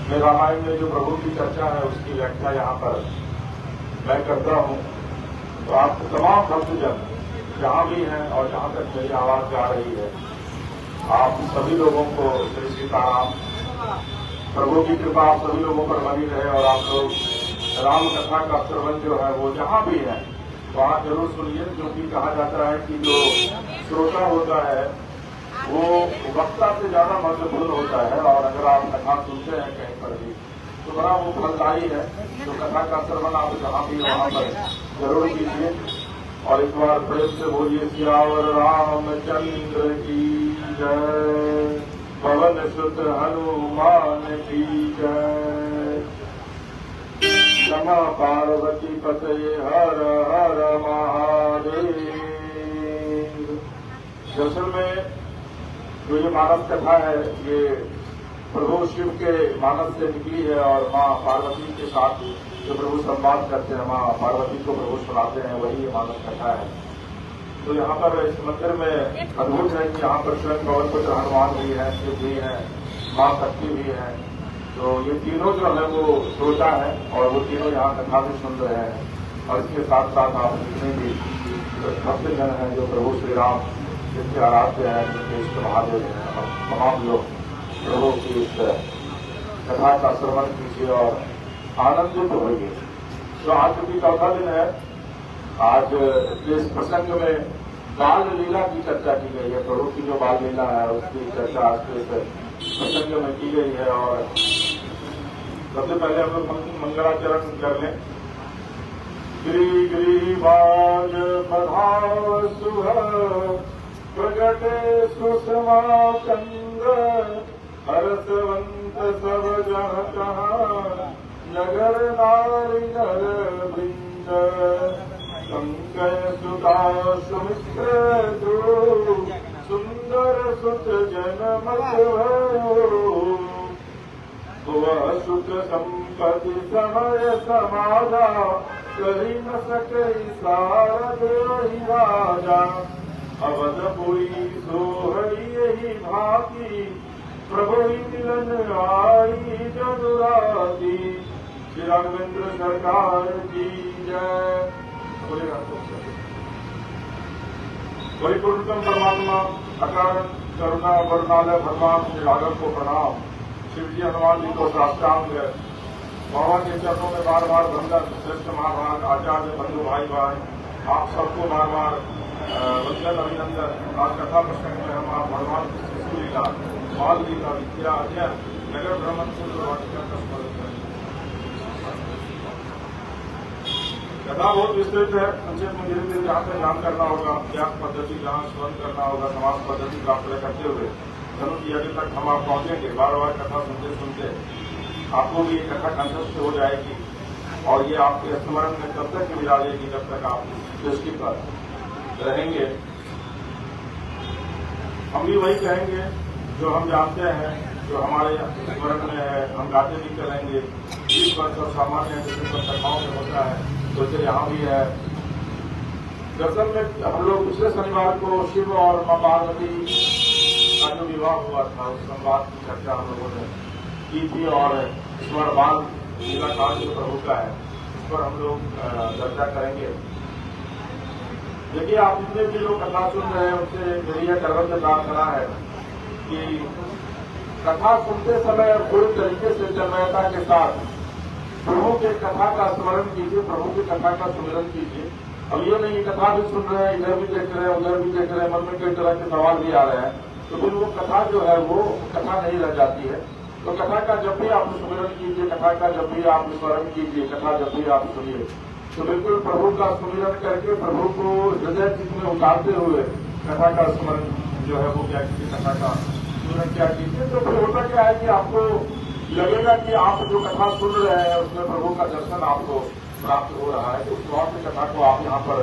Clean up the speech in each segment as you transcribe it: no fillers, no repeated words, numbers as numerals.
मैं रामायण में जो प्रभु की चर्चा है उसकी व्याख्या यहाँ पर मैं करता हूँ। तो आप तमाम भक्तजन जहाँ भी हैं और जहाँ तक मेरी आवाज जा रही है, आप सभी लोगों को श्री सीताराम, प्रभु की कृपा आप सभी लोगों पर बनी रहे और आप लोग राम कथा का श्रवण जो है वो जहाँ भी है वहाँ जरूर सुनिए, क्योंकि कहा जाता है कि जो श्रोता होता है वो वक्ता से ज्यादा महत्वपूर्ण होता है, और अगर आप कथा सुनते हैं कहीं पर भी तो बड़ा वो फलदायी है। तो कथा का श्रवण आप जहाँ भी वहाँ पर जरूर कीजिए। और इस बार प्रेम से बोलिए सियावर रामचंद्र की जय, पवन सुत हनुमान की जय, नमः पार्वती पतये हर हर महादेव। दरअसल में जो ये मानस कथा है ये प्रभु शिव के मानस से निकली है, और माँ पार्वती के साथ जो प्रभु संवाद करते हैं, माँ पार्वती को प्रभु सुनाते हैं, वही ये मानस कथा है। तो यहाँ पर इस मंदिर में अद्भुत है कि यहाँ पर स्वयं पवन पुत्र हनुमान भी है, शिव भी है, माँ शक्ति भी है। तो ये तीनों जो है वो श्रोता है और वो तीनों यहाँ कथा भी सुन रहे हैं। और इसके साथ साथ आप जितने भी भक्तजन हैं जो प्रभु श्री राम जिनके आराध्य हैं, जिनके इष्ट महादेव हैं, तमाम लोग प्रभु की इस कथा का श्रवण कीजिए और आनंदित होइए। तो आज चूंकि चौथा दिन है, आज इस प्रसंग में बाल लीला की चर्चा की गई है। प्रभु की जो बाल लीला है उसकी चर्चा आज के इस प्रसंग में की गई है। और सबसे पहले हम लोग मंगलाचरण कर लें। गिरी गिरिवाज बधाव सुह प्रगटे सुषमा चंद्र, हर्षवंत सब जन कहाँ नगर नारी नर वृंद, संकय सुता सुमित्र जो सुंदर सुत जन मत भयो, वह सुख संपत्ति समय समाजा, कही न सके सारद राजा, अवधपुरी सोहई यही भांति, प्रभु मिलन आई जनुराती, श्री राघवेंद्र सरकार की जय। परिपूर्णतम परमात्मा अकारण करुणा वरुणालय भगवान श्री राघव को प्रणाम। शिव जी हनुमान जी को साष्टांग भगवान के चरणों में बार बार वंदन। श्रेष्ठ महाभारत आचार्य बंधु भाई भाई आप सबको बार बार वंदन अभिनंदन। आज कथा प्रसंग में हम आप भगवान की शिशु लीला, बाल लीला, विद्या अध्ययन, नगर भ्रमण से कथा बहुत विस्तृत है। संक्षेप में धीरे धीरे जहाँ से ध्यान करना होगा, अभ्यास पद्धति जहाँ स्मरण करना होगा, समाज पद्धति का प्रयोग करते हुए धनु की अभी तक हम आप पहुंचेंगे। बार बार कथा सुनते सुनते आपको भी कथा कंठस्थ हो जाएगी और ये आपके स्मरण में तब तक मिला देगी जब तक आप दृष्टि पर रहेंगे। हम भी वही कहेंगे जो हम जानते हैं, जो हमारे स्मरण में है, हम गाते भी चलेंगे। 20 वर्ष और सामान्य कथाओं में होता है, तो इसे यहाँ भी है। दरअसल में हम लोग पिछले शनिवार को शिव और मां पार्वती का जो विवाह हुआ था उस संवाद की चर्चा हम लोगों ने की थी, और इस बार बाल लीला कांड जो प्रभु का है उस पर हम लोग चर्चा करेंगे। देखिए, आप जितने भी लोग कथा सुन रहे हैं उनसे मेरी यह करवंद प्रार्थना है कि कथा सुनते समय पूरी तरीके से तन्मयता के साथ प्रभु के कथा का स्मरण कीजिए, प्रभु की कथा का सुमिरन कीजिए। अब ये नहीं कथा भी सुन रहे हैं, इधर भी देख रहे हैं, उधर भी देख रहे हैं, मन में कई तरह के सवाल भी आ रहे हैं, तो फिर वो कथा जो है वो कथा नहीं रह जाती है। तो कथा का जब भी आप सुमिरन कीजिए, कथा का जब भी आप स्मरण कीजिए, कथा जब भी आप सुनिए, तो बिल्कुल प्रभु का सुमिरन करके प्रभु को हृदय चित्त में उतारते हुए कथा का स्मरण जो है वो क्या कीजिए, कथा का सुमिरन क्या कीजिए। तो फिर होता क्या है कि आपको लगेगा कि आप जो कथा सुन रहे हैं उसमें प्रभु का दर्शन आपको प्राप्त हो रहा है। तो उस भाव की कथा को आप यहाँ पर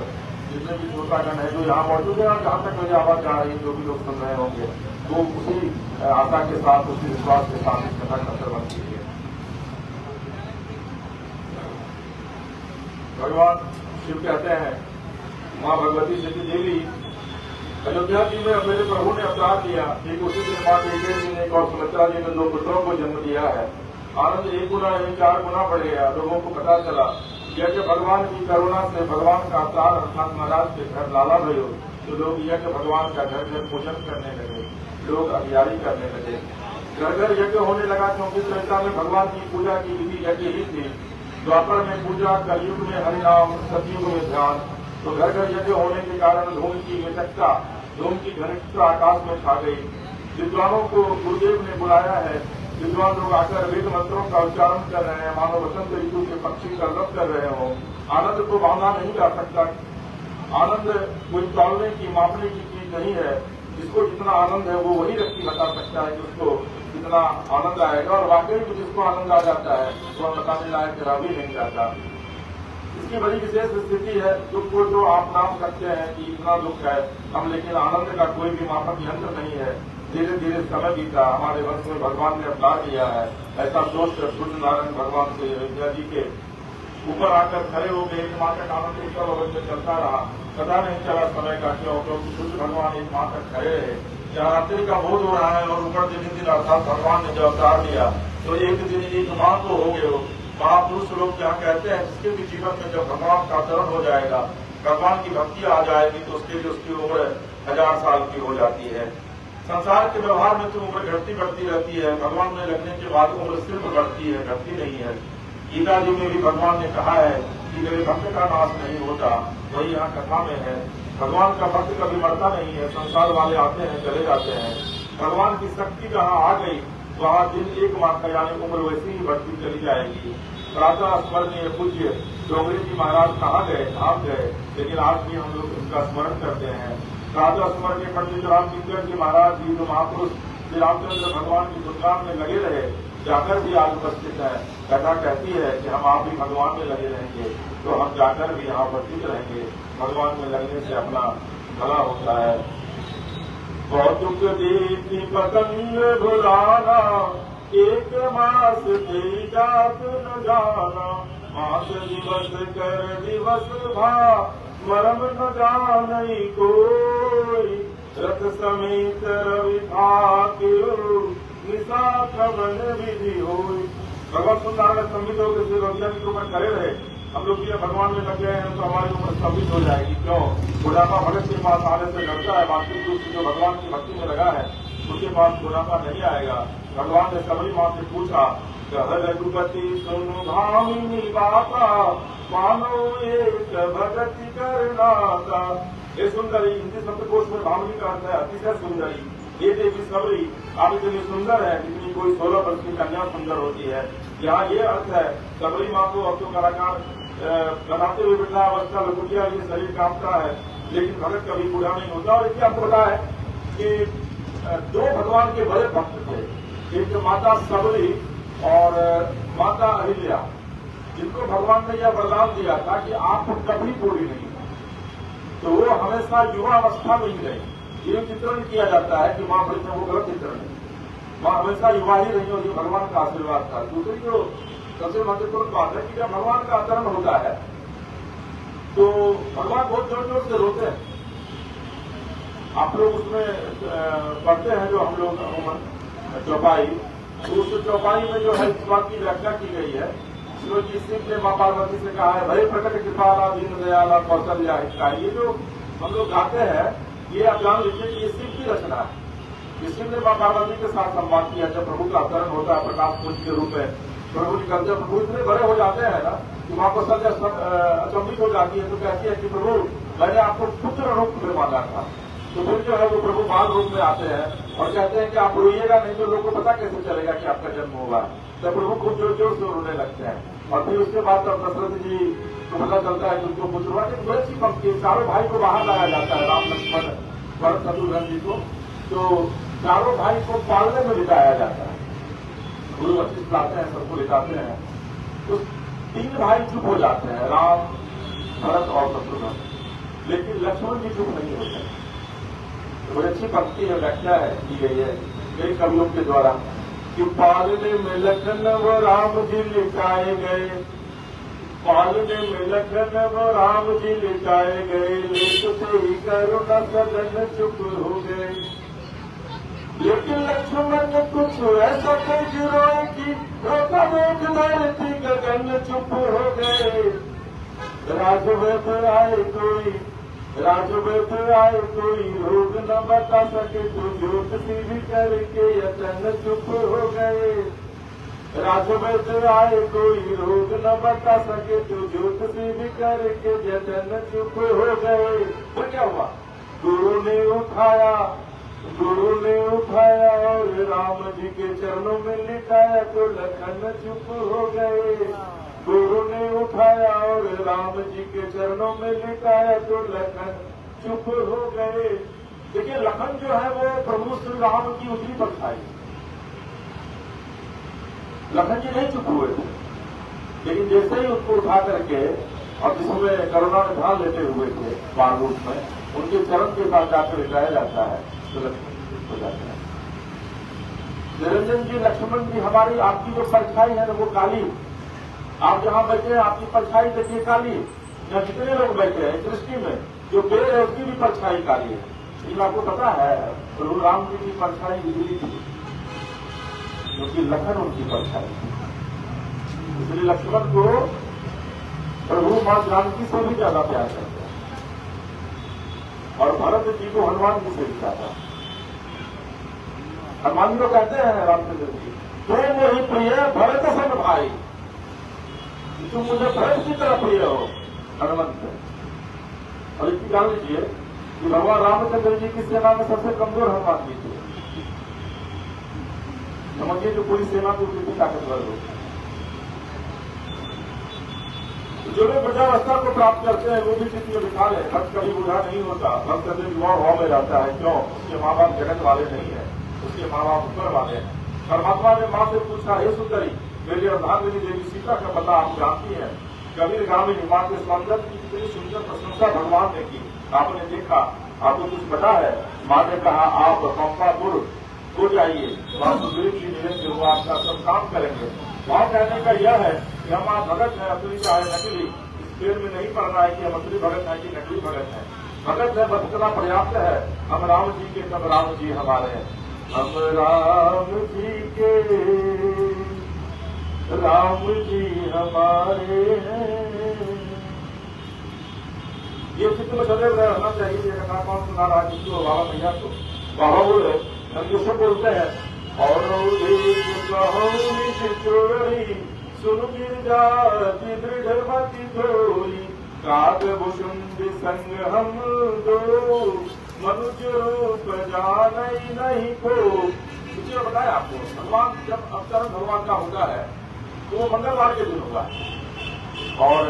जितने भी श्रोतागण है जो यहाँ मौजूद है और जहाँ तक मेरी आवाज जा रही है, जो भी लोग सुन रहे होंगे, तो उसी आशा के साथ, उसी विश्वास के साथ इस कथा का श्रवण कीजिए। भगवान शिव कहते हैं, माँ भगवती से कि देवी अयोध्या जी में मेरे प्रभु ने अवतार दिया, ठीक उसी दिन माँ कैकेयी जी ने एक और सुमित्रा जी ने 2 पुत्रों को जन्म दिया है। आनंद 1 गुना या 4 गुना बढ़ गया। लोगों को पता चला यज्ञ भगवान की करुणा से भगवान का अवतार अर्थात महाराज के घर लाला भयो, तो लोग यज्ञ भगवान का घर घर पूजन करने लगे, लोग अभियारी करने लगे, घर घर यज्ञ होने लगा। क्योंकि त्रेता में भगवान की पूजा की विधि यज्ञ ही थी, द्वापर में पूजा, कलयुग में हरिनाम, सतयुग में ध्यान। तो घर घर यज्ञ होने के कारण धूम की विचकता, धूम की घनिष्ठता आकाश में छा गई। विद्वानों को गुरुदेव ने बुलाया है, विद्वान लोग आकर वेद मंत्रों का उच्चारण कर रहे हैं, मानो वसंत ऋतु के पक्षी कलरव कर रहे हो। आनंद को बांधा नहीं जा सकता, आनंद कोई तौलने की मापने की चीज नहीं है। जिसको जितना आनंद है वो वही व्यक्ति बता सकता है कि उसको कितना आनंद आएगा, और वाकई में जिसको आनंद आ जाता है वह बताने लायक रह भी नहीं जाता। इसकी बड़ी विशेष स्थिति है। दुख को जो आप नाम सकते हैं कि इतना दुख है हम, लेकिन आनंद का कोई भी मापक यंत्र नहीं है। धीरे धीरे समय बीता, हमारे वंश में भगवान ने अवतार लिया है, ऐसा सोचकर सूर्य नारायण भगवान से अयोध्या जी के ऊपर आकर खड़े हो गए। एक माह तक आनंद उत्सव अवश्य चलता रहा, पता नहीं चला समय का क्यों, क्योंकि सूर्य भगवान एक माह तक खड़े रहे। जहाँ रात्रि का बोध हो रहा है और ऊपर दिन अर्थात भगवान ने जो अवतार लिया, तो एक दिन एक माह तो हो गए हो। महापुरुष लोग क्या कहते हैं, जिसके भी जीवन में जब भगवान का अवतरण हो जाएगा, भगवान की भक्ति आ जाएगी, तो उसके लिए उसकी उम्र 1000 साल की हो जाती है। संसार के व्यवहार में तो उम्र घटती बढ़ती रहती है, भगवान में लगने के बाद उम्र सिर्फ बढ़ती है, घटती नहीं है। गीता जी में भी भगवान ने कहा है कि मेरे भक्त का नाश नहीं होता, वही यहाँ कथा में है। भगवान का भक्त कभी मरता नहीं है, संसार वाले आते हैं चले जाते हैं। भगवान की शक्ति जहाँ आ गई वहाँ दिन 1 माह का यानी उम्र वैसी ही बढ़ती चली जाएगी। प्रातः स्मरणीय पूज्य डोंगरी जी महाराज कहाँ गए, धाम गए, लेकिन आज भी हम लोग उनका स्मरण करते हैं। प्रातः स्मरणीय पंडित रामचंद्र जी महाराज जी जो महापुरुष श्री रामचंद्र भगवान की गुणगान में लगे रहे, जाकर भी आज उपस्थित है। कथा कहती है कि हम आप भी भगवान में लगे रहेंगे तो हम जाकर भी यहाँ उपस्थित रहेंगे। भगवान में लगने से अपना भला होता है। कौतुक देखी पतंग बुलाना, एक मास दे जात न जाना, मास दिवस कर दिवस भा, मरम न जानई कोई, रथ समेत रवि भाग्य निशा कवन विधि होई। भगवान सुंदर संबित होकर श्री रविया के ऊपर खड़े रहे। हम लोग ये भगवान में लग गए हैं तो हमारी उम्र संबित हो जाएगी। क्यों? बुढ़ापा भगत के पास आने से डरता है, वास्तविक रूप से जो भगवान की भक्ति में लगा है उसके पास बुढ़ापा नहीं आएगा। भगवान ने सबरी माँ से पूछा, रघुपति सुनु भामिनी बाता, मानो एक भगति करनाता। ये सुंदरी हिंदी शब्दकोश में भामिनी का अर्थ है अतिशय सुंदरी। ये देवी सबरी आप इतनी सुंदर है जितनी कोई 16 वर्ष की कन्या सुंदर होती है। यहाँ ये अर्थ है सबरी माँ को अब तो कलाकार बनाते हुए बिठा अवस्था लकुटिया ये शरीर कांपता है, लेकिन भगत कभी बूढ़ा नहीं होता। और इसलिए आपको पता है कि 2 भगवान के बड़े भक्त थे, एक माता सबरी और माता अहिल्या, जिनको भगवान ने यह वरदान दिया था कि आप कभी बूढ़ी नहीं, तो वो हमेशा युवा अवस्था में ही रहे। ये चित्रण किया जाता है कि माँ बड़ी में वो गलत चित्रण है, माँ हमेशा युवा ही रही और ये भगवान का आशीर्वाद था। दूसरी जो सबसे महत्वपूर्ण बात है कि जब भगवान का अवतरण होता है तो भगवान बहुत जोर जोर से रोते हैं। आप लोग उसमें पढ़ते हैं जो हम लोग चौपाई, तो उस चौपाई में जो है इस बात की व्याख्या की गई है। श्री सिंह ने माँ पार्वती से कहा है, भय प्रकट कृपाला दीन दयाला कौशल्या हितका। ये जो हम लोग गाते हैं ये आप जान लीजिए कि ये शिव की रचना है। शिव ने माँ पार्वती के साथ संवाद किया। जब प्रभु का अवतरण होता है प्रकाश पुंज के रूप में, प्रभु निकलते, प्रभु इतने बड़े हो जाते हैं ना कि माँ को सत्य अचंबित हो जाती है, तो कहती है कि प्रभु मैंने आपको पुत्र रूप में मांगा था। तो फिर जो है वो प्रभु बाल रूप में आते हैं और कहते हैं कि आप रोइएगा नहीं तो लोगों को पता कैसे चलेगा कि आपका जन्म होगा। तो प्रभु खूब जोर जोर से रोने लगते हैं। और फिर उसके बाद तब दशरथ जी को पता चलता है कि उनको पुत्र हुआ। एक बड़ी सी पंक्ति, चारों भाई को बाहर लाया जाता है, राम लक्ष्मण भरत शत्रुघ्न जी को, तो चारों भाई को पालने में लिटाया जाता है। गुरु वशिष्ठ लाते हैं, सबको लिटाते हैं, तो 3 भाई चुप हो जाते हैं, राम भरत और शत्रुघ्न, लेकिन लक्ष्मण जी चुप नहीं होते। तो बड़ी अच्छी पंक्ति है, व्याख्या है की गई है कई कवियों के द्वारा कि पालने में लखन व राम जी लिटाए गए, पालने में लखन व राम जी लिटाए गए, लेख से ही करुणा सदन चुप हो गए। लेकिन लक्ष्मण ने कुछ ऐसा कोई रोए की रोका चुप हो गए। राजवैद आए कोई, राजवैद आए कोई, रोग न बता सके तो ज्योतिषी भी करके यतन चुप हो गए। राजवैद आए कोई, रोग न बता सके तो ज्योतिषी भी करके यतन चुप हो गए। तो क्या हुआ? गुरु ने उठाया, गुरु ने उठाया और राम जी के चरणों में लिटाया तो लखन चुप हो गए। गुरु ने उठाया और राम जी के चरणों में लिटाया तो लखन चुप हो गए। देखिए, लखन जो है वो प्रभु श्री राम की उतरी परछाई। लखन जी नहीं चुप हुए थे, लेकिन जैसे ही उसको उठा करके और जिसमें करुणा में ध्यान लेते हुए थे बाण रूप में, उनके चरण के साथ जाकर लिटाया जाता है तो लक्ष्मण चुप हो जाता है। निरंजन जी, लक्ष्मण जी, हमारी आपकी जो परछाई है ना वो काली। आप जहां बैठे हैं आपकी परछाई देखिए काली। यहाँ जितने लोग बैठे हैं सृष्टि में, जो पेड़ है उसकी भी परछाई काली है। लेकिन आपको पता है प्रभु राम जी की परछाई बिजली थी, क्योंकि लखन उनकी परछाई थी। इसलिए लक्ष्मण को प्रभु मां जानकी से भी ज्यादा प्यार करते हैं और भरत जी को हनुमान जी से भी ज्यादा। हनुमान जी को कहते हैं रामचंद्र जी, तो मेरी प्रिय भरत सन भाई, तुम मुझे भरत की तरह प्रिय हो हनुमंत। और इसकी जान लीजिए कि भगवान रामचंद्र जी की सेना में सबसे कमजोर हनुमान जी थे। समझिए जो पूरी सेना को कितनी ताकतवर हो। जो लोग वृद्धावस्था को प्राप्त करते हैं वो भी चित्त में बिठा ले। भक्त कभी बूढ़ा नहीं होता, भक्त कभी युवा भाव में रहता है। क्यों? उसके माँ बाप जगत वाले नहीं है, उसके माँ बाप ऊपर वाले हैं। परमात्मा ने माँ से पूछा, हे सुंदरी, मेरी अर्धांगिनी देवी सीता का पता आप जानती हैं? कबीर गामिनी माँ के सौंदर्य की कितनी सुंदर प्रशंसा भगवान ने की, आपने देखा, आपको कुछ पता है? माँ ने कहा, आप पंपापुर हो जाइए, वहां सुंदरी जी मिलेंगे, वो आपका सब काम करेंगे। वहां कहने का यह है कि हम आप भगत है, असली चाहे नकली, इस पेड़ में नहीं पड़ना है कि हम असली भगत है कि नकली भगत है। भगत है, बस इतना पर्याप्त है, हम राम जी के तब राम जी हमारे हैं। हम राम जी के राम जी हमारे हैं। ये चित्त में सदैव रहना चाहिए। जगन्नाथ कौन सुना रहा जिसको बाबा मैया को बाबा बोले, हम जिसको बोलते हैं और चोरी सुन गिरजाति दृढ़मति थोरी, काग भुषुंड संग हम दो, मनुष्य रूप जानई नहीं को। इसलिए बताया आपको, भगवान जब अवतरण भगवान का होता है तो वो मंगलवार के दिन होगा और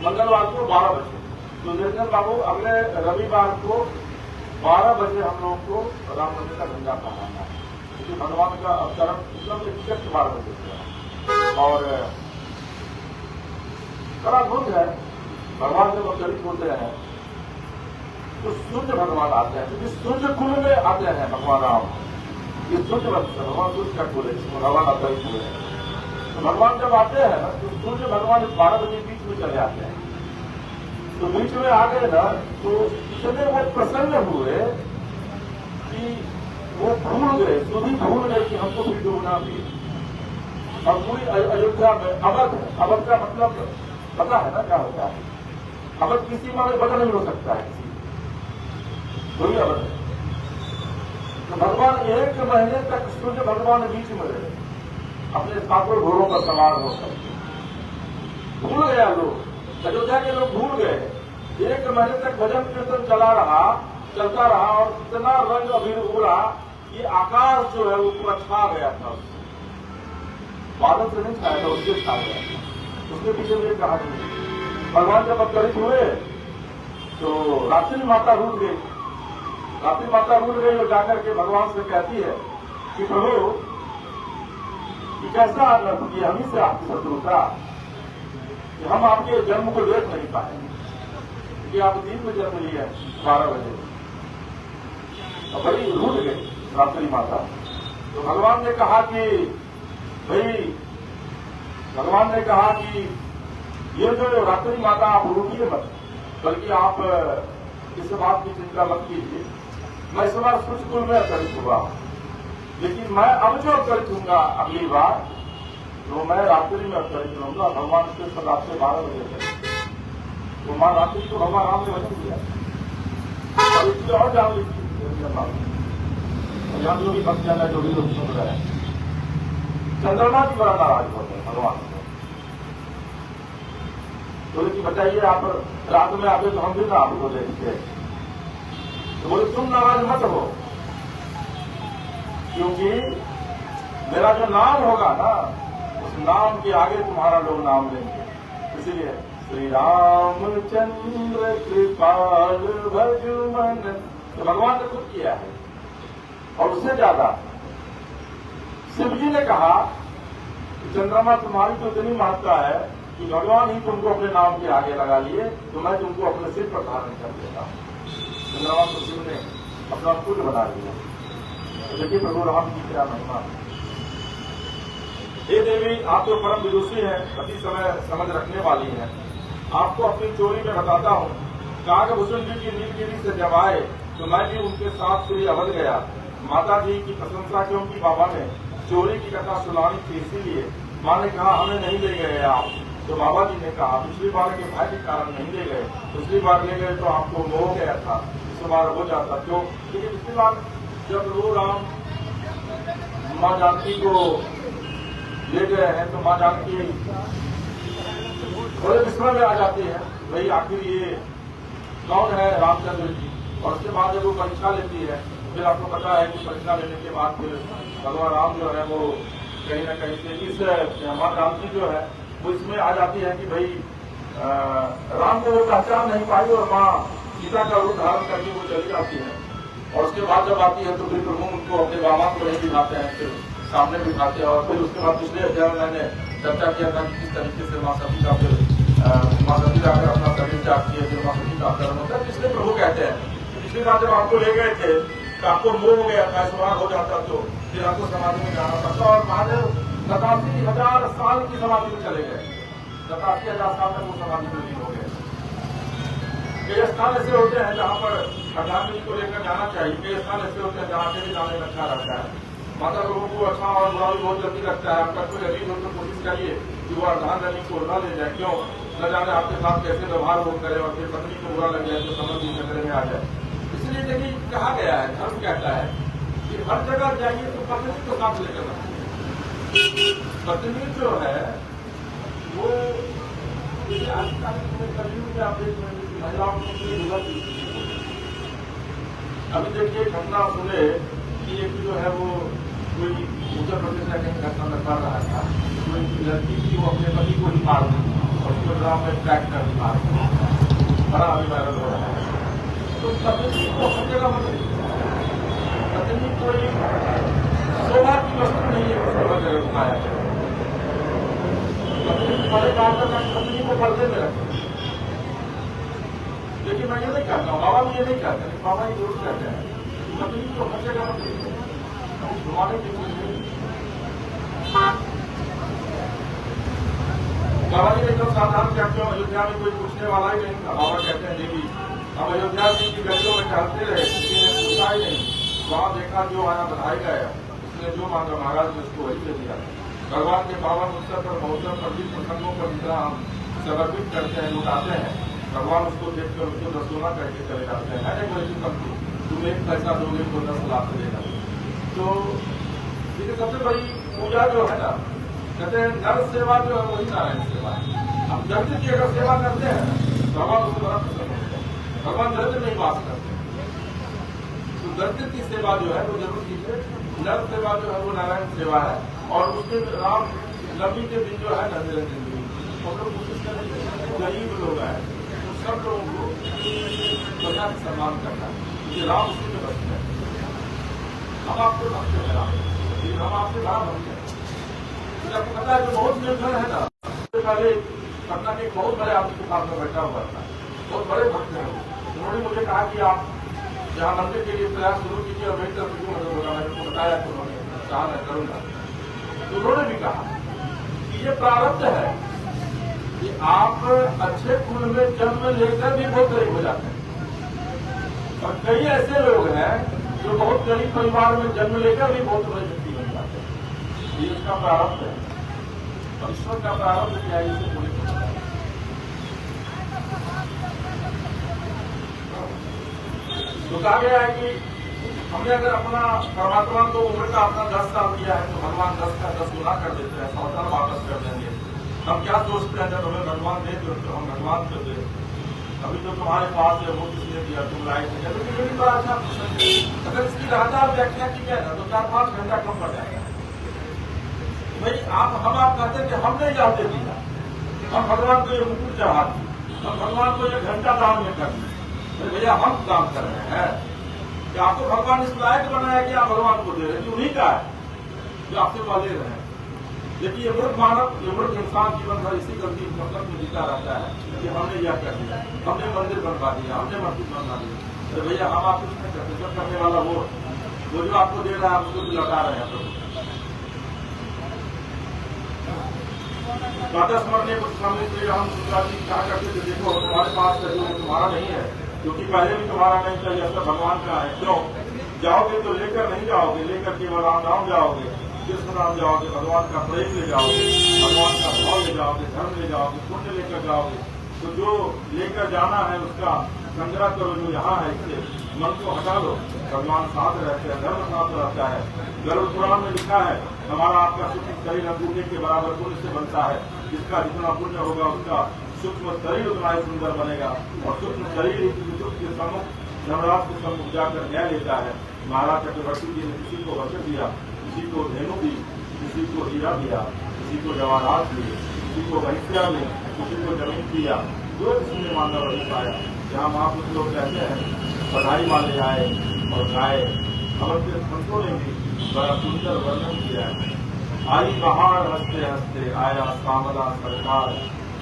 मंगलवार को 12 बजे। तो निरंजन बाबू, अगले रविवार को 12 बजे हम लोगों को राम मंदिर का झंडा फहराना है, क्योंकि भगवान का अवतरण एकदम एग्जैक्ट 12 बजे हुआ। और बड़ा अद्भुत है, भगवान जब अवतरित होते हैं तो सूर्य भगवान आते हैं, क्योंकि सूर्य कुल में आते हैं भगवान राम। ये सूर्य वंश है, भगवान सूर्य का कुल है, जिसमें भगवान अवतरित हुए हैं। तो भगवान जब आते हैं ना तो सूर्य भगवान 12 बजे बीच में चले आते हैं। तो बीच में आ गए ना तो इतने वो प्रसन्न हुए कि वो भूल गए, सुधी भूल गए कि हमको भी डूबना भी। और पूरी अयोध्या में अवध, अवध का मतलब पता है ना क्या होता है? अवध किसी में बदल नहीं हो सकता है, कोई अवध है। तो भगवान 1 महीने तक सूर्य भगवान बीच में रहे, अपने 7 घोड़ों पर सवार होकर। भूल गया लोग, अयोध्या के लोग भूल गए। 1 महीने तक भजन कीर्तन चलता रहा और इतना रंग अबीर उड़ा, ये आकाश जो है वो पूरा छा गया था। बादल से नहीं छाया था, उसके छा गया। उसके पीछे में एक कहानी है। भगवान जब अवतरित हुए तो रात्रि माता रूठ गई। रात्रि माता रूठ गई और जाकर के भगवान से कहती है कि प्रभु, कैसा अनर्थ किया, हम ही से आपकी शत्रुता कि हम आपके जन्म को देख नहीं पाए, क्योंकि आप दिन में जन्म लिए 12 बजे। और बड़ी रूठ गई रात्रि माता। तो भगवान ने कहा कि भगवान ने कहा कि ये जो रात्रि माता आप रूठिए मत, बल्कि आप इस बात की चिंता मत कीजिए, मैं इस बार सूर्य कुल में अवतरित हुआ, लेकिन मैं अब जो अवतरित हूंगा अगली बार, तो मैं रात्रि में अवतरित रहूंगा। भगवान कृष्ण रात से 12 बजे तक, तो माँ रात्रि को भगवान राम ने वचन दिया और इसलिए और जान लीजिए यहाँ जो भी भक्त जाना, जो भी लोग सुन रहे हैं, चंद्रमा की बड़ा नाराज होते हैं भगवान को। बोले कि बताइए आप रात में आते तो हम भी ना आपको देखते। तो बोले तुम नाराज मत हो, क्योंकि मेरा जो नाम होगा ना, उस नाम के आगे तुम्हारा लोग नाम लेंगे। इसीलिए श्री रामचंद्र कृपाल भजमन, तो भगवान ने खुद किया है। और उससे ज्यादा शिव जी ने कहा कि चंद्रमा तुम्हारी तो इतनी महत्ता है कि भगवान ही तुमको अपने नाम के आगे लगा लिए, तो मैं तुमको अपने सिर पर धारण कर देता हूं। चंद्रमा को शिव ने अपना पुत्र बना लिया। तो देखिए प्रभु राम की क्या महिमा। हे देवी, आप तो परम विदुषी हैं, अति समय समझ रखने वाली हैं। आपको अपनी चोरी में बताता हूँ। काकभूषण जी की नीलगिरी से जब आए तो मैं भी उनके साथ श्री अवध गया। माता जी की प्रशंसा क्योंकि बाबा ने चोरी की कथा सुनानी थी, इसीलिए माँ ने कहा हमें नहीं ले गए आप। तो बाबा जी ने कहा पिछली बार के भय के कारण नहीं ले गए, पिछली बार ले गए तो आपको मोह गया था, इस बार हो जाता। क्यों? क्योंकि पिछली बार जब वो राम माँ जानकी को ले गए हैं तो माँ जानकी बड़े विस्मय में आ जाती है, भाई आखिर ये कौन है रामचंद्र जी। और उसके बाद जब वो परीक्षा लेती है, फिर आपको पता है कि परीक्षा लेने के बाद फिर भगवान राम जो है वो कहीं ना कहीं से इस माँ जानकी जो है वो इसमें आ जाती है कि भाई राम को वो पहचान नहीं पाई और माँ सीता का रूप धारण करके वो चली जाती है। और उसके बाद जब आती है तो फिर प्रभु उनको अपने बाबा को नहीं दिखाते हैं, फिर सामने बिठाते हैं। और फिर उसके बाद पिछले अध्याय में मैंने चर्चा किया था कि किस तरीके से माँ सती का फिर माँ सती जाकर अपना शरीर त्यागती है, फिर माँ सती का अपहरण होता है। इसलिए प्रभु कहते हैं पिछली बार जब आपको ले गए थे तो आपको मोह हो गया था, सवार हो जाता तो फिर आपको समाधि में जाना पड़ता। और महादेव 87,000 साल की समाधि में चले गए, 87,000 साल तक वो समाधि में लीन हो गए। कई स्थान ऐसे होते हैं जहाँ पर अर्धांगिनी को लेकर जाना चाहिए, कई स्थान ऐसे होते हैं जहाँ अकेले जाने में अच्छा लगता है। माता लोगों को अच्छा और बुरा भी बहुत जल्दी लगता है। आपका कोई अजीब हो तो कोशिश करिए कि वो अर्धांगिनी को न ले जाए। क्यों? न जाने आपके साथ कैसे व्यवहार वो करे और फिर पत्नी को बुरा लग जाए तो समझ नहीं खतरे में आ जाए। इसलिए देखिए कहा गया है, धर्म कहता है कि हर जगह जाइए तो पत्नी को साथ लेकर रखिए। पत्नी जो है वो कलयुग में आप देख रहे हैं महिलाओं को अभी देखिए घटना सुने कि एक जो है वो कोई उत्तर प्रदेश का कहीं घटना में कर रहा था, कोई लड़की थी वो अपने पति को ही मार दी और उसको ड्राम में ट्रैक्टर भी मार दिया। बड़ा अभी वायरल हो रहा है। तो पत्नी को हर जगह पत्नी कोई शोभा की वस्तु नहीं है, उसको हर जगह घुमाया जाए। पत्नी बड़े काम करना, पत्नी को पर्दे में रखे। लेकिन मैं ये नहीं कहता हूँ, बाबा भी ये नहीं कहते, बाबा ये जरूर कहते हैं पत्नी को हर जगह घुमाने की कोशिश। बाबा जी ने एकदम साधारण कहते हो, अयोध्या में कोई पूछने वाला ही नहीं था। बाबा कहते हैं देवी हम अयोध्या जी की गलियों में टहलते रहे, किसी ने पूछा ही नहीं। वहां देखा जो आया बधाई गया, उसने जो मांगा महाराज ने उसको वही दे दिया। भगवान के पावन उत्सव पर महोत्सव पर भी प्रसंगों पर जितना हम समर्पित करते हैं, लुटाते हैं, भगवान उसको देखकर उसको रसोना करके चले जाते हैं। मैंने कोई कम तुम 1 पैसा दोगे तो 10 लाख देगा। तो देखिए सबसे बड़ी पूजा जो है ना, कहते हैं नर सेवा जो है वही नारायण सेवा है। हम दरिद्र की अगर सेवा करते हैं भगवान उसको बड़ा पसंद होता है। भगवान दरिद्र नहीं वास करते, तो दरिद्र की सेवा जो है वो जरूर कीजिए। नर सेवा जो है वो नारायण सेवा है। और उसके राम नवमी के दिन जो है न निरंजन दिन हम लोग कोशिश करें, गरीब लोग हैं तो सब लोगों को प्रजा का सम्मान करना है, क्योंकि राम उसी में बसते हैं। हम आपको भक्त हैं राम, हम आपसे बड़ा भक्त हैं। आपको पता है जो बहुत निर्धन है ना, पहले पटना के बहुत बड़े आदमी के साथ में बैठा हुआ था, बहुत बड़े भक्त हैं। उन्होंने मुझे कहा कि आप जहाँ मंदिर के लिए प्रयास शुरू कीजिए और वही तरफ क्यों मतलब होगा। मैंने उनको बताया कि उन्होंने कहा मैं करूंगा। तो उन्होंने भी कहा कि ये प्रारब्ध है कि आप अच्छे कुल में जन्म लेकर भी बहुत गरीब हो जाते हैं। और कई ऐसे लोग हैं जो बहुत गरीब परिवार में जन्म लेकर भी बहुत बड़े व्यक्ति बन जाते हैं। ये इसका प्रारब्ध है। और ईश्वर का प्रारंभ क्या है इसे पूरे तो कहा गया है कि हमने अगर अपना परमात्मा को उम्र का अपना 10 साल दिया है तो भगवान 10 का 10 गुना कर देते हैं, 100 साल वापस कर देंगे। हम क्या सोचते हैं जब हमें भगवान दे तो हम भगवान को दे, अभी तो तुम्हारे पास है वो किसने दिया, तुम लायक नहीं, लेकिन मेरी बड़ा अच्छा प्रश्न है। अगर इसकी लगातार व्याख्या की जाए ना तो 4-5 घंटा कम पड़ जाएगा। भाई हम आप कहते हैं कि हमने याद दे दिया, हम भगवान को ये मुकुट चढ़ा दी, हम भगवान को ये घंटा दान में कर दी, भैया हम काम कर रहे हैं कि आपको भगवान इस लायक बनाया कि आप भगवान को दे रहे हैं, उन्हीं का है जो आपसे ले रहे हैं। लेकिन ये मूर्ख मानव, ये मूर्ख इंसान जीवन भर इसी गलती मतलब में जीता रहता है कि हमने यह कर दिया, हमने मंदिर बनवा दिया, हमने मस्जिद बनवा दिया। अरे भैया हम आप कुछ नहीं करते, सब करने वाला वो जो आपको दे रहा है आप उसको भी लौटा रहे हैं। प्रातः स्मरण कुछ समय से हम कहा करते थे, देखो तुम्हारे पास है जो तुम्हारा नहीं है, क्योंकि पहले भी तुम्हारा नहीं था, यह सब भगवान का है। क्यों जाओगे तो लेकर नहीं जाओगे, लेकर केवल राम नाम जाओगे, कृष्ण नाम जाओगे, भगवान का प्रेम ले जाओगे, भगवान का भाव ले जाओगे, धर्म ले जाओगे, पुण्य लेकर जाओगे। तो जो लेकर जाना है उसका संग्रह करो, जो यहाँ है इससे मन को हटा लो। भगवान साथ रहते हैं, धर्म साथ रहता है। गरुड़ पुराण में लिखा है हमारा आपका सूक्ष्म शरीर अंगूठे के बराबर पुण्य से बनता है, जिसका जितना पुण्य होगा उसका सूक्ष्म शरीर उतना ही सुंदर बनेगा। और सूक्ष्म शरीर के सम्मुख धर्मराज के सम्मुख जाकर न्याय लेता है। महाराज चक्रवर्ती जी ने किसी को वचन दिया, किसी को धेनु दी, किसी को हीरा दिया, किसी को जवाहरात दिए, किसी को वैश्या ली, किसी को जमीन दिया, जो किसी मांगा वही पाया। जहाँ महापुरुष लोग कहते हैं बधाई वाले आए और गाए, अवश्य संतों ने भी बड़ा सुंदर वर्णन किया है। आई बहार हंसते हंसते आया सामला सरकार,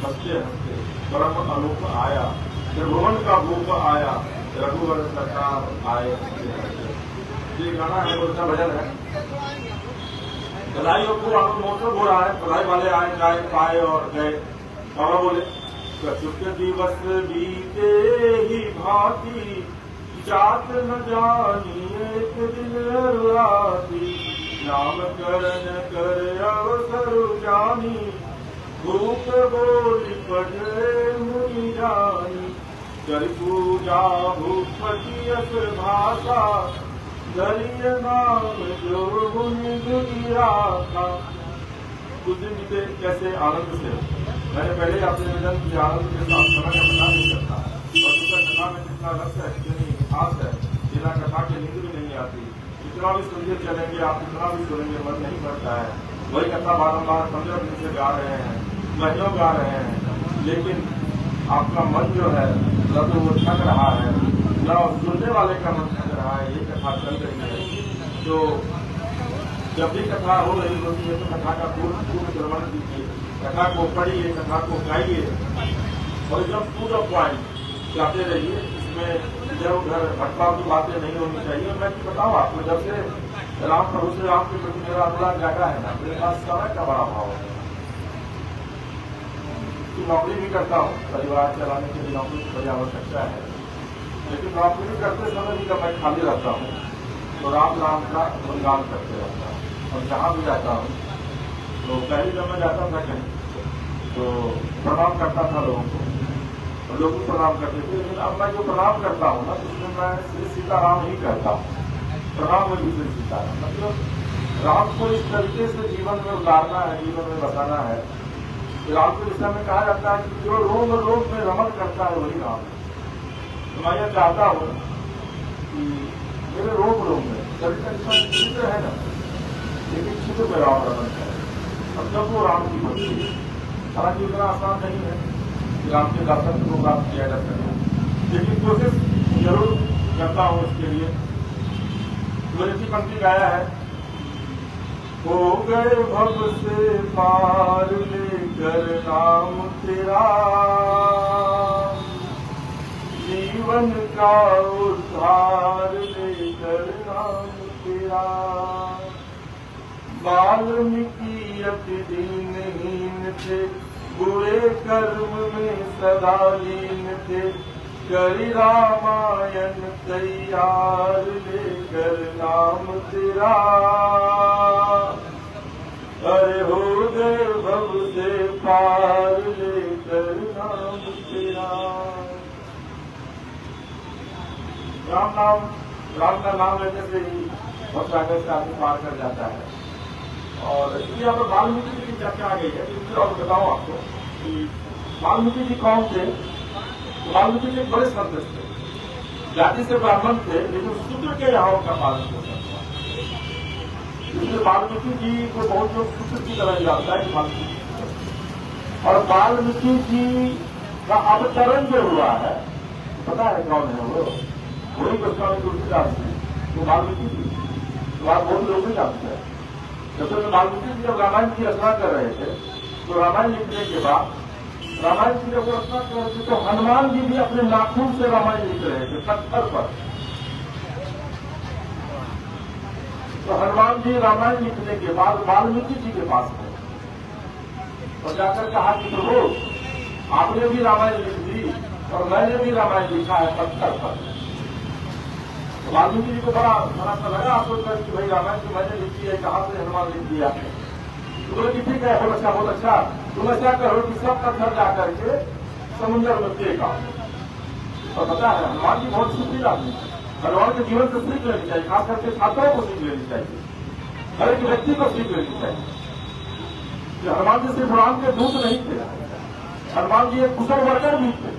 हंसते हंसते परम अनूप आया, त्रिभुवन का भूप आया, रघुवर सरकार आए हंसते हंसते। ये गाना है, उसका भजन है। बधाइयों को आनंद महोत्सव हो रहा है, बधाई वाले आए गाए पाए और गए। बाबा बोले कछुक दिवस बीते ही भांति, जात न जानी एक दिन राती, नामकरण कर अवसर जानी, भूप बोली पढ़े मुनि जानी, कर पूजा भूपति यश भाषा, धरिय नाम जो मुनि दुनि राखा। कुछ दिन बीते कैसे आनंद से, मैंने पहले आपसे निवेदन किया आनंद के साथ समय का पता नहीं करता, और दूसरा कथा में कितना रस है, कितनी खास है, बिना कथा के नींद भी नहीं आती। जितना भी सुनते चलेंगे आप, जितना भी सुनेंगे मन नहीं भरता है। वही कथा बारम्बार 15 दिन से गा रहे हैं, महीनों गा रहे हैं, लेकिन आपका मन जो है न तो वो थक रहा है, न सुनने वाले का मन थक रहा है। ये कथा चल रही है, तो जब भी कथा हो रही होती है तो कथा का पूर्ण श्रवण कीजिए, कथा को पढ़िए, कथा को गाइए और एकदम टू द पॉइंट जाते रहिए। इसमें इधर उधर भटकाव की बातें नहीं होनी चाहिए। मैं बताऊँ आपको, जब से राम प्रभु से राम के प्रति मेरा अनुराग जागा है ना, मेरे पास समय का बड़ा भाव है। नौकरी भी करता हूँ, परिवार चलाने के लिए नौकरी की बड़ी आवश्यकता है, लेकिन नौकरी करते समय भी जब मैं खाली रहता हूँ तो राम नाम का गुणगान करते रहता हूँ। और जहाँ भी जाता हूँ तो पहले जब मैं जाता था कहीं तो प्रणाम करता था लोगों को, और लोग भी प्रणाम करते थे। लेकिन अब मैं जो प्रणाम करता हूँ ना, उसमें मैं श्री सीताराम ही कहता हूँ। प्रणाम में भी श्री सीताराम, मतलब राम को इस तरीके से जीवन में उतारना है, जीवन में बताना है। राम के विषय में कहा जाता है कि जो रोम रोम में रमन करता है वही राम है। तो मैं यह चाहता हूँ कि मेरे रोम रोम में कभी कभी चित्र है ना, लेकिन चित्र में राम रमन करे। अब जब वो राम की भक्ति है, हालांकि उतना आसान नहीं है कि राम के दर्शन को प्राप्त किया जा सके, लेकिन कोशिश जरूर करता हूँ इसके लिए। मैंने इसी पंक्ति गाया है, हो गए भव से पार लेकर नाम तेरा, जीवन का उद्धार लेकर नाम तेरा। वाल्मीकि अति दीनहीन थे, बुरे कर्म में सदा लीन थे, करी रामायण तैयार लेकर नाम तेरा। अरे हो गए भव से पार लेकर नाम तेरा। राम का नाम लेने से ही बहुत आगे से आदमी पार कर जाता है। और इसलिए यहाँ पर वाल्मीकि जी की चर्चा आ गई है। तो और बताऊं आपको कि वाल्मीकि जी कौन थे। वाल्मीकि जी बड़े संत थे, जाति से ब्राह्मण थे, लेकिन शूद्र के यहाँ उनका पालन पोषण था। इसलिए वाल्मीकि जी को बहुत लोग शूद्र की तरह जाता है कि वाल्मीकि। और वाल्मीकि जी का अवतरण जो हुआ है, पता है कौन है वो? वही गोस्वामी तुलसीदास जी, वो वाल्मीकि जी। तो आप बहुत लोग भी जानते हैं। जब वाल्मीकि जी जब रामायण की रचना कर रहे थे, तो रामायण लिखने के बाद रामायण की जब रचना कर रहे थे, तो हनुमान जी भी अपने नाखून से रामायण लिख रहे थे पत्थर पर। तो हनुमान जी रामायण लिखने के बाद वाल्मीकि जी के पास गए और जाकर कहा कि प्रभु आपने भी रामायण लिख दी और मैंने भी रामायण लिखा है पत्थर पर। तो वाल्मीकि जी को बड़ा सा लगा आपको कि भाई रामायण की मैंने लिखी है, कहां से हनुमान लिख दिया। तो बोले कि ठीक है, बहुत अच्छा तुम ऐसा करो कि सब पत्थर जाकर के समुद्र में फेंका। और पता है हनुमान जी बहुत सुशील आदमी, हनुमान के जीवन से सीख लेनी चाहिए, खास करके छात्रों को सीख लेनी चाहिए, हर एक व्यक्ति को सीख लेनी चाहिए कि हनुमान जी सिर्फ राम के दूत नहीं थे, हनुमान जी एक कुशल वर्कर भी थे,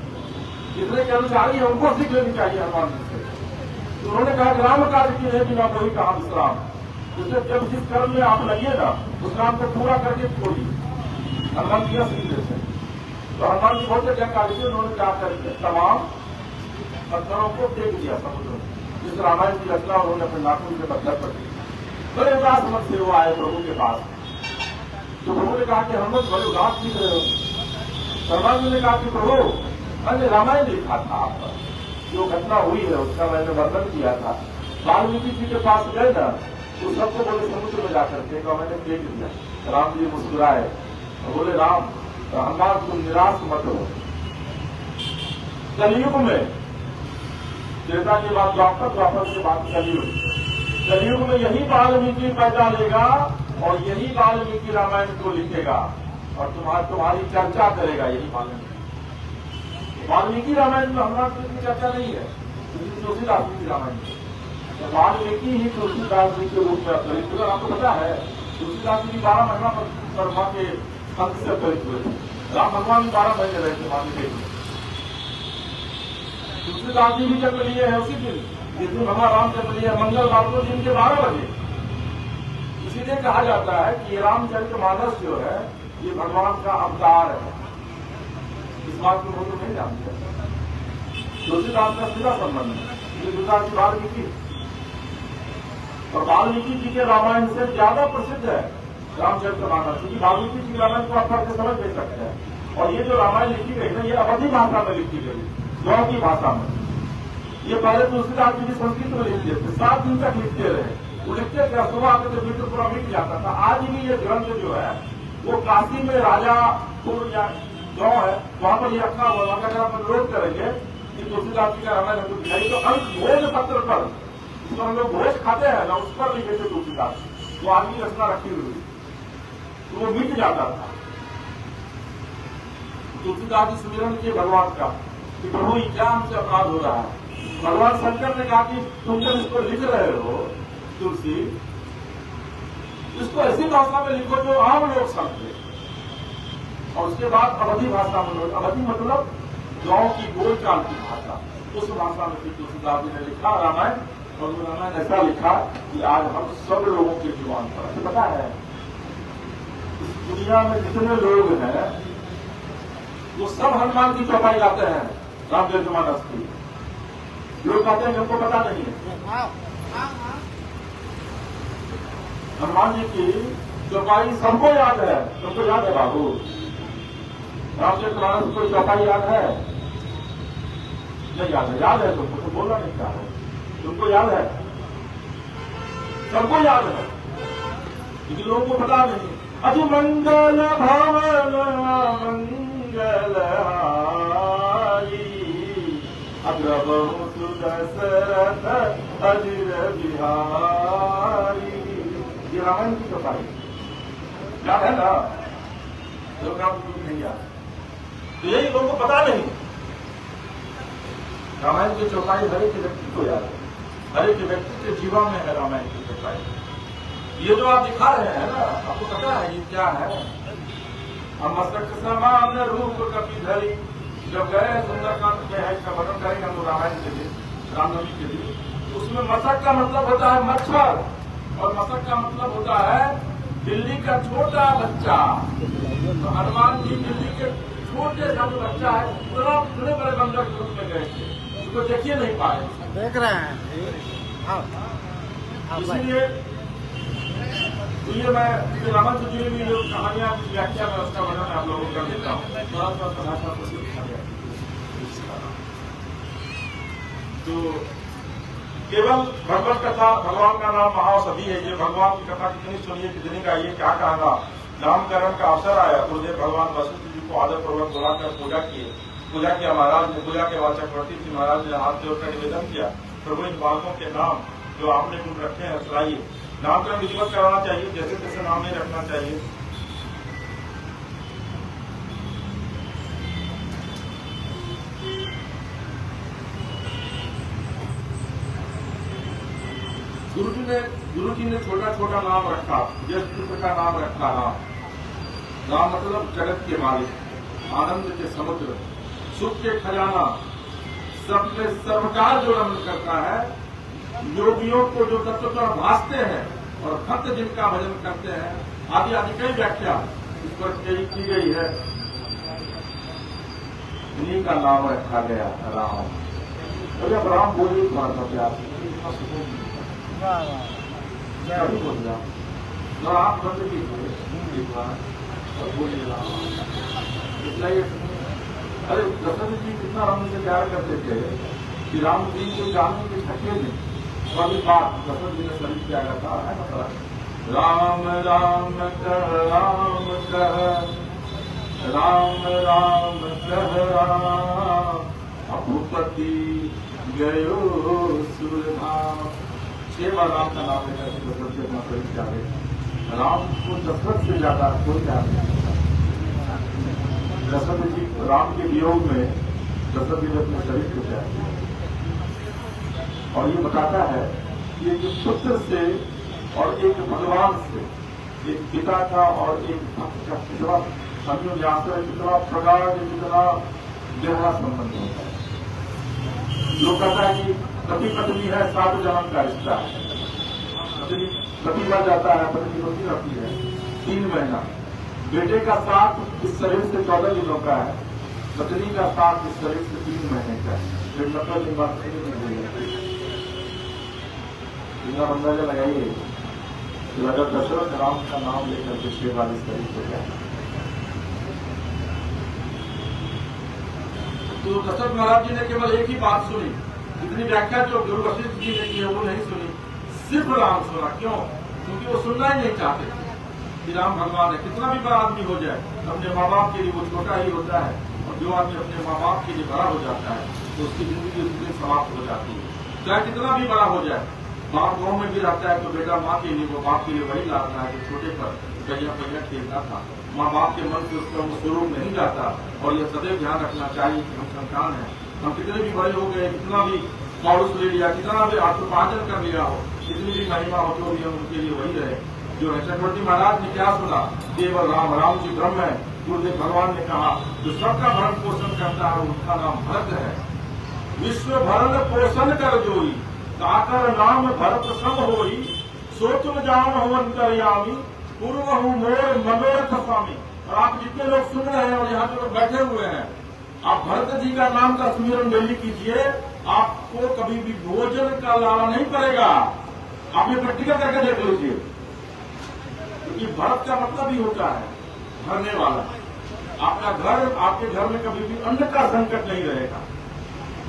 जितने कर्मचारी है उनको सीख लेनी चाहिए हनुमान जी से। तो उन्होंने कहा कि राम कार्य की है बिना कोई कहा विश्राम। जैसे जब जिस कर्म में आप लगिए ना, उस काम को पूरा करके छोड़िए। हनुमान जी सीख देते हैं। तो हनुमान जी बहुत अच्छा कार्य किए, उन्होंने क्या करके तमाम पत्थरों को फेंक दिया समुद्र में। जिस रामायण की रचना उन्होंने अपने नाखून के पत्थर पर दी। बड़े उदास मन से वो आए प्रभु के पास। तो प्रभु ने कहा कि हनुमान बड़े उदास लिख रहे हो। हनुमान जी ने कहा कि प्रभु मैंने रामायण लिखा था, आप पर जो घटना हुई है उसका मैंने वर्णन किया था। वाल्मीकि जी के पास गए ना, तो सबको बोले समुद्र में जाकर के मैंने फेंक दिया। राम जी मुस्कुराए और बोले राम हनुमान तुम निराश मत हो। कलयुग में त्रेता के बाद द्वापर के बाद कलयुग में यही वाल्मीकि पैदा लेगा और यही वाल्मीकि रामायण को लिखेगा और तुम्हारी चर्चा करेगा यही वाल्मीकि रामायण में हनुमान जी की चर्चा नहीं है, तुलसीदास जी की रामायण है। वाल्मीकि ही तुलसीदास जी के रूप में अवतरित हुए। आपको पता है तुलसीदास जी 12 महीना पर मां के अंत से अवतरित हुए थे। राम भगवान 12 महीने रहे थे मां के। तुलसीदास जी भी जन्म लिए हैं उसी दिन जिस दिन भगवान राम जन्म लिए, मंगलवार को दिन के 12 बजे। इसीलिए कहा जाता है कि ये रामचरितमानस जो है ये भगवान का अवतार है। इस बात को वो तो नहीं जानते। तुलसीदास का सीधा संबंध है। तुलसीदास जी वाल्मीकि और वाल्मीकि जी के रामायण से ज्यादा प्रसिद्ध है रामचरितमानस, क्योंकि वाल्मीकि जी के रामायण को आप पढ़ के समझ नहीं सकते हैं। और ये जो रामायण लिखी गई ना, ये अवधी भाषा में लिखी गई, गांव की भाषा में। ये पहले तुलसीदास जी भी संस्कृत में लिखते थे, 7 दिन तक लिखते रहे। वो लिखते थे, सुबह आते थे, मित्र पूरा मिट जाता था। आज भी ये ग्रंथ जो है वो काशी में राजापुर या गांव है, वहां पर ये रखा हुआ। वहां का आप लोड करेंगे कि तुलसीदास जी का रामायण हमको दिखाई, तो अंक भोज पत्र पर, जिसको हम लोग भोज खाते हैं ना, उस पर लिखे थे तुलसीदास। वो आदमी रचना रखी हुई, तो वो मिट जाता था। तुलसीदास जी सुमिरन किए भगवान का कि प्रभु क्या हमसे अपराध हो रहा है। भगवान शंकर ने कहा कि तुम जब इसको लिख रहे हो तुलसी, इसको ऐसी भाषा में लिखो जो आम लोग समझे। और उसके बाद अवधी भाषा में, अवधी मतलब गांव की बोलचाल की भाषा, उस भाषा में तुलसीदास जी ने लिखा रामायण। और वो रामायण ऐसा लिखा कि आज हम सब लोगों के जुबान पर पता है। इस दुनिया में जितने लोग हैं वो सब हनुमान की चौपाई गाते हैं, रामचरितमानस की। लोग कहते हैं कि हमको पता नहीं है। हनुमान जी की चौपाई सबको याद है। तुमको याद है बाबू? रामचरितमानस को चौपाई याद है? नहीं याद है? याद है तुमको? तो बोलना नहीं चाह रहे। तुमको याद है? सबको याद है, लेकिन लोगों को पता नहीं। अति मंगल भवन मंगल अग्रबहु सुदशरथ अजिर बिहारी। ये रामायण की चौपाई। याद है ना? लोग नहीं याद, तो यही लोगों को पता नहीं। रामायण की चौपाई हर एक व्यक्ति को याद है, हर एक व्यक्ति के जीवन में है रामायण की चौपाई। ये जो आप दिखा रहे हैं ना, आपको पता है ये क्या है? हम मस्तक समान रूप कपि धरी, जब गए सुंदरकांड में है, इसका वर्णन करेंगे हम रामायण के लिए, रामनवमी के लिए। उसमें मस्तक का मतलब होता है मच्छर, और मस्तक का मतलब होता है दिल्ली का छोटा बच्चा। तो हनुमान जी दिल्ली के छोटे सा जो बच्चा है, उतने बड़े बंदर के रूप में गए थे, उसको देखिए नहीं पाए। देख रहे हैं। इसलिए तो ये मैं रामायण से जुड़ी हुई जो कहानियां व्याख्या में उसका वर्णन मैं आप लोगों को कर देता हूँ। तो केवल भगवत कथा, भगवान का नाम महाऔषधि है। ये भगवान की कथा कितनी सुनिए, कितनी गाइए, क्या कहना। नामकरण का अवसर आया, गुरुदेव भगवान वशिष्ठ जी को आदर पूर्वक बुलाकर पूजा किया महाराज ने। पूजा के बाद चक्रवर्ती जी महाराज ने हाथ जोड़कर निवेदन किया, प्रभु इन बालकों के नाम जो आपने गुण रखे हैं सुनाइए। नामकरण विधिवत कराना चाहिए, जैसे जैसे नाम नहीं रखना चाहिए। गुरु जी ने छोटा छोटा नाम रखा, जैसे पुत्र का नाम रखा राम मतलब जगत के मालिक, आनंद के समुद्र, सुख के खजाना, सब में सर्वकार जो रमन करता है। योगियों को जो तत्व भासते हैं और भक्त जिनका भजन करते हैं, आदि आदि कई व्याख्या इस पर की गई है। इन्हीं का नाम रखा गया राम। तो जब राम बोलिए थोड़ा सा प्यार आप बंद कीजिए और बोलिए राम। इतना ही। अरे दशरथ जी कितना राम से प्यार करते थे कि राम जी को जानने के थके नहीं। वाली बात दशरथ जी ने शरीर त्यागा था, है ना? राम राम कह राम कह, राम राम कह राम, भूपति गयो सुरधाम। 6 बार राम का नाम लेकर दशरथ जी अपना शरीर त्यागे। राम को दशरथ से ज्यादा कोई प्यार नहीं। दशरथ जी राम के वियोग में दशरथ जी ने अपने शरीर को त्याग दिया। और ये बताता है कि एक पुत्र से और एक भगवान से, एक पिता का और एक भक्त का कितना संयोग आश्रय, कितना प्रगाढ़, कितना गहरा संबंध होता है। लोग कहता है कि पति पत्नी है, 7 जन्म का रिश्ता है। पति मर जाता है, पत्नी रोती रहती है 3 महीना। बेटे का साथ इस शरीर से 14 दिनों का है, पत्नी का साथ इस शरीर से 3 महीने का है। फिर मतलब ये बात नहीं बिना अंदाजा लगाइए कि अगर दशरथ राम का नाम लेकर के 6 बार इस शरीर को गया, तो दशरथ महाराज जी ने केवल एक ही बात सुनी। जितनी व्याख्या जो गुरु वशिष्ठ जी ने की है वो नहीं सुनी, सिर्फ राम सुना। क्यों? क्योंकि वो सुनना ही नहीं चाहते कि राम भगवान है। कितना भी बड़ा आदमी हो जाए, अपने माँ बाप के लिए वो छोटा ही होता है। और जो आदमी अपने माँ बाप के लिए बड़ा हो जाता है तो उसकी जिंदगी उसमें समाप्त हो जाती है। चाहे कितना भी बड़ा हो जाए, बाप गाँव में भी रहता है तो बेटा माँ के लिए, वो बाप के लिए वही लाता है जो छोटे पर पहिया खेलता था। माँ बाप के मन से उसका वो स्वरूप नहीं जाता। और यह सदैव ध्यान रखना चाहिए कि हम संतान हैं। हम कितने भी बड़े हो गए, कितना भी पौरुष ले लिया, कितना भी आत्मोपार्जन कर लिया हो, कितनी भी महिमा हो, जो भी हम उनके लिए वही रहे जो है। चक्रवर्ती महाराज ने क्या सुना? केवल राम, राम जी ब्रह्म है। गुरुदेव भगवान ने कहा जो सबका भरण पोषण करता है उनका नाम भरत है। विश्व भरण पोषण कर जोई, ताकर नाम भरत सम होई, सो तुम जान हो अंतर्यामी, पूर्व हूँ मोर मनोरथ स्वामी। और आप जितने लोग सुन रहे हैं और यहाँ पे लोग बैठे हुए हैं, आप भरत जी का नाम का सुमिरन डेली कीजिए। आपको कभी भी भोजन का लाना नहीं पड़ेगा। आप ये प्रैक्टिकल करके देख लीजिए, क्योंकि भरत का मतलब ही होता है भरने वाला। आपका घर, आपके घर में कभी भी अन्न का संकट नहीं रहेगा।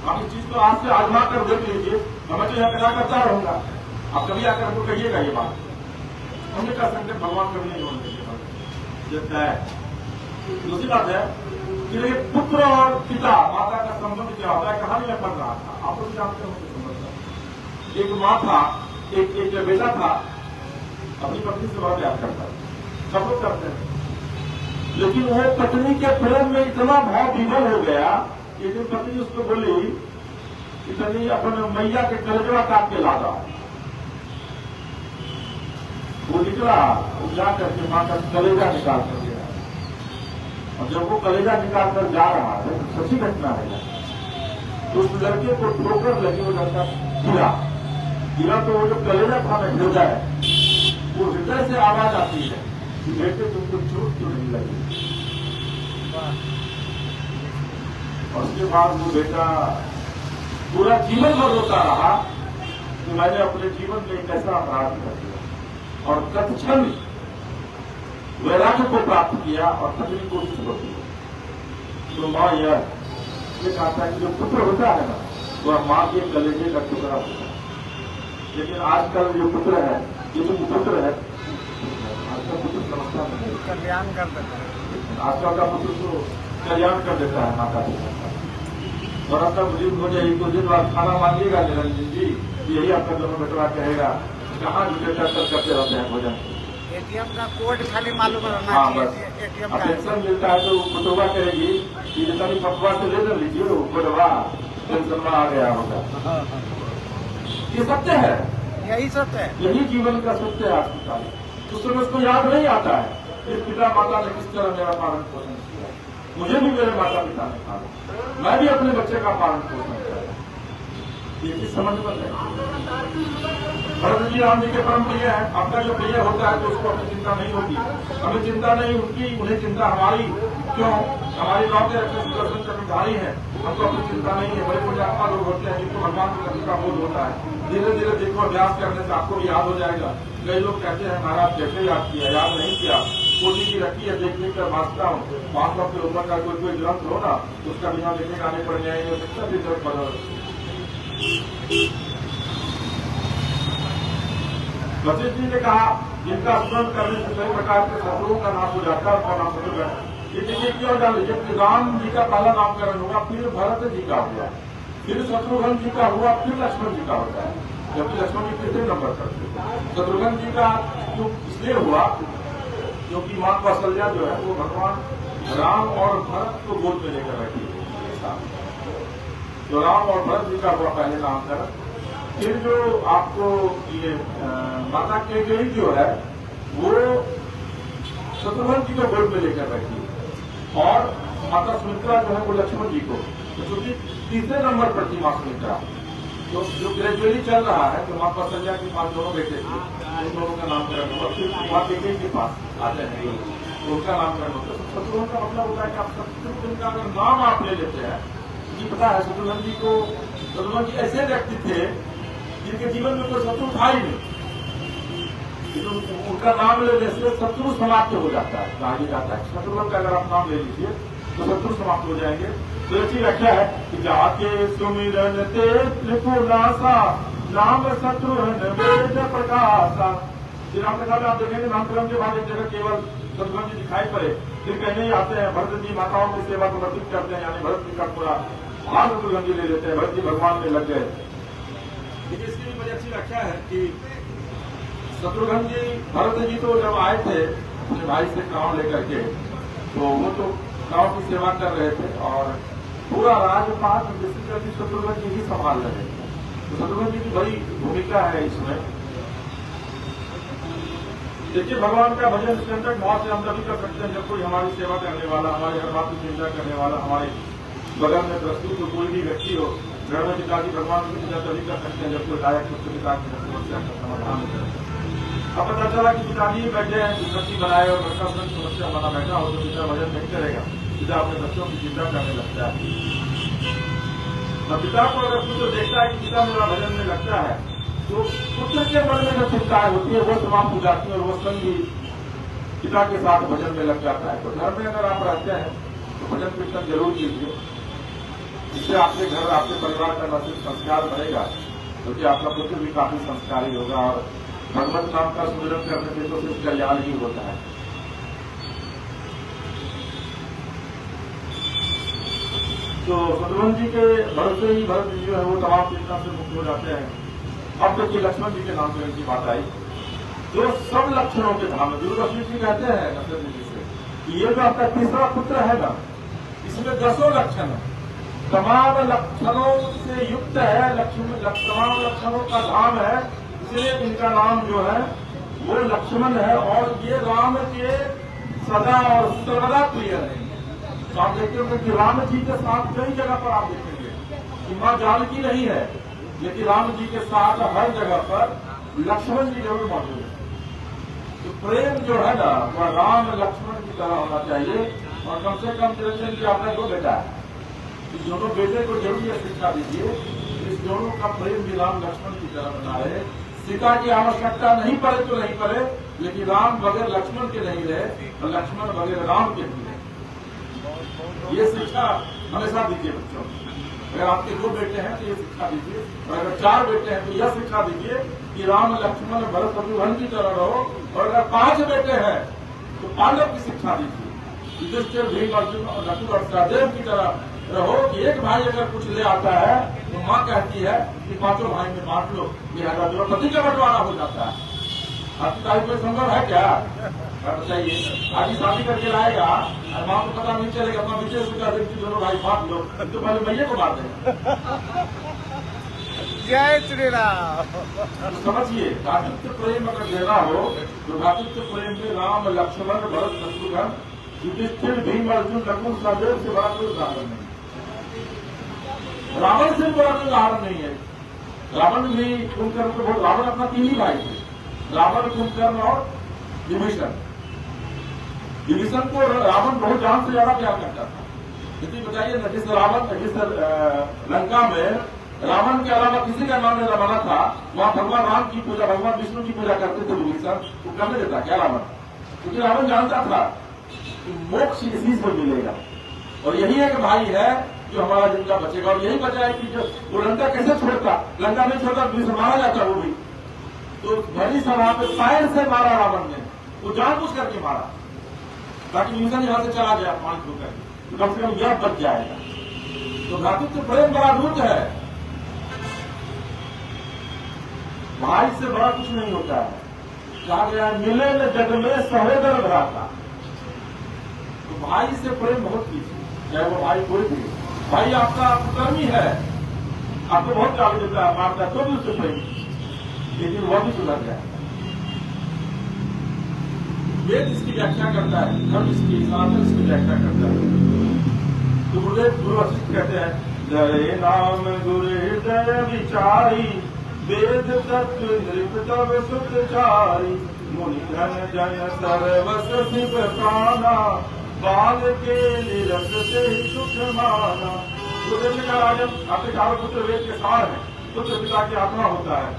आप इस चीज को आज से आजमा कर देख लीजिए। मैं तो यहाँ कथा करता रहूंगा, आप कभी आकर हमको कहिएगा ये बात। अन्न का संकट भगवान कभी नहीं होने देता है। दूसरी बात है कि पुत्र और पिता, माता का संबंध क्या होता है? कहानी में पढ़ रहा था, आप लोग जानते हो संबंध। एक माँ था, एक बेटा था, अपनी पत्नी से बहुत प्यार करता था। सब लोग करते हैं। लेकिन वो पत्नी के प्रेम में इतना भाव विवल हो गया कि एक दिन पत्नी उसको बोली इतनी अपने मैया के कलेजवा काट के ला रहा है। वो निकला, जा करके मां का कलेजा निकाल कर गया। और जब वो कलेजा निकाल कर जा रहा है, सच्ची घटना है, तो उस लड़के को ठोकर लगी, वो लड़का गिरा तो वो जो कलेजा था ना हृदय, वो हृदय से आवाज आती है कि बेटे तुमको चोट क्यों नहीं लगी। और उसके बाद वो बेटा पूरा जीवन भर रोता रहा कि मैंने अपने जीवन में एक ऐसा अपराध कर दिया, और तत्क्षण वैराग्य को प्राप्त किया और पत्नी को छोड़ दिया। तो मां यह कहता है कि जो पुत्र होता है ना, वह मां के कलेजे का टुकड़ा होता है। लेकिन आजकल जो पुत्र है, ये जो पुत्र है, आजकल पुत्र समझता नहीं, कल्याण कर देता है। आजकल का पुत्र तो कल्याण कर देता है माता पिता का। और आपका बुजुर्ग हो जाए, 1-2 दिन बाद खाना मांगिएगा निरंजन जी, यही आपका दोनों बेटवा कहेगा कहाँ जुटे करते रहते हैं भोजन। एटीएम का कोड खाली मालूम रहना हाँ, चाहिए। बस एटीएम अब का पेंशन मिलता है तो कुटुंबा कहेगी कि जितना भी पटवा से ले लीजिए, वो कुटुंबा पेंशन में आ गया होगा। ये सत्य है, यही सत्य है। यही जीवन का सत्य है। अस्पताल उस समय उसको याद नहीं आता है कि पिता माता ने किस तरह मेरा पालन पोषण किया, मुझे भी मेरे माता पिता ने पाला, मैं भी अपने बच्चे का पालन पोषण किया। ये चीज समझ में नहीं। भरत जी राम जी के परम प्रिय है। आपका जो प्रिय होता है तो उसको अपनी चिंता नहीं होती, हमें चिंता नहीं उनकी, उन्हें चिंता हमारी। क्यों? हमारी लौटे रखने सुदर्शन चक्रधारी है, हमको अपनी चिंता नहीं है। बड़े पुण्यात्मा लोग होते हैं जिनको भगवान की कथा का बोध होता है। धीरे धीरे देखो, अभ्यास करने से आपको भी याद हो जाएगा। कई लोग कहते हैं महाराज कैसे याद किया, याद नहीं किया, कोटी की रखी है, देख देख कर भाजता हूँ। 500 के ऊपर का कोई ग्रंथ हो ना, उसका बिना देखे गाने पड़ जाएंगे, उसका भी जरूरत बदल। वशिष्ठ जी ने कहा जिनका स्मरण करने से कई प्रकार के शत्रुओं का नाश हो जाता है, उनका नाम शत्रु है। ये देखिए क्यों डाल लीजिए, राम जी का पहला नामकरण हुआ, फिर भरत जी का हुआ, फिर शत्रुघ्न जी का हुआ, फिर लक्ष्मण जी का होता है। जबकि लक्ष्मण जी तीसरे नंबर पर थे। शत्रुघ्न जी का जो इसलिए हुआ क्योंकि मां कौशल्या जो है वो भगवान राम और भरत को गोद में लेकर बैठी है। तो राम और भरत जी का हुआ पहले नामकरण। फिर जो आपको ये माता कैकेयी जो है वो शत्रुघ्न जी को गोद में लेकर बैठी है, और माता सुमित्रा जो है वो लक्ष्मण जी को, क्योंकि तीसरे नंबर पर थी मां सुमित्रा। तो जो ग्रेजुअली चल रहा है, तो मां कौशल्या के पास दोनों बेटे थे, उन दोनों का नामकरण हुआ। फिर मां कैकेयी के पास आते हैं तो उनका नामकरण होता है। शत्रुघ्न का मतलब होता है कि आप शत्रुघ्न का अगर नाम आप ले लेते हैं, जी पता है शत्रुघ्न जी को, शत्रुघ्न जी ऐसे व्यक्ति थे जिनके जीवन में कोई शत्रु था ही नहीं, उनका नाम लेने से शत्रु समाप्त हो जाता है। कहा जाता है शत्रुघ्न का अगर आप नाम ले लीजिए तो शत्रु समाप्त हो जाएंगे। तो ऐसी व्याख्या है कि जाके सुमिरन ते त्रिपुरासा, नाम शत्रुघ्न वेद प्रकाशा। श्री राम कथा में आप देखेंगे नामकरण के बाद एक जगह केवल शत्रुघ्न जी दिखाई पड़े, फिर कहने ही आते हैं भरत जी माताओं की सेवा समर्पित करते हैं, यानी भरत जी का पूरा भाग शत्रुघ्न जी ले लेते हैं, भरत जी भगवान में लग गए। लेकिन इसकी भी बड़ी अच्छी व्याख्या है कि शत्रुघ्न जी, भरत जी तो जब आए थे अपने भाई से गांव लेकर के, तो वो तो गांव की सेवा कर रहे थे और पूरा राजपाट बेसिकली शत्रुघ्न जी ही संभाल रहे थे। तो शत्रुघ्न जी की बड़ी भूमिका है इसमें। देखिए भगवान का भजन स्टैंडर्ड भाव से हम तभी कर सकते हैं जब कोई हमारी सेवा करने वाला, हमारे हर बात की चिंता करने वाला, हमारे बगल में प्रस्तुत तो कोई भी व्यक्ति हो। घर में पिताजी भगवान की पूजा तभी कर सकते हैं जब कोई लायक उसके पिता की समस्या का समाधान करे। अब पता चला कि पिताजी बैठे हैं, सब्जी बनाए और घर का समस्या बना बैठा हो, तो पिता भजन नहीं करेगा, पिता अपने बच्चों की चिंता करने लगता है। और पिता को अगर पुत्र देखता है कि पिता मेरा भजन में लगता है, तो पुत्र के मन में जो चिंताएं होती है वो समाप्त हो जाती है और वो संग ही पिता के साथ भजन में लग जाता है। तो घर में अगर आप रहते हैं तो भजन कीर्तन जरूर कीजिए, जिससे आपके घर, आपके परिवार का नैतिक संस्कार बनेगा, क्योंकि आपका पुत्र भी काफी संस्कारी होगा। और भगवत नाम का सुमिरन करने से तो सिर्फ कल्याण ही होता है। तो शत्रुघ्न जी के भरोसे ही भरत जी जो है वो तमाम चिंता से मुक्त हो जाते हैं। अब देखिए लक्ष्मण जी के नामकरण की बात आई। जो सब लक्षणों के धाम है। गुरु वशिष्ठ जी कहते हैं नरसिंह जी से कि ये जो आपका तीसरा पुत्र है ना, इसमें 10 लक्षण है, तमाम लक्षणों से युक्त है, तमाम लक्षणों का धाम है, इसलिए इनका नाम जो है वो लक्ष्मण है। और ये राम के सदा और सर्वदा प्रिय है। तो आप देखते हो कि राम जी के साथ कई जगह पर आप देखेंगे कि मां जानकी नहीं है, लेकिन राम जी के साथ हर जगह पर लक्ष्मण जी जरूर मौजूद है। तो प्रेम जो है ना वह राम लक्ष्मण की तरह होना चाहिए। और कम से कम निरंजन जी आपने 2 बेटा है, इस दोनों बेटे को जरूर यह शिक्षा दीजिए, इस दोनों का प्रेम भी राम लक्ष्मण की तरह बनाए। सीता की आवश्यकता नहीं पड़े तो नहीं पड़े, लेकिन राम बगैर लक्ष्मण के नहीं रहे और लक्ष्मण बगैर राम के नहीं रहे। ये शिक्षा हमेशा दीजिए बच्चों को। अगर आपके 2 बेटे हैं तो ये शिक्षा दीजिए, और अगर 4 बेटे हैं तो यह शिक्षा दीजिए कि राम लक्ष्मण भरत शत्रुघ्न की तरह रहो। और अगर 5 बेटे हैं तो पांडव की शिक्षा दीजिए, युधिष्ठिर भीम अर्जुन और नकुल और सहदेव की तरह रहो कि एक भाई अगर कुछ ले आता है तो माँ कहती है कि 5 भाई में बांट लो, लिहाजा द्रौपदी का बंटवारा हो जाता है। आपकी तारीफ में संभव है क्या? बताइए। आज शादी करके लाएगा और माँ को पता नहीं चलेगा, अपना विजय सुखा देती दोनों भाई बांट लो, तो पहले मैये को बांट देगा। जय श्री राम। तो समझिए, भ्रातृत्व प्रेम अगर देना हो तो भ्रातृत्व प्रेम में राम लक्ष्मण भरत शत्रुघ्न युधिष्ठिर भीम अर्जुन नकुल सहदेव से बड़ा कोई उदाहरण नहीं, रावण से बड़ा कोई उदाहरण नहीं है। रावण भी कुंभकर्ण को बहुत, रावण अपना 3 ही भाई थे, रावण कुंभकर्ण और विभीषण। विभीषण को रावण बहुत जान से ज्यादा प्यार करता था। लेकिन बताइए न, जिस लंका में रावण के अलावा किसी का नाम नहीं रमाना था, वहां भगवान राम की पूजा, भगवान विष्णु की पूजा करते थे विभीषण, वो करने देता क्या रावण? क्योंकि रावण जानता था कि मोक्ष इसी से मिलेगा। और यही एक भाई है जो हमारा जिंदा बचेगा। और यही वजह है कि जो वो लंका कैसे छोड़ता, लंका नहीं छोड़ता, विभीषण मारा जाता वो भी। तो भरी सभा पे पैर से मारा रावण ने, वो जानबूझ करके मारा ताकि विभीषण यहां से चला जाए अपमान होकर, तो कम से कम यह बच जाएगा। तो भ्रातृत्व प्रेम बड़ा दूत है, भाई से बड़ा कुछ नहीं होता है। कहा गया मिले न जग में सहोदर भ्राता। तो भाई से प्रेम बहुत कीजिए, चाहे वो भाई कोई भी। भाई आपका कर्मी है, आपको बहुत गाली देता है, मारता है, तो भी उससे प्रेम, लेकिन वह भी सुधर जाए। वेद इसकी व्याख्या करता है, धर्म इसकी, सनातन इसकी व्याख्या करता है। तो गुरु वशिष्ठ कहते हैं, जय नाम गुरु हृदय विचारी, वेद तत्व नृप तव सुखचारी, मुनि धन जन सर्वस शिव प्राणा, बाल के निरंग से सुख माना। गुरुदेव ने कहा, राजन आपके 4 पुत्र वेद के सार है, पुत्र पिता की आत्मा होता है,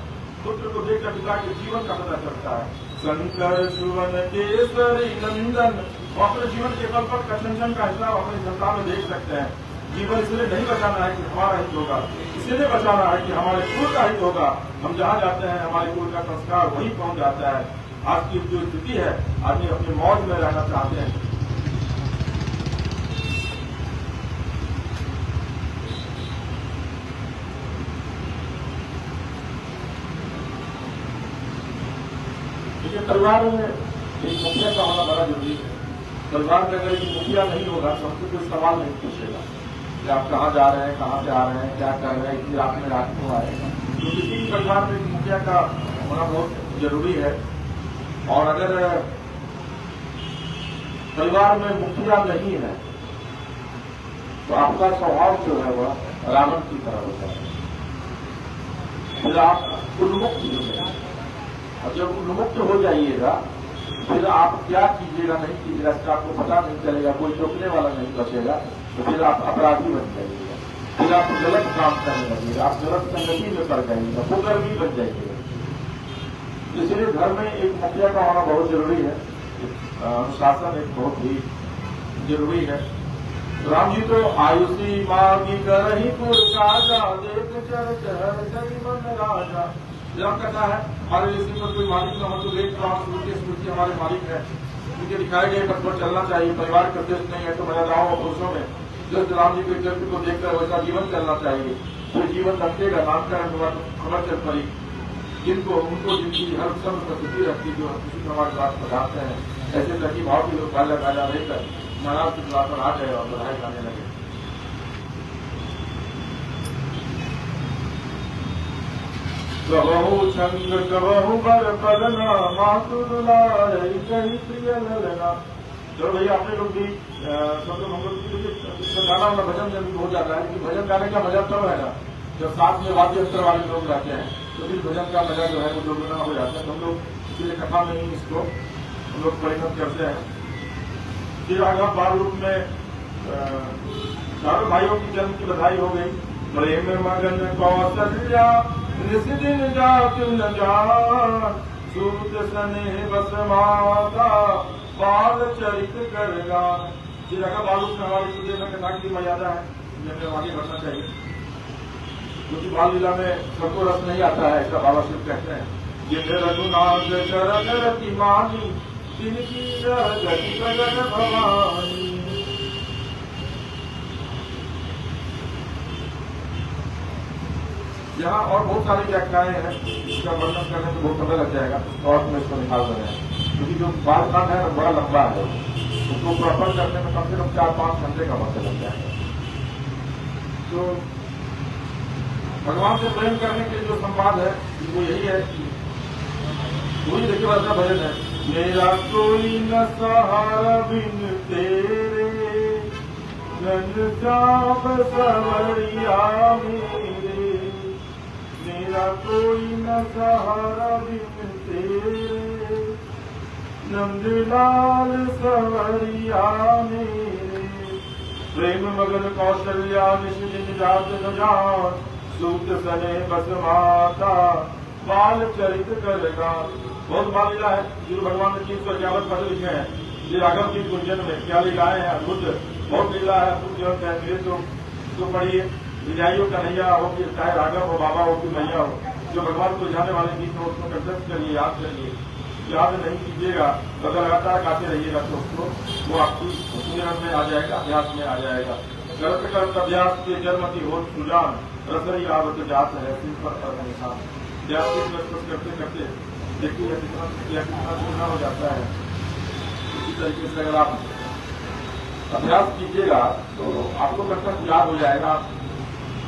पुत्र को देखकर पिता के जीवन का पता चलता है। शंकर सुवन केसरी नंदन, अपने जीवन के पल पल कंचन का हिसाब अपनी संतान में देख सकते हैं। जीवन इसलिए नहीं बचाना है कि हमारा हित होगा, इसलिए बचाना है कि हमारे कुल का हित होगा। हम जहाँ जाते हैं हमारे कुल का संस्कार वहीं पहुंच जाता है। आज की जो स्थिति है, आदमी अपनी मौज में रहना चाहते हैं। देखिए, परिवार में एक मुखिया का होना बड़ा जरूरी है। परिवार में अगर एक मुखिया नहीं होगा तो हमसे कोई सवाल नहीं पूछेगा कि आप कहाँ जा रहे हैं, कहाँ से आ रहे हैं, क्या कर रहे हैं, इतनी रात में रात क्यों आए। तो किसी भी परिवार में मुखिया का होना बहुत जरूरी है। और अगर परिवार में मुखिया नहीं है तो आपका स्वभाव जो है वह रावण की तरह होता है, फिर आप उन्मुक्त हो जाएंगे। और जब उन्मुक्त हो जाइएगा फिर आप क्या कीजिएगा नहीं कीजिएगा इसका आपको पता नहीं चलेगा, कोई टोकने वाला नहीं बचेगा। तो फिर आप अपराधी बन जाइएगा, फिर आप गलत काम करने लगेगा, आप गलत संगति में पड़ जाइएगा, कुकर्मी बन जाइएगा। इसलिए घर में एक मुखिया का होना बहुत जरूरी है, अनुशासन एक बहुत ही जरूरी है। राम जी तो आयुषी मांगी करही पुर राजा, देख चर चर मन राजा। राम कहता है हमारे इसी पर कोई मालिक न हो तो लेट स्मृति हमारे मालिक है, उनके दिखाए गए पथ पर चलना चाहिए। परिवार का देश नहीं है तो महिलाओं और पुरुषों में जिस राम जी के चरित्र को देखकर वैसा जीवन चलना चाहिए, फिर जीवन रखेगा। नामकरण हुआ तो खबर चल पड़ी। जिनको उनको जिनकी हर सब प्रकृति रखती जो किसी हमारे पास पधारते हैं, ऐसे लगी भाव के लोग गाजा गाजा रहकर महाराज के द्वार पर आ गए और बधाई गाने लगे। कबहू छंद कबहू बर पलना मातु दुलारे कही प्रिय ललना। चलो भैया अपने लोग भी सब लोग हम लोग गाना वाला भजन जब हो जाता है कि भजन गाने का मजा तब है ना जब साथ में वाद्य यंत्र वाले लोग रहते हैं, तो फिर भजन का मजा जो है वो दोगुना हो जाता है। हम लोग इसलिए कथा में ही इसको हम लोग परिणत करते हैं। फिर आगे बाल रूप में चारों भाइयों की जन्म की बधाई हो गई। प्रेम मगन कौशल्या ऋषि दिन जाति न जान, सूत सने बस माता बाल चरित कर गान। फिर अगर बाल रूप में हमारी सूर्य में कथा की मर्यादा है, जिन्हें आगे बढ़ना चाहिए, क्योंकि बाल लीला में सबको रस नहीं आता है, ऐसा बाबा शिव कहते हैं। जिन रघुनाथ चरण रति मानी तिनकी गति प्रगट भवानी। यहाँ और बहुत सारी व्याख्याएं हैं, इसका वर्णन करने में बहुत समय लग जाएगा और मैं इसको निकाल रहे हैं, क्योंकि जो बाल कांड है बड़ा लंबा है, उसको प्रॉपर करने में कम से कम 4-5 घंटे का वक्त लग जाएगा। तो भगवान से प्रेम करने के जो संवाद है वो यही है। वही देखिए वैसा भजन है, मेरा कोई न सहारा बिन तेरे, नंद श्याम सवरिया मेरे। मेरा कोई न सहारा बिन तेरे, नंद लाल सवरिया मेरे। प्रेम मगन कौशल्या निश दिन जात न जान, सूत सने बस माता बाल चरित कर गान। बहुत बाल लीला है, गुरु भगवान ने 351 पद लिखे हैं। ये राघव की गुंजन में क्या लीलाएं हैं अद्भुत, बहुत लीला है अद्भुत। जो है तो पढ़िए, विजाइयों का नैया हो कि चाहे राघव हो बाबा हो कि मैया हो, जो भगवान को जाने वाले गीत हो उसको कंठस्थ करिए, याद करिए। याद नहीं कीजिएगा तो अगर लगातार गाते रहिएगा तो उसको वो आपकी सुमिरन में आ जाएगा, अभ्यास में आ जाएगा। करत करत अभ्यास के जन्मति हो सुजान, रसरी आवत जात है सिर पर निशान। अभ्यास करते करते देखिए कितना सुना हो जाता है। इसी तरीके से अगर आप अभ्यास कीजिएगा तो आपको कंठस्थ याद हो जाएगा।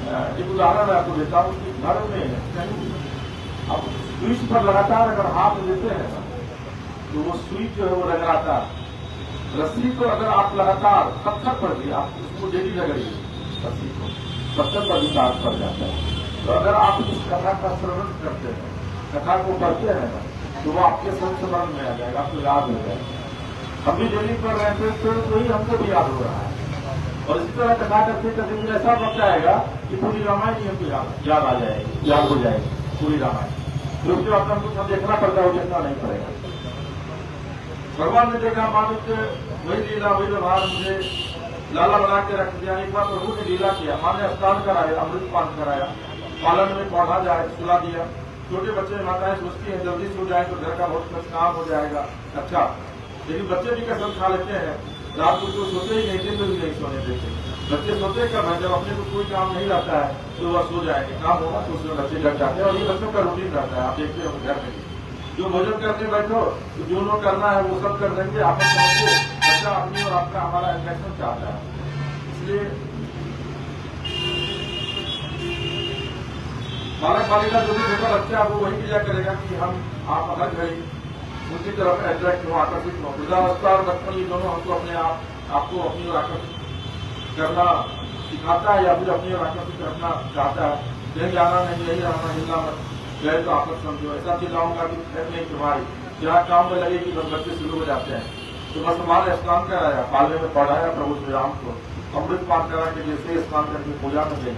एक उदाहरण मैं आपको देता हूँ कि घर में कहीं आप स्विच पर लगातार अगर हाथ देते हैं तो वो स्विच जो है वो रगड़ाता है। रस्सी को अगर आप लगातार पत्थर पर भी आप उसको डेली रगड़िए, रस्सी को पत्थर पर भी दाग पड़ जाता है। तो अगर आप इस कथा का श्रवण करते हैं, कथा को पढ़ते हैं तो वो आपके संस्मरण में आ जाएगा, आपको याद हो जाएगा। हम भी डेली कर रहे थे तो वही हमको भी याद हो रहा है। और इसी तरह कथा करते करते फिर ऐसा वक्त आएगा कि पूरी रामायण ही हमको याद आ जाएगी, याद हो जाएगी पूरी रामायण। फिर उसके बाद हमको सब देखना पड़ता है, वो देखना नहीं पड़ेगा। भगवान ने देखा मालिक वही लीला वही व्यवहार मुझे लाला बना के रख दिया। एक बार प्रभु ने लीला किया, माँ ने स्नान कराया, अमृत पान कराया, पालन में पौधा जाए सुला दिया। छोटे बच्चे माताएं सोचती हैं जल्दी सो जाए तो घर का बहुत कुछ काम हो जाएगा, अच्छा। लेकिन बच्चे भी कसम खा लेते हैं, रात को तो सोते ही नहीं, दिन में भी नहीं सोने देते। बच्चे सोते कब है, जब अपने को कोई काम नहीं रहता है तो वह सो जाएंगे, काम होगा तो उसमें बच्चे जग जाते हैं। और ये बच्चों का रूटीन रहता है, आप देखते हो घर में जो भोजन करने बैठो तो जो लोग करना है वो सब कर देंगे, आपस समझो बच्चा अपनी और आपका हमारा इंटरेक्शन चाहता है। इसलिए बालक बालिका जो भी छोटा बच्चा वो वही क्रिया करेगा कि हम आप अलग गई उनकी तरफ अट्रैक्ट हो, आकर्षित हो। वृद्धावस्था और बचपन ये दोनों हमको अपने आपको अपनी ओर आकर्षित करना सिखाता है या फिर अपनी ओर आकर्षित करना चाहता है। कहीं जाना नहीं, यही रहना, हिलना मत, गए तो आपस समझो। ऐसा चिल्लाऊंगा कि खैर नहीं तुम्हारी, जहाँ काम में लगेगी बस बच्चे शुरू हो जाते हैं। तो बस हमारे स्नान कराया, पालने में पढ़ाया प्रभु श्री राम को, अमृत पान करा के जैसे स्नान करके पूजा में गए,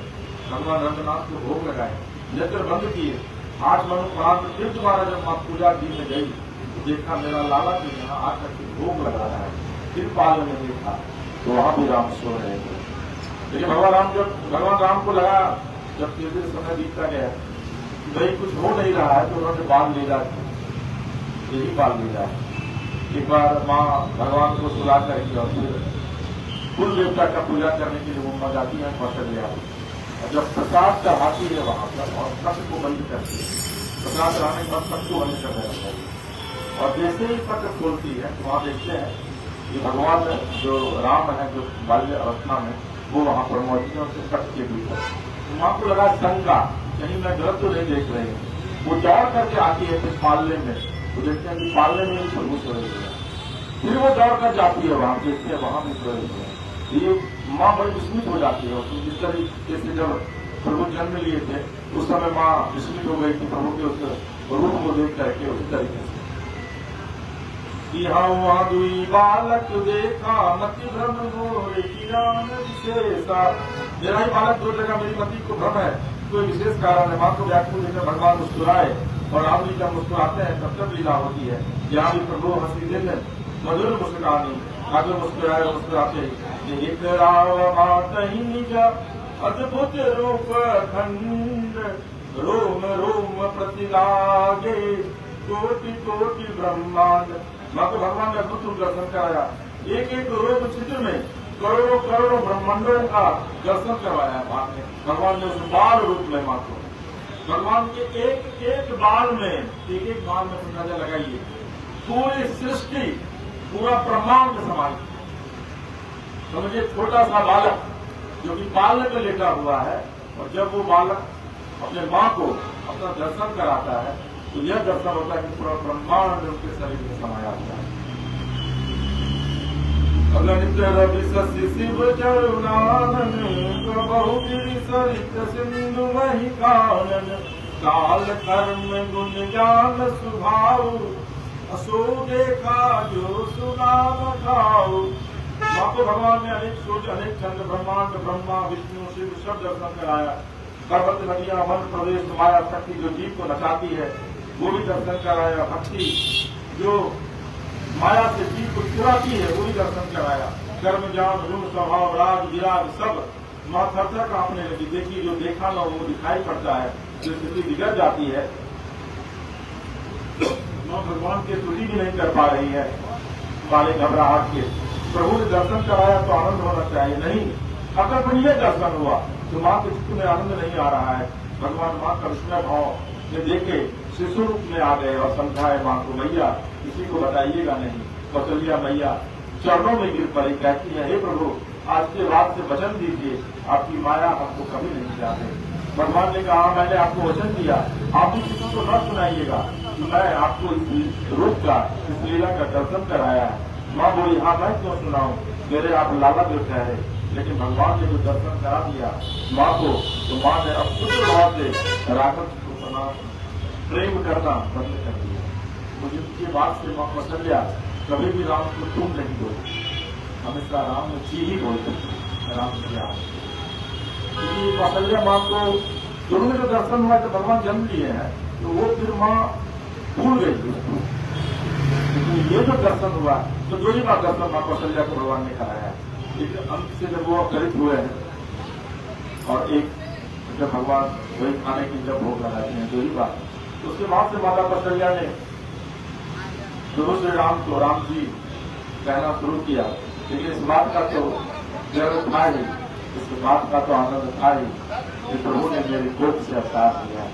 भगवान रंगनाथ को भोग लगाए, नेत्र बंद किए। 8 मनुष्य फिर दोबारा जब माँ पूजा की में गई तो देखा मेरा लाला के यहाँ आकर के भोग लगा रहा है। फिर पालने में देखा तो वहां भी राम सो रहे थे। लेकिन भगवान राम को लगा जब धीरे धीरे समय बीतता गया भाई कुछ हो नहीं रहा है, तो उन्होंने बाल लीला की, यही बाल लीला है। एक बार माँ भगवान को सुला करेंगे और फिर कुल देवता का पूजा करने के लिए वो माँ जाती है कौशल्या, और जब प्रसाद चढ़ाती है वहां पर और कष्ट को बंद करती है, प्रसाद रहने के बाद सबको बंद कर देना चाहिए। और जैसे ही पट खोलती है तो वहाँ देखते हैं कि भगवान जो राम है, जो बाल्य अवस्था में, वो वहाँ पर मौजूद है, उसके पट के भीतर। तो वहाँ को लगा शंका, कहीं मैं गलत तो नहीं देख रही हूँ। वो दौड़ करके आती है फिर पालने में, तो देखते हैं कि पालने में भी प्रभु सोए हुए हैं। फिर वो दौड़ कर जाती है वहाँ, देखते हैं वहाँ भी सोए हुए हैं। ये माँ बड़ी विस्मित हो जाती है। तो जिस तरीके से जब प्रभु जन्म लिए थे उस समय माँ विस्मित हो गई थी प्रभु के उस रूप को देख करके। उसी तरीके से वहाँ दुई बालक देखा मति भ्रम गोरे किरान विशेषा। मेरा ही बालक दो जगह मेरी मति को भ्रम है, कोई विशेष कारण है। माँ को व्याकुल देखकर भगवान मुस्कुराए और राम जी जब मुस्कुराते हैं तब तक लीला होती है। यहाँ भी प्रभु हंसी देते मधुर मुस्कुरानी, आगे मुस्कुराए मुस्कुराते एक राव मात ही निज अद्भुत रूप खंड रोम रोम प्रतिलागे कोटि कोटि ब्रह्मांड। माँ को भगवान ने अद्भुत रूप दर्शन कराया। एक एक रोम चित्र में करोड़ों करोड़ों ब्रह्मांडों का दर्शन करवाया बाद में भगवान ने उस बाल रूप में। माँ को भगवान के एक एक बाल में नजर लगाइए, पूरी सृष्टि पूरा ब्रह्मांड समाई। समझिए छोटा सा बालक जो कि पालने में लेटा हुआ है, और जब वो बालक अपने माँ को अपना दर्शन कराता है तो यह दर्शन होता है कि पूरा ब्रह्मांड उनके शरीर में समाया हुआ है। अगणित रवि शशि शिव जरुणानन बहुगिरि सरित सिंधु मही कानन काल कर्म गुण ज्ञान सुभाव असो देखा जो सुना खाओ। माँ को भगवान ने अनेक सूर्य अनेक चंद्र ब्रह्मांड ब्रह्मा विष्णु शिव सब दर्शन कराया। पर्वत नदियां वन प्रदेश माया शक्ति जो जीव को नचाती है वो भी दर्शन कराया। भक्ति जो माया से जीव को चुराती है वो भी दर्शन कराया। कर्म ज्ञान गुण स्वभाव राग विराग सब माँ थर कांपने लगी। देखिए जो देखा ना वो दिखाई पड़ता है, जो स्थिति बिगड़ जाती है माँ भगवान की स्तुति भी नहीं कर पा रही है वाले घबराहट के। प्रभु ने दर्शन कराया तो आनंद होना चाहिए, नहीं अगर पुण्य दर्शन हुआ तो माँ के चित्त में आनंद नहीं आ रहा है। भगवान माँ का विस्मय भाव में देखे शिशु रूप में आ गए और समझाए माँ को, मैया किसी को बताइएगा नहीं। कौशल्या मैया चरणों में गिर पड़ी, कहती है हे प्रभु आज के बाद से वचन दीजिए, आपकी माया हमको कभी नहीं जाते। भगवान ने कहा मैंने आपको वचन दिया, आप भी किसी को न सुनाइएगा, मैं आपको इस रूप का इस लीला का दर्शन कराया है। माँ बोली हाँ मैं क्यों सुनाऊं, मेरे आप लाला बेटा है। लेकिन भगवान ने जो दर्शन करा दिया माँ को, तो माँ ने अब शुद्ध भाव से राघव को प्रणाम प्रेम करना बंद कर दिया। मुझे उनकी बात से माँ कौशल्या कभी भी राम को तुम नहीं बोलती, हमेशा राम ने जी ही बोलते राम क्या। क्योंकि कौशल्या माँ को दोनों में जो दर्शन हुआ जब भगवान जन्म लिए हैं तो वो फिर माँ भूल गई थी। लेकिन ये जो दर्शन हुआ तो जो ही बात दर्शन माँ कौशल्या को भगवान ने कराया। लेकिन अंत से जब वो अवतरित हुए हैं और एक जब भगवान वही खाने की जब भोग लगाते हैं जो ही बात, तो उसके बाद से माता कौशल्या ने प्रभु श्री राम को राम जी कहना शुरू किया। लेकिन इस बात का तो गर्व था ही, इस बात का तो आनंद था ही कि प्रभु ने मेरी कोख से अवतार किया।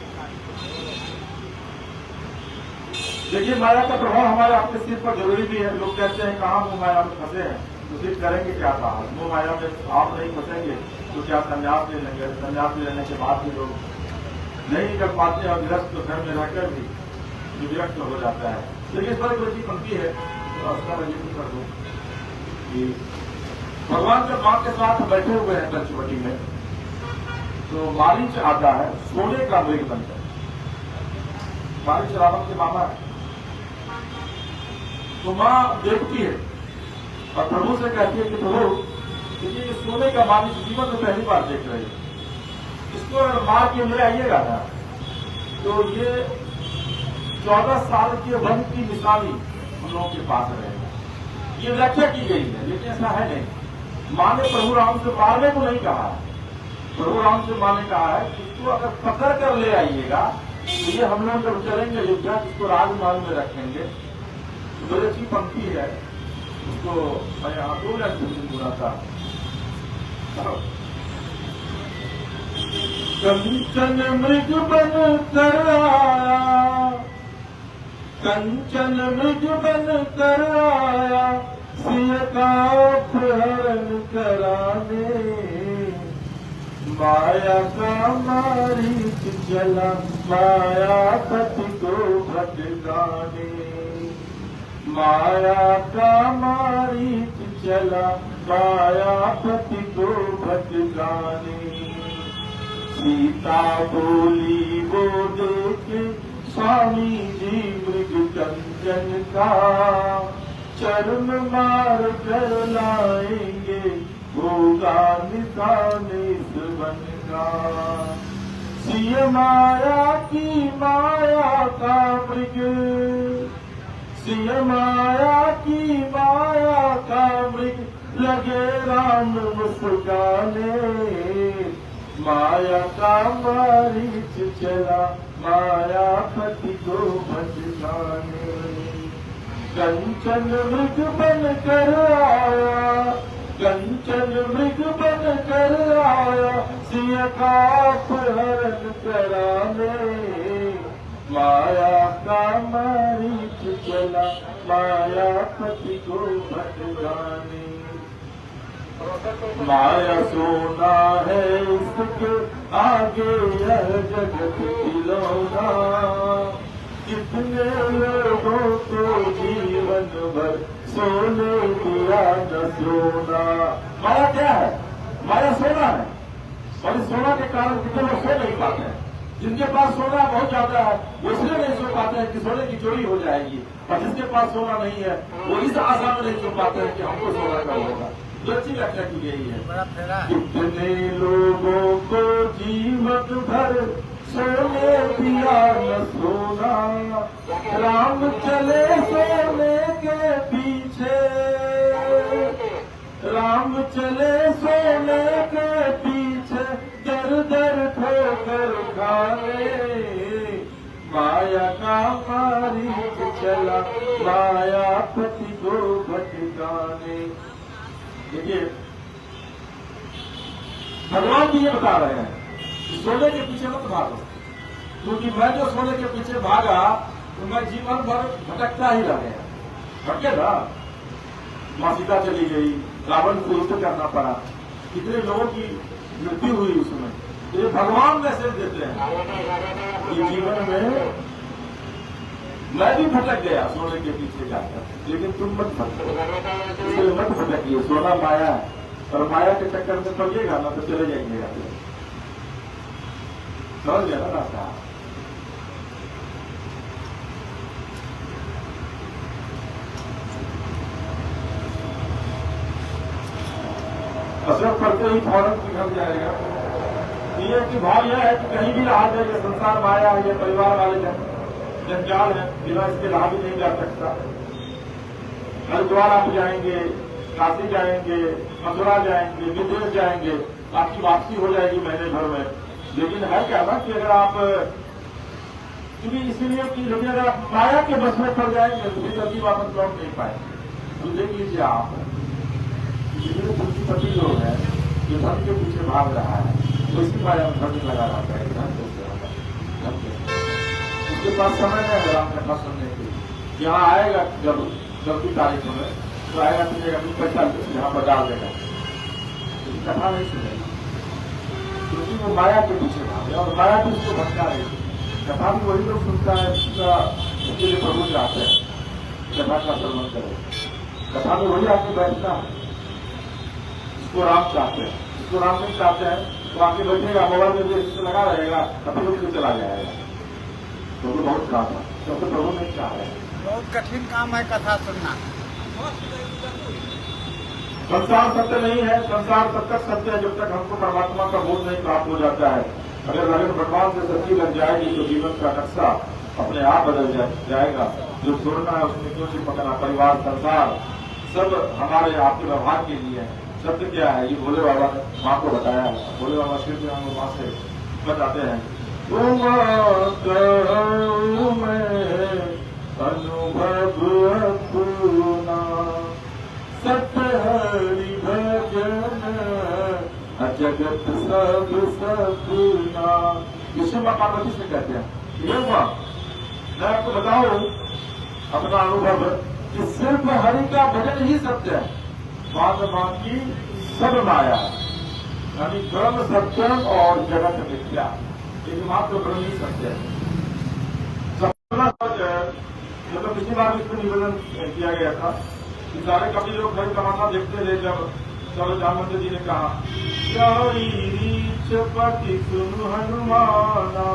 देखिए माया का प्रभाव हमारे आपके सिर पर जरूरी भी है। लोग कहते हैं कहाँ मुंह माया में फंसे हैं तो सिर्फ करेंगे क्या कहा, मुंह माया में आप नहीं फंसेंगे तो क्या संन्यास ले लेंगे। संन्यास लेने के बाद भी लोग नहीं कर पाते और विरक्त घर में रहकर भी विरक्त हो जाता है। लेकिन इस पर कोई चीज बनती है तो उसका मैं जिक्र कर दूं कि भगवान जब माँ के साथ बैठे हुए हैं पंचवटी में तो मारीच आता है सोने का मृग बनकर। मारीच रावण के मामा है। तो माँ देखती है और प्रभु से कहती है कि प्रभु ये सोने का मालिक जीवन में पहली बार देख रहे हैं, इसको अगर मार के मेरे आइएगा ना तो ये 14 साल के वन की मिसाली हम लोगों के पास रहेगा। ये व्याख्या की गई है लेकिन ऐसा है नहीं। माँ ने प्रभु राम से मारने को नहीं कहा है। प्रभु राम से माँ ने कहा है कि इसको अगर पकड़ कर ले आइएगा तो ये हम लोग जब चलेंगे अयोध्या इसको राजमहल में रखेंगे। तो बड़ी अच्छी पंक्ति है, उसको मैं यहाँ बोला था। कंचन मृग बन कर आया, कंचन मृग बन कर आया, सिय का अपहरण कराने, माया का मारीच चला मायापति को भटकाने, माया का मारीच चला मायापति को भटकाने। सीता बोली वो देखे स्वामी जी मृग कंचन का, चरण मार कर लाएंगे होगा निशान इस वन का। सिय माया की माया का मृग, सिय माया की माया का मृग, लगे राम मुस्काने, माया का मारीच चला मायापति को भटकाने। कंचन मृग बन कर आया, कंचन मृग बन कर आया, सिय का अपहरण कराने, माया का मारीच चला मायापति को भटकाने। माया सोना है इसके आगे यह जगत खिलौना, कितने लोगों को जीवन भर सोने दिया न सोना। माया क्या है? माया सोना है, और इस सोना के कारण कितने लोग सो नहीं पाते हैं। जिनके पास सोना बहुत ज्यादा है वो इसलिए नहीं सो पाते हैं कि सोने की चोरी हो जाएगी, और जिसके पास सोना नहीं है वो इस आशा में नहीं सो पाते हैं कि हमको सोना का होगा। जो अच्छी व्याख्या की गई है। कितने लोगों को जीवन भर सोने दिया न सोना, राम चले सोने के पीछे, राम चले सोने के पीछे, दर दर ठोकर खाने, माया का मारीच चला मायापति को भटकाने। देखिए भगवान भी ये बता रहे हैं कि सोने के पीछे मत भागो, क्योंकि मैं जो सोने के पीछे भागा तो मैं जीवन भर भटकता ही रह गया। भटके ना, माँ सीता चली गई, रावण को युद्ध करना पड़ा, कितने लोगों की मृत्यु हुई उसमें। तो ये भगवान मैसेज देते हैं कि जीवन में मैं भी भटक गया सोने के पीछे जाकर, लेकिन तुम मत भटको, इसलिए मत भटकिए। सोना माया है, और माया के चक्कर में पड़िएगा ना तो चले जाएंगे। समझ गया ना रास्ता? असर करते ही फौरन निकल जाएगा। ये कि भाव यह है कि कहीं भी रहा जाए, ये संसार माया है, ये परिवार वाले जंजाल है, बिना इसके रहा भी नहीं जा सकता। हरिद्वार आप जाएंगे, काशी जाएंगे, मथुरा जाएंगे, विदेश जाएंगे, आपकी वापसी हो जाएगी महीने भर में। लेकिन है क्या ना कि अगर आप क्योंकि इसीलिए कि लेकिन अगर आप माया के बस में पड़ जाएंगे तो फिर जल्दी वापस लौट नहीं पाएंगे। तो देख लीजिए आप, जितने पूंजीपति लोग हैं जो धन के पीछे भाग रहा है, तो इसी माया में धन लगा रहता है। धन उसके पास समय नहीं है राम कथा सुनने के लिए। यहाँ आएगा जब की तारीख में तो आएगा तो अपनी पैसा यहाँ पर डाल देगा, कथा नहीं सुनेगा, क्योंकि वो माया के पीछे भागे और माया भी उसको भटका रही है। कथा भी वही लोग सुनता है उसके लिए प्रभु चाहते हैं कथा का श्रवण करे। कथा में वही आके बैठता है, इसको राम चाहते हैं। इसको राम नहीं चाहते हैं तो आके बैठेगा, मोबाइल में जो लगा रहेगा कभी उसको चला जाएगा। तो बहुत काम है, क्योंकि प्रभु नहीं चाह रहे। बहुत कठिन काम है कथा सुनना। संसार सत्य नहीं है, संसार तब तक सत्य है जब तक हमको परमात्मा का बोध नहीं प्राप्त हो जाता है। अगर भगवान से सच्ची लग जाएगी तो जीवन का नक्शा अपने आप बदल जाएगा। जो छोड़ना है उसमें क्यों चिपकना, परिवार संसार सब हमारे आपके व्यवहार के लिए है। सत्य क्या है ये भोले बाबा ने माँ को बताया है। भोले बाबा श्री राम माँ से बताते हैं, अनुभव अपना सत्य हरि भजन जगत सब सपना, ये शिव पार्वती से कहते हैं। ये हुआ, मैं आपको बताऊं अपना अनुभव कि सिर्फ हरि का भजन ही सत्य है, बाद बाकी सब माया है। यानी ब्रह्म सत्यम और जगत मिथ्या, एकमात्र ब्रह्म ही सत्य है। मतलब पिछली बार इसको निवेदन किया गया था कि सारे कभी लोग घर कमाना देखते रहे, जब प्रधानमंत्री जी ने कहा पति सुन हनुमाना,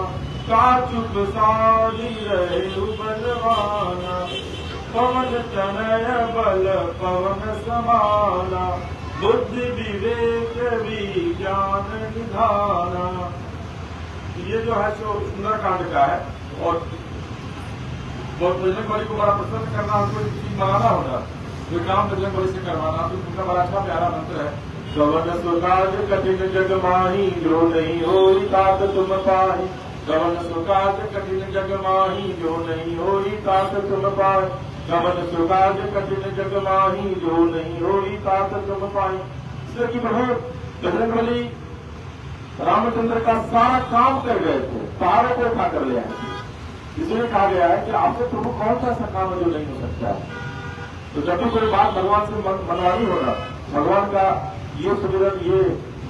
का चुप सारी रहे बलवाना, पवन तनय बल पवन समाना, बुद्धि विवेक विज्ञान निधाना। ये जो है सो सुंदरकांड का है, और बहुत बजरंग बली को बड़ा प्रसन्न करना, हमको चीज मंगाना होगा, जो काम बजरंग बली से करवाना, तो उनका बड़ा अच्छा प्यारा मंत्र है, गवन सुकाज कठिन जग माही, जो नहीं हो तात तुम पाही। गवन सुकाज कठिन जग माही, जो नहीं हो तात तुम पाही। गवन सुकाज कठिन जग माही, जो नहीं हो तात तुम पाही। इसलिए कि प्रभु बजरंग बली रामचंद्र का सारा काम कर गए थे, पहाड़ों को उठा कर ले आए। इसलिए कहा गया है कि आपसे प्रभु कौन सा ऐसा काम है जो नहीं हो सकता है। तो जब भी कोई बात भगवान से मनवानी होगा, भगवान का ये सुमिरन, ये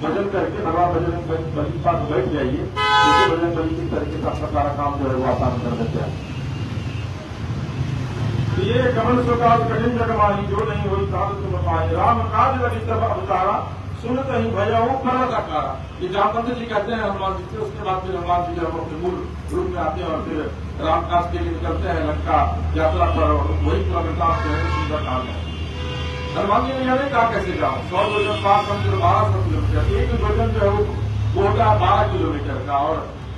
भजन करके भगवान बजरंग बली के पास बैठ जाइए, जैसे बजरंग बली की तरीके से अपना सारा काम जो है वो आसान कर देते हैं। तो ये कमल सुकाज कठिन जग माही, जो नहीं हुई साध तुम पाए। राम काज लगी सब अवतारा, सुनते ही भया हो पर्वत आकारा। ये जामवंत जी कहते हैं हनुमान जी से, उसके बाद फिर हनुमान जी जब अपने मूल रूप में आते हैं और फिर रामकाज के लिए निकलते हैं लंका यात्रा पर, और वही पूरा सुंदर काम है। हनुमान जी ने यह नहीं कहा कैसे जाऊं, 100 योजन 1200 किलोमीटर, एक योजन जो है वो होता है 12 किलोमीटर का, और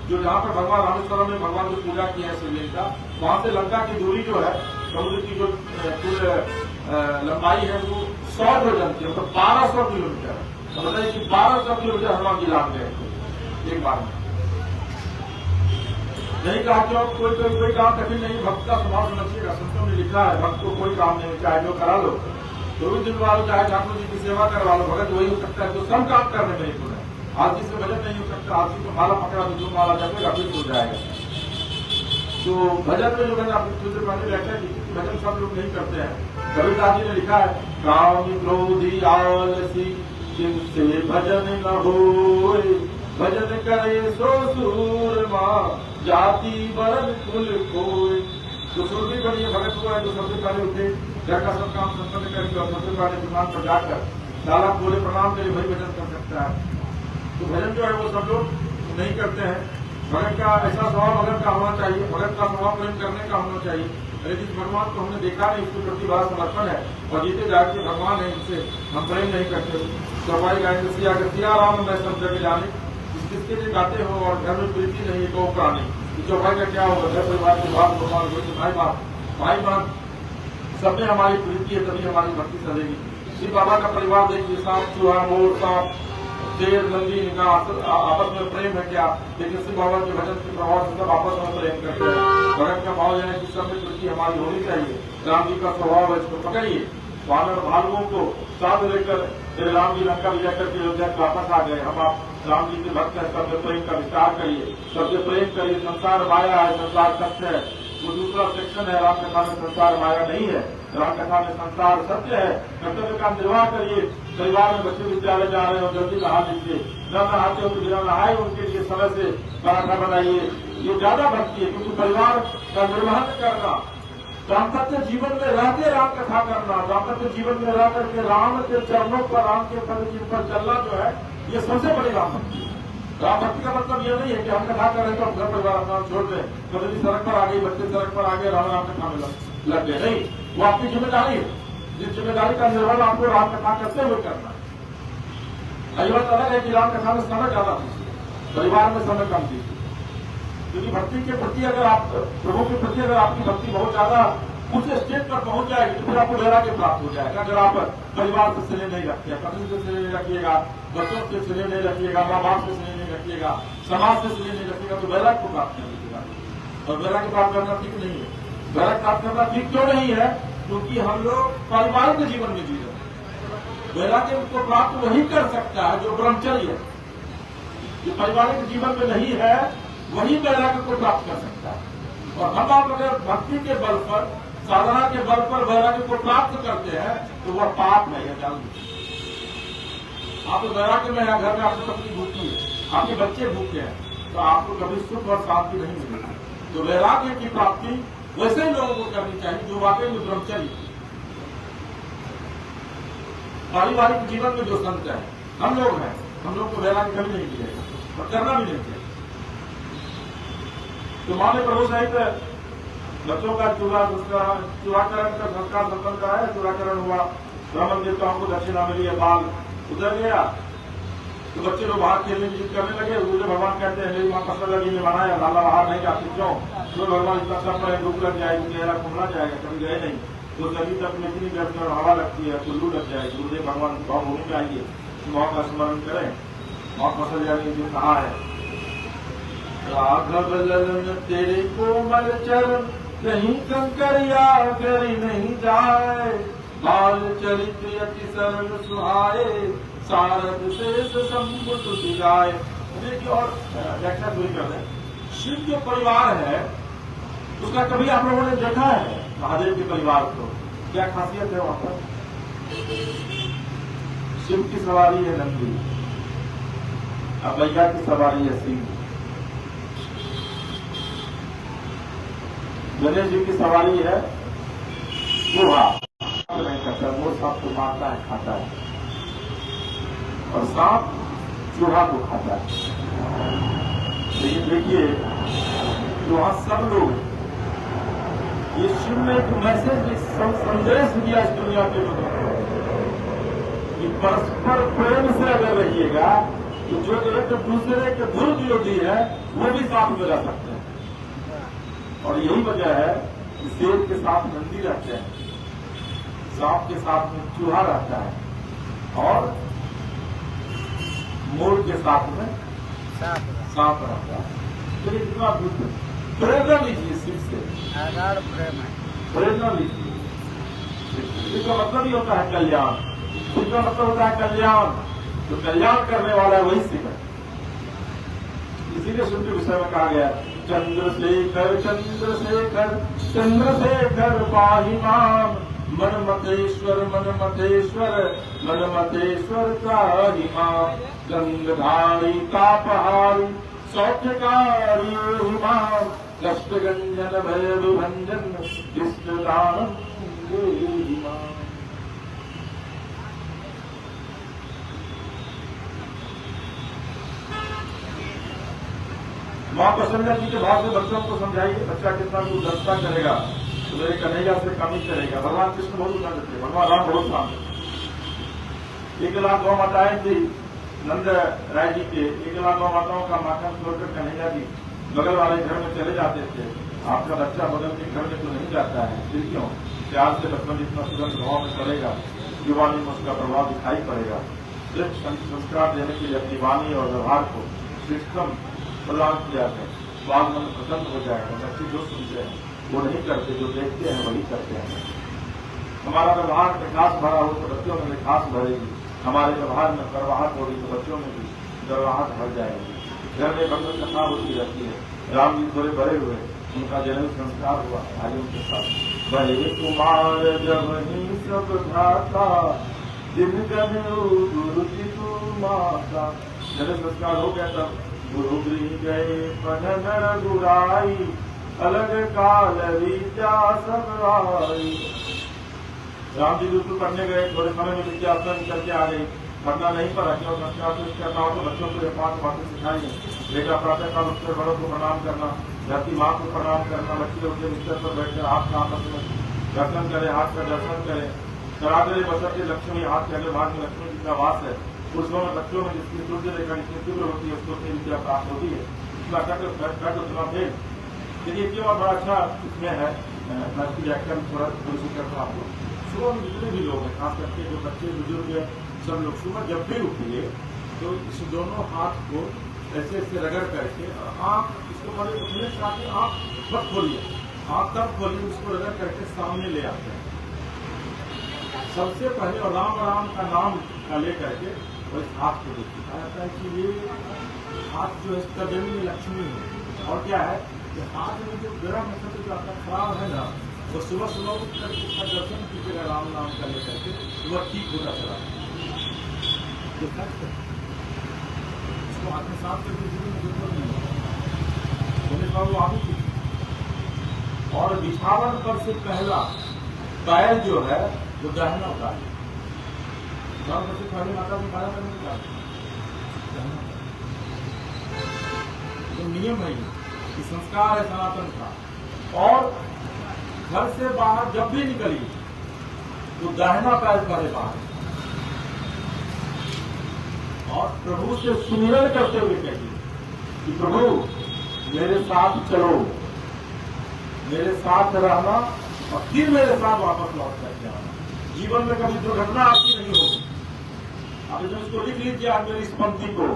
जो जहाँ पर भगवान रामेश्वरम में भगवान की पूजा की है शिवलिंग का, वहां से लंका की दूरी जो है, समुद्र की जो कुल लंबाई है वो 100 योजन थी, मतलब 1200 किलोमीटर। तो बताइए कि 1200 किलोमीटर हनुमान जी लाग गए एक बार में। नहीं कहा कि कोई काम कठिन नहीं, भक्त का स्वभाव समझिएगा, संतों ने लिखा है भक्त को कोई काम नहीं, चाहे जो करा लो, 24 दिन वालों, चाहे ठाकुर जी की सेवा करवा लो, भगत वही हो सकता है जो सब काम करने में ही है। आदमी से भजन नहीं हो सकता, आदमी को माला पकड़ा तो जो माला जाएगा अभी हो जाएगा। तो भजन में जो है आप दूसरे पानी रहते हैं, भजन सब लोग नहीं करते हैं। कबीरदास जी ने लिखा है, काम क्रोधी आलसी जिनसे भजन न होए, भजन करे सो सूरमा, जाति वरण कुल कोय। जो सूरबीर बनी भगत हुआ है, जो सबसे पहले उठे, घर का सब काम संपन्न करके और सबसे पहले विमान पर जाकर साला बोले प्रणाम करे, वही भजन कर सकता है। तो भजन जो है वो सब लोग नहीं करते हैं। भगत का ऐसा स्वभाव भगत का होना चाहिए, भगत का स्वभाव प्रेम करने का होना चाहिए। अरे जिस भगवान को हमने देखा नहीं, उसके प्रति बड़ा समर्पण है, और जीते जाके भगवान है, इनसे हम प्रेम नहीं करते। सफाई गाएंगे सिया राम मैं सब जगह जाने, जिसके लिए गाते हो और घर में प्रीति नहीं है तो प्राणी, चौपाई का क्या होगा, घर परिवार के बाद भगवान भाई बाप सब में हमारी प्रीति है, तभी हमारी भक्ति चलेगी। शिव बाबा का परिवार देखिए, सांप चूहा मोर सांप शेर नंदी, इनका आपस में प्रेम है क्या, लेकिन शिव बाबा के भजन के प्रभाव से सब आपस में प्रेम करते हैं। भगत का भाव है कि सब में प्रीति हमारी होनी चाहिए। राम जी का स्वभाव है, इसको पकड़िए। वानर भालुओं को साथ लेकर श्री राम जी लंका विजय करके अयोध्या वापस आ गए। हम आप राम जी के भक्त है, सबसे प्रेम का विस्तार करिए, सबसे प्रेम करिए। संसार माया है, संसार सत्य है, वो दूसरा सेक्शन है। राम कथा में संसार माया नहीं है, राम कथा में संसार सत्य है। कर्तव्य का निर्वाह करिए। परिवार में बच्चे विद्यालय जा रहे हो, जल्दी नहा लीजिए, न नहाते हो तो बिना नहाए उनके लिए समय से पराठा बनाइए। ये ज्यादा भक्ति है, क्योंकि परिवार का निर्वहन करना, दाम्पत्य जीवन में रहते राम कथा करना, दाम्पत्य जीवन में रह करके राम के चरणों पर, राम के पद जीवन पर चलना जो है, ये सबसे बड़ी राम भक्ति है। राम भक्ति का मतलब यह नहीं है कि हम कथा कर रहे हैं तो हम घर परिवार अपना छोड़ दें, कभी सड़क पर आ गई, बच्चे सड़क पर आ गए, राम राम कथा में लग गए। नहीं, वो आपकी जिम्मेदारी है। जिस जिम्मेदारी का निर्वहन आपको राम कथा करते हुए करना है। ये बात अलग है कि राम कथा में समय ज्यादा दीजिए, परिवार में समय कम दीजिए। क्योंकि भक्ति के प्रति अगर आप, प्रभु के प्रति अगर आपकी भक्ति बहुत ज्यादा उस स्टेज पर पहुंच जाएगी तो फिर आपको वैराग्य प्राप्त हो जाएगा। अगर आप परिवार से स्नेह नहीं रखिएगा, पत्नी से स्नेह नहीं रखिएगा, बच्चों से स्नेह नहीं रखिएगा, माँ बाप से स्नेह नहीं रखिएगा, समाज से स्नेह नहीं रखिएगा, तो वैराग्य को प्राप्त कर लीजिएगा। और वैराग्य प्राप्त करना ठीक नहीं है। वैराग्य प्राप्त करना ठीक क्यों नहीं है? क्योंकि हम लोग पारिवारिक जीवन में जी रहे हैं। वैराग्य को प्राप्त वही कर सकता है जो ब्रह्मचर्य है, जो पारिवारिक जीवन में नहीं है, वही वैराग्य को प्राप्त कर सकता है। और हम आप अगर भक्ति के बल पर, साधना के बल पर वैराग्य को प्राप्त करते हैं तो वह पाप नहीं है। जान लीजिए, आप वैराग्य में है, घर में आपकी पत्नी भूखी है, आपके बच्चे भूखे हैं, तो आपको कभी सुख और शांति नहीं मिलेगी। तो वैराग्य की प्राप्ति वैसे ही लोगों को करनी चाहिए जो वाकई में ब्रह्मचर्य। पारिवारिक जीवन में जो संत है, हम लोग को वैराग्य कभी नहीं मिलेगा और करना भी नहीं चाहिए। तो माने प्रभु सहित बच्चों का चूड़ाकरण का संस्कार संपन्न कराया, चूड़ाकरण हुआ, ब्राह्मण देवताओं को दक्षिणा मिली, बाल उतर गया, तो बच्चे लोग बाहर खेलने की जिद करने लगे। सूर्य भगवान कहते हैं मेरी माँ पसंद लगी ने बनाया, लाला बाहर नहीं जाती क्यों? सूर्य भगवान इतना सब पर धूप लग जाएगी, चेहरा घूमना जाएगा, कभी गए नहीं, तो नदी तक में इतनी गर्मी और हवा लगती है, कुल्लू लग जाएगी। गुरुदेव भगवान भावभूमि में आइए, माँ का स्मरण करें, माँ पसंद जाने जो कहा है, राघव ललन तेरे कोमल चरण कहीं कंकरिया करी नहीं जाए, बाल चरित अति सरल सुहाए, सारद शेष संपुट दिलाए। देखिए और व्याख्या पूरी कर दें। शिव जो परिवार है उसका कभी आप लोगों ने देखा है? महादेव के परिवार को क्या खासियत है वहां पर? शिव की सवारी है नंदी, अब मैया की सवारी है सिंह, गणेश जी की सवारी है चूहा, नहीं करता, वो सांप को मारता है, खाता है, और सांप चूहा को खाता है। लेकिन देखिए तो वहां सब लोग, ये शिव ने एक मैसेज, संदेश दिया इस दुनिया के लोगों को कि परस्पर प्रेम से अगर रहिएगा तो जो एक दूसरे के दुर्विरोधी है वो भी साथ में रह सकते हैं। और यही वजह है कि शेर के साथ नंदी रहते हैं, सांप के साथ में चूहा रहता है, और मोर के साथ में सांप रहता है। तो इतना प्रेरणा लीजिए शिव से, प्रेरणा लीजिए। इसका मतलब ही होता है कल्याण, इसका मतलब होता है कल्याण, तो कल्याण करने वाला है वही शिव है। इसीलिए शिव के विषय में कहा गया चंद्रशेखर चंद्रशेखर चंद्रशेखर पाहि माम, मन मतेश्वर त्राहि माम, गंगधारी तापहारी सौख्यकारी माम, कष्टगंजन भय विभंजन इष्टदानम देहि माम। माँ प्रसन्ना जी के भाव से बच्चों को समझाइए, बच्चा कितना दूरदर्शिता करेगा तो मेरे कन्हैया से कमी करेगा। भगवान कृष्ण बहुत उतना करते, भगवान राम बहुत शांत। 1,00,000 गौ माताएं थी नंद राय जी के, 1,00,000 गौ माताओं का माखन छोड़कर कन्हैया जी बगल वाले घर में चले जाते थे। आपका बच्चा बगल के घर में तो नहीं जाता है, फिर क्यों? प्यार से बचपन जितना सुगंध भाव में पड़ेगा, युवानी में उसका प्रभाव दिखाई पड़ेगा। सिर्फ संस्कार देने के लिए अपनी वाणी और व्यवहार को श्रेष्ठतम प्रदान किया है, बाल मन प्रसन्न हो जाएगा। बच्चे जो सुनते हैं वो नहीं करते, जो देखते हैं वही करते हैं। हमारा व्यवहार मिठास भरा हो तो बच्चों में मिठास भरेगी, हमारे व्यवहार में करवाहट होगी तो बच्चों में भी करवाहट भर जाएगी। घर में भगवत कथा होती रहती है, राम जी थोड़े बड़े हुए, उनका जन्म संस्कार हुआ भाइयों के साथ। बड़े कुमार जब ही सब भ्राता, दिन गुरु जी तू माता। जन्म संस्कार हो गया तब गुरु गृह गए पढ़न रघुराई, अलग काल विद्या सब आई। राम जी गुरुकुल पढ़ने गए, थोड़े समय में विद्या अर्जन करके आ गई। पढ़ना नहीं पड़ा, क्यों? संस्कार तो करना हो तो बच्चों को 5 बातें सिखाई है। बेटा प्रातः काल उससे बड़ों को प्रणाम करना, धरती माँ को प्रणाम करना, बच्चे उनके बिस्तर पर बैठकर हाथ का आपस में दर्शन करें, हाथ का दर्शन करें। करागरे बसर के लक्ष्मी, हाथ के अगले भाग में लक्ष्मी जी का वास है। पुरुषों में बच्चों में जिसकी सूर्य रेखा जितनी तीव्र होती है उसको अपनी विद्या प्राप्त होती है। उतना कट उतना भेद। देखिए क्यों बड़ा अच्छा इसमें है, मैं इसकी व्याख्या थोड़ा थोड़ी करता हूँ। सुबह में जितने भी लोग हैं, खास करके जो बच्चे बुजुर्ग हैं, सब लोग सुबह जब भी उठिए तो इस दोनों हाथ को ऐसे ऐसे रगड़ करके, आप इसको बड़े उठने से आके आप मत खोलिए, आप तब खोलिए, उसको रगड़ करके सामने ले आते हैं। सबसे पहले और राम राम का नाम का लेकर के और इस हाथ को देखिए, कहा जाता है कि ये हाथ जो है इसका देवी में लक्ष्मी है। और क्या है कि हाथ में जो ग्रह नक्षत्र जो आपका खराब है ना, वो सुबह सुबह उठ कर उसका दर्शन कीजिएगा राम नाम का लेकर के, वह ठीक होता चला उसको हाथ में साफ करके जरूरत नहीं है। वो आगे की और बिछावन पर से पहला पैर जो है वो दाहिना उतारे। बिछावन पर से पहले माता को बाया करने का तो नियम है ये, संस्कार है सनातन का। और घर से बाहर जब भी निकली तो दाहिना पैर पहले बाहर और प्रभु से सुमिरन करते हुए कहिए कि प्रभु मेरे साथ चलो, मेरे साथ रहना और फिर मेरे साथ वापस लौट करके आना। जीवन में कभी दुर्घटना आपकी नहीं होगी। आप इसको लिख लीजिए आज मेरी इस पंक्ति को।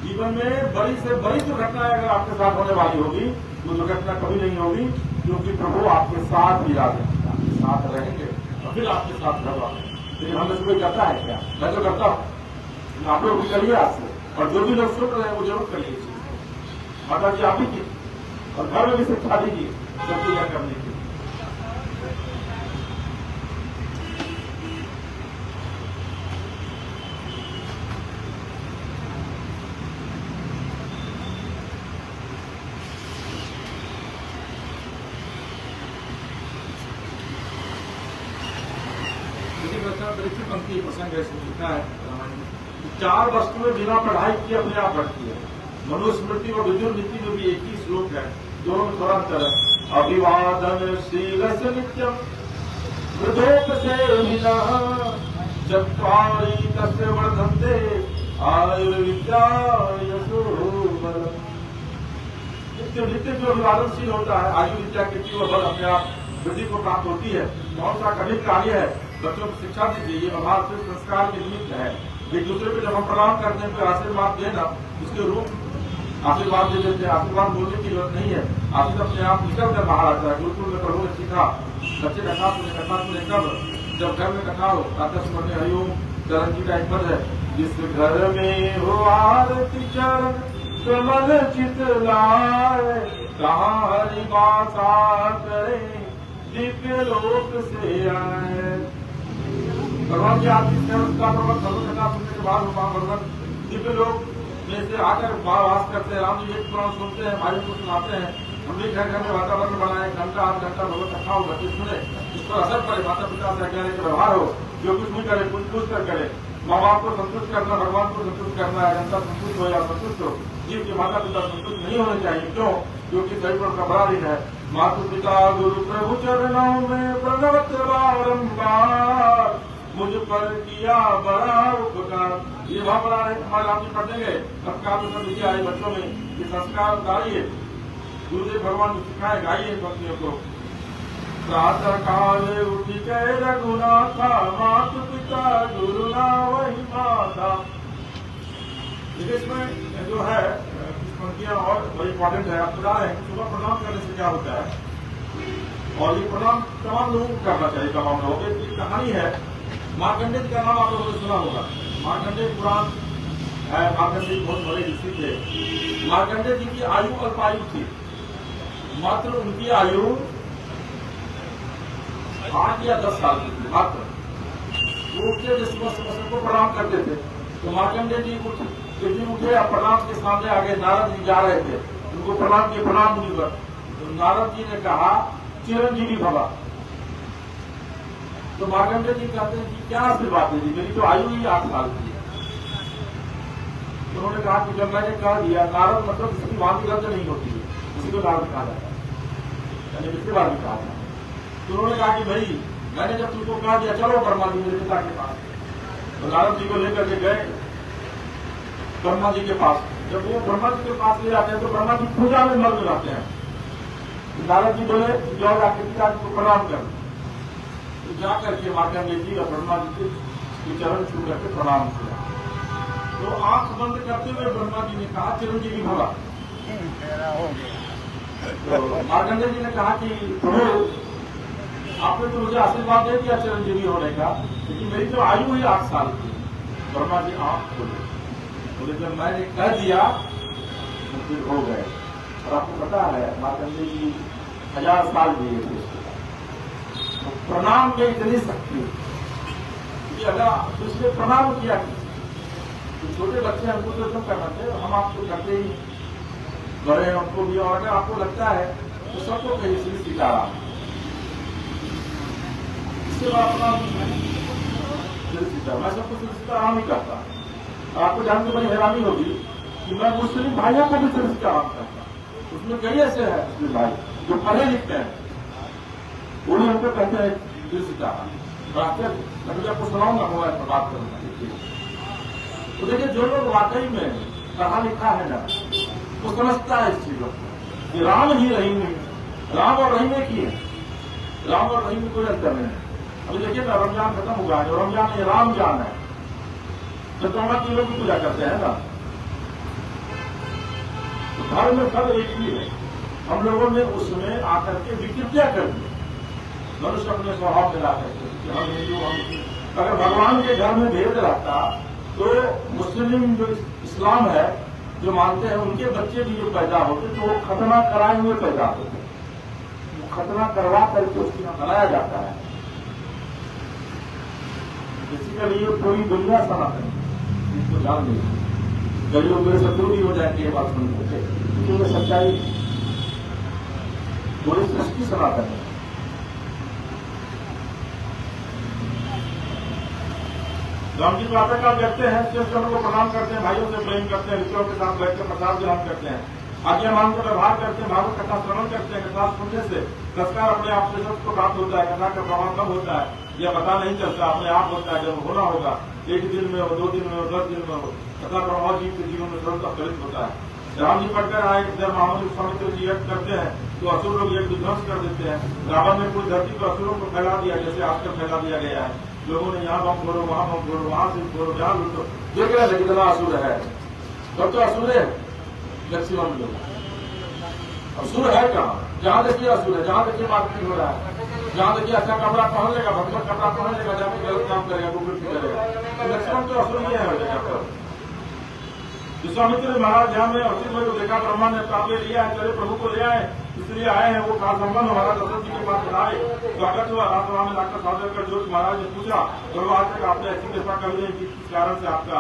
जीवन में बड़ी से बड़ी दुर्घटना अगर आपके साथ होने वाली होगी, वो दुर्घटना कभी नहीं होगी, क्योंकि प्रभु आपके साथ ही आपके साथ रहेंगे और फिर आपके साथ घर वाले। लेकिन हम लोग कोई करता है क्या? मैं तो करता हूँ, आप लोग भी करिए आज से। और जो भी लोग सुन रहे हैं वो जरूर करिए। माता जी आप ही की और घर में भी शिक्षा दीजिए सब पूजा करने की। देखिए पंक्ति प्रसंग है, इसमें लिखा है 4 वस्तुएं बिना पढ़ाई किए अपने आप बढ़ती है। मनुस्मृति और विद्युत नीति में भी एक ही श्लोक है, दोनों में थोड़ा अंतर है। अभिवादन शील से नित्यम वृद्धोप से चत्वारि तस्य वर्धन्ते आयुर्विद्या यशोबल। नित्य जो अभिवादनशील होता है, आयु विद्या के जीव बल अपने आप वृद्धि को प्राप्त होती है। बहुत सा कठिन कार्य है, बच्चों को शिक्षा दीजिए। ये व्यवहार सिर्फ संस्कार के निमित्त है। एक दूसरे को जब हम प्रणाम करते हैं तो आशीर्वाद देना, उसके रूप आशीर्वाद दे देते हैं। आशीर्वाद बोलने की जरूरत नहीं है, आशीर्वाद अपने आप निकल कर बाहर आता है। गुरुकुल में प्रभु ने सीखा, बच्चे कथा सुने कब? जब घर में कथा हो, प्रातः सुबह हरिओम चरण जी का एक पद है, जिस घर में हो आरती चरण कमल चित लाए, कहाँ हरि वासा करे दिव्य लोक से आए। भगवान की आरती से उसका प्रबंध सर्वकथा सुनने के बाद भगवान दिव्य लोक में से आकर वास करते हैं। राम जी एक पुराण सुनते हैं, भाई को सुनाते हैं। हम भी घर घर में वातावरण बनाए, घंटा 8 घंटा भगवत कथा हो, बच्चे सुने, उस पर असर पड़े, माता पिता से कहने के व्यवहार हो, जो कुछ भी करे कुछ पूछ कर करे। माँ बाप को संतुष्ट करना, भगवान को संतुष्ट करना है। जनता संतुष्ट हो या संतुष्ट हो, जीव के माता पिता संतुष्ट नहीं होने चाहिए। क्यों? क्योंकि सही पर बड़ा दिन है। मातु पिता गुरु प्रभु चरणों में प्रणवत बारंबार, मुझ पर किया बड़ा उपकार। ये वहां बड़ा है, हमारे राम जी पढ़ने गए, संस्कार में सब आए बच्चों में, ये संस्कार उतारिए, गुरुदेव भगवान को सिखाए, गाइए बच्चियों को। प्रातः काल उठ के रघुनाथा, मातु पिता गुरु ना वही माता। इसमें जो है पंक्तियां और बड़ी इंपॉर्टेंट है। आप बता रहे हैं सुबह प्रणाम करने से क्या होता है, और ये प्रणाम तमाम लोगों को करना चाहिए। तमाम लोगों की कहानी है, मार्कंडेय जी का नाम आप लोगों ने सुना होगा। मार्कंडेय पुराण है, मार्कंडेय बहुत बड़े ऋषि थे। मार्कंडेय जी की आयु अल्पायु थी, मात्र उनकी आयु 8 या 10 साल की थी मात्र। वो उठते थे सुबह सबको प्रणाम करते थे। तो मार्कंडेय जी एक दिन उठे, प्रणाम के सामने आगे नारद जी जा रहे थे, उनको प्रणाम किए, प्रणाम मुनिवर। तो नारद जी ने कहा चिरंजीवी भवा। तो मार्कंडेय जी कहते हैं कि क्या आशीर्वाद है जी, मेरी तो आयु ही 8 साल की है। तो उन्होंने कहा कि जब मैंने कह दिया, नारद मतलब किसी वाणी रद्द नहीं होती है, उसी को नारद कहा जाता है, यानी पिछली बार भी कहा था। तो उन्होंने कहा कि भाई मैंने जब तुमको कहा दिया चलो ब्रह्मा जी मेरे पिता के पास, तो नारद जी को लेकर के गए ब्रह्मा जी के पास। जब वो ब्रह्मा जी के पास ले जाते हैं तो ब्रह्मा जी पूजा में मग्न रहते हैं। नारद जी बोले जाओ जाके पिता जी को प्रणाम कर। तो जाकर के मार्कंडेय जी और ब्रह्मा जी के चरण छू करके प्रणाम किया। तो आंख बंद करते हुए ब्रह्मा जी ने कहा चिरंजीवी भवा। तो मार्कंडेय जी ने कहा कि प्रभु आपने तो मुझे आशीर्वाद दे दिया चिरंजीवी होने का, लेकिन मेरी जो आयु हुई 8 साल की, ब्रह्मा जी आंख खोले, बोले जब मैंने कह दिया तो फिर हो गए। और आपको पता है मार्कंडेय जी 1000 साल जिए थे, तो प्रणाम में इतनी शक्ति कि अगर दूसरे प्रणाम किया तो छोटे बच्चे हमको तो सब करना चाहिए, हम आपको करते ही बड़े हमको भी, और अगर आपको लगता है तो सबको कहिए श्री सीताराम, इससे बात प्रणाम श्री सीताराम, मैं सबको श्री सीताराम ही करता। आपको जानकर बड़ी हैरानी होगी कि मैं मुस्लिम भाइयों को भी श्री सीताराम करता, उसमें कई ऐसे हैं मुस्लिम भाई जो पढ़े लिखते हैं, वो भी हमको कहते हैं श्री सीताराम। मैं आपको सुनाऊंगा मोबाइल पर बात करूंगा। तो देखिए जो लोग वाकई में पढ़ा लिखा है ना, वो समझता है इस चीजों को कि राम ही रहीम, राम और रहीम एक ही है, राम और रहीम में कोई अंतर नहीं है। अभी देखिए ना रमजान खत्म हुआ है, और रमजान ये राम जान है, चतुर्मा की लोग भी पूजा करते हैं ना, तो धर्म में सब एक ही है। हम लोगों ने उसमें आकर के विकृतियां कर दी, मनुष्य अपने स्वभाव में ला करके कि हम हिंदू हम। अगर भगवान के घर में भेद रहता तो मुस्लिम जो इस्लाम है जो मानते हैं उनके बच्चे भी जो पैदा होते तो वो खतना कराए हुए पैदा होते, वो खतना करवा करके उसके यहाँ बनाया जाता है। बेसिकली ये पूरी दुनिया सनातन इसको जान लीजिए, कई लोग मेरे शत्रु भी हो जाएंगे ये बात सुनते थे, क्योंकि ये सच्चाई पूरी सृष्टि सनातन है। राम जी प्रातः काल करते हैं, श्रेष्ठों को प्रणाम करते हैं, भाइयों से प्रेम करते हैं, मित्रों के साथ बैठकर प्रसाद ग्रहण करते हैं, आज्ञा मानकर व्यवहार करते हैं, भागवत कथा श्रवण करते हैं। कथा सुनने से संस्कार अपने आप से सबको प्राप्त होता है, कथा का प्रभाव कब होता है यह पता नहीं चलता, अपने आप होता है। जब होना होगा 1 दिन में हो, 2 दिन में हो, 10 दिन में हो, कथा प्रभाव जीव के जीवन में सर्वथा फलित होता है। राम जी पढ़कर आए, जब महामुनि विश्वामित्र जी यज्ञ करते हैं तो असुर लोग यज्ञ विध्वंस कर देते हैं। रावण ने पूरी धरती पर असुरों को फैला दिया, जैसे आजकल फैला दिया गया है। लोगों ने यहाँ बम फोड़ो, वहां बम फोड़ो, वहां से फोड़ो, जहां लूटो, देख रहे हैं कितना असुर है। सब तो असुर है मैक्सिमम लोग, असुर है कहाँ? जहां देखिए असुर है, जहां देखिए मारपीट हो रहा है, जहां देखिए अच्छा कपड़ा पहन लेगा, भगवत कपड़ा पहन लेगा, जाके गलत काम करेगा, गुगल करेगा, तो मैक्सिमम तो असुर ही है जगह पर। विश्वामित्र महाराज जहाँ में अवश्य को देखा, ब्रह्मा ने प्राप्त लिया है, चले प्रभु को ले आए, इसलिए आए हैं। वो काल संबंध महाराज दशरथ जी के पास बनाए, स्वागत हुआ। राजसभा में लाकर सादर कर ज्योति महाराज ने पूछा, प्रभु आज तक आपने ऐसी कृपा कर ली कि किस कारण से आपका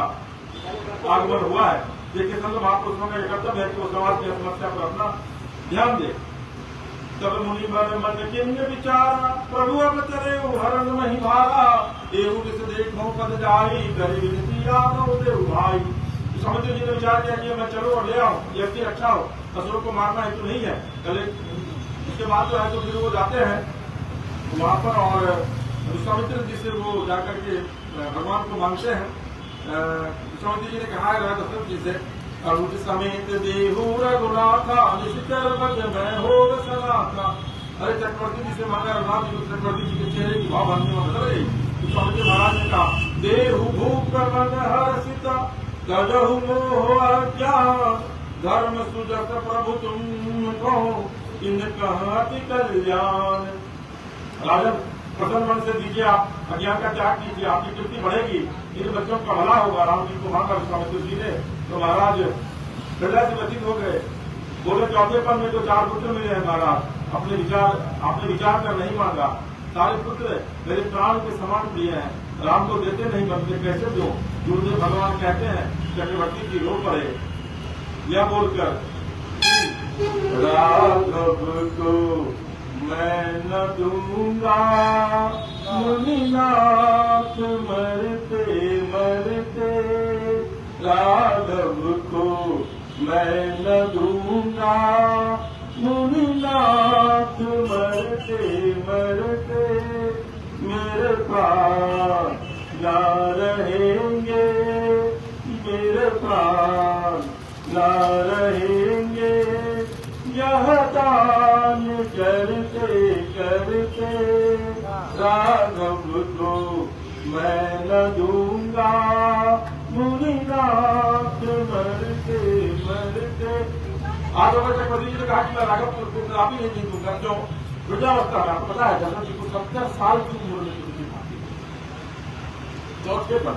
आगमन हुआ है। देखिए संत महापुरुषों का एक कर्तव्य है कि वो समाज की समस्या पर अपना ध्यान दे। तब मुनि मन किन्ने विचारा, प्रभु अब तेरे हरण नहीं भारा, एवं किस देखो पद जाई, करे विनती यादव देव भाई। विश्वामित्र जी ने विचार किया कि मैं चलो और ले आऊं, ये अच्छी रक्षा हो, असुरों को मारना है तो नहीं है। पहले उसके बाद जो है तो फिर वो जाते हैं वहां पर, और विश्वामित्र जी से वो जाकर के भगवान को मांगते हैं। विश्वामित्र जी ने कहा है दशरथ जी से, अरुण समेत देहु रघुनाथा, निश्चर बज मैं हो रसनाथा। अरे चक्रवर्ती जी से मांगा रघुनाथ जी, चक्रवर्ती जी के चेहरे की भाव भावनी में बदल गई। विश्वामित्र महाराज ने कहा, देहु भूप मन हर्षिता, तजहु मोह अज्ञान, धर्म सुजत प्रभु तुमको, इन कहति कल्याण। राजन प्रसन्न मन से दीजिए, आप अज्ञान का त्याग कीजिए, आपकी कीर्ति बढ़ेगी, इन बच्चों का भला होगा। राम जी को मांगा विश्वामित्र जी ने, तो महाराज हृदय से व्यतीत हो गए। बोले चौथे पद में जो 4 पुत्र मिले हैं महाराज, आपने विचार कर नहीं मांगा, सारे पुत्र मेरे प्राण के समान प्रिय हैं, राम को देते नहीं बनते, कैसे दो? गुरुदेव भगवान कहते हैं चक्रवर्ती जी रो पड़े, यह बोलकर राघव को मैं न दूंगा, मुनिनाथ मरते मरते, राघव को मैं न दूंगा, मुनिनाथ मरते मरते, मेरे प्राण ना रहेंगे, मेरे प्राण ना रहेंगे, यह दान करते करते, राघव को मैं न दूंगा, मुनिनाथ मरते मरते। आज अगर चक्रवर्ती जी ने कहा कि मैं राघव को आप ही नहीं दूंगा, क्यों? वृद्धावस्था में आपको पता है दशरथ जी को 70 साल की उम्र में किसी की फांसी चौथे पर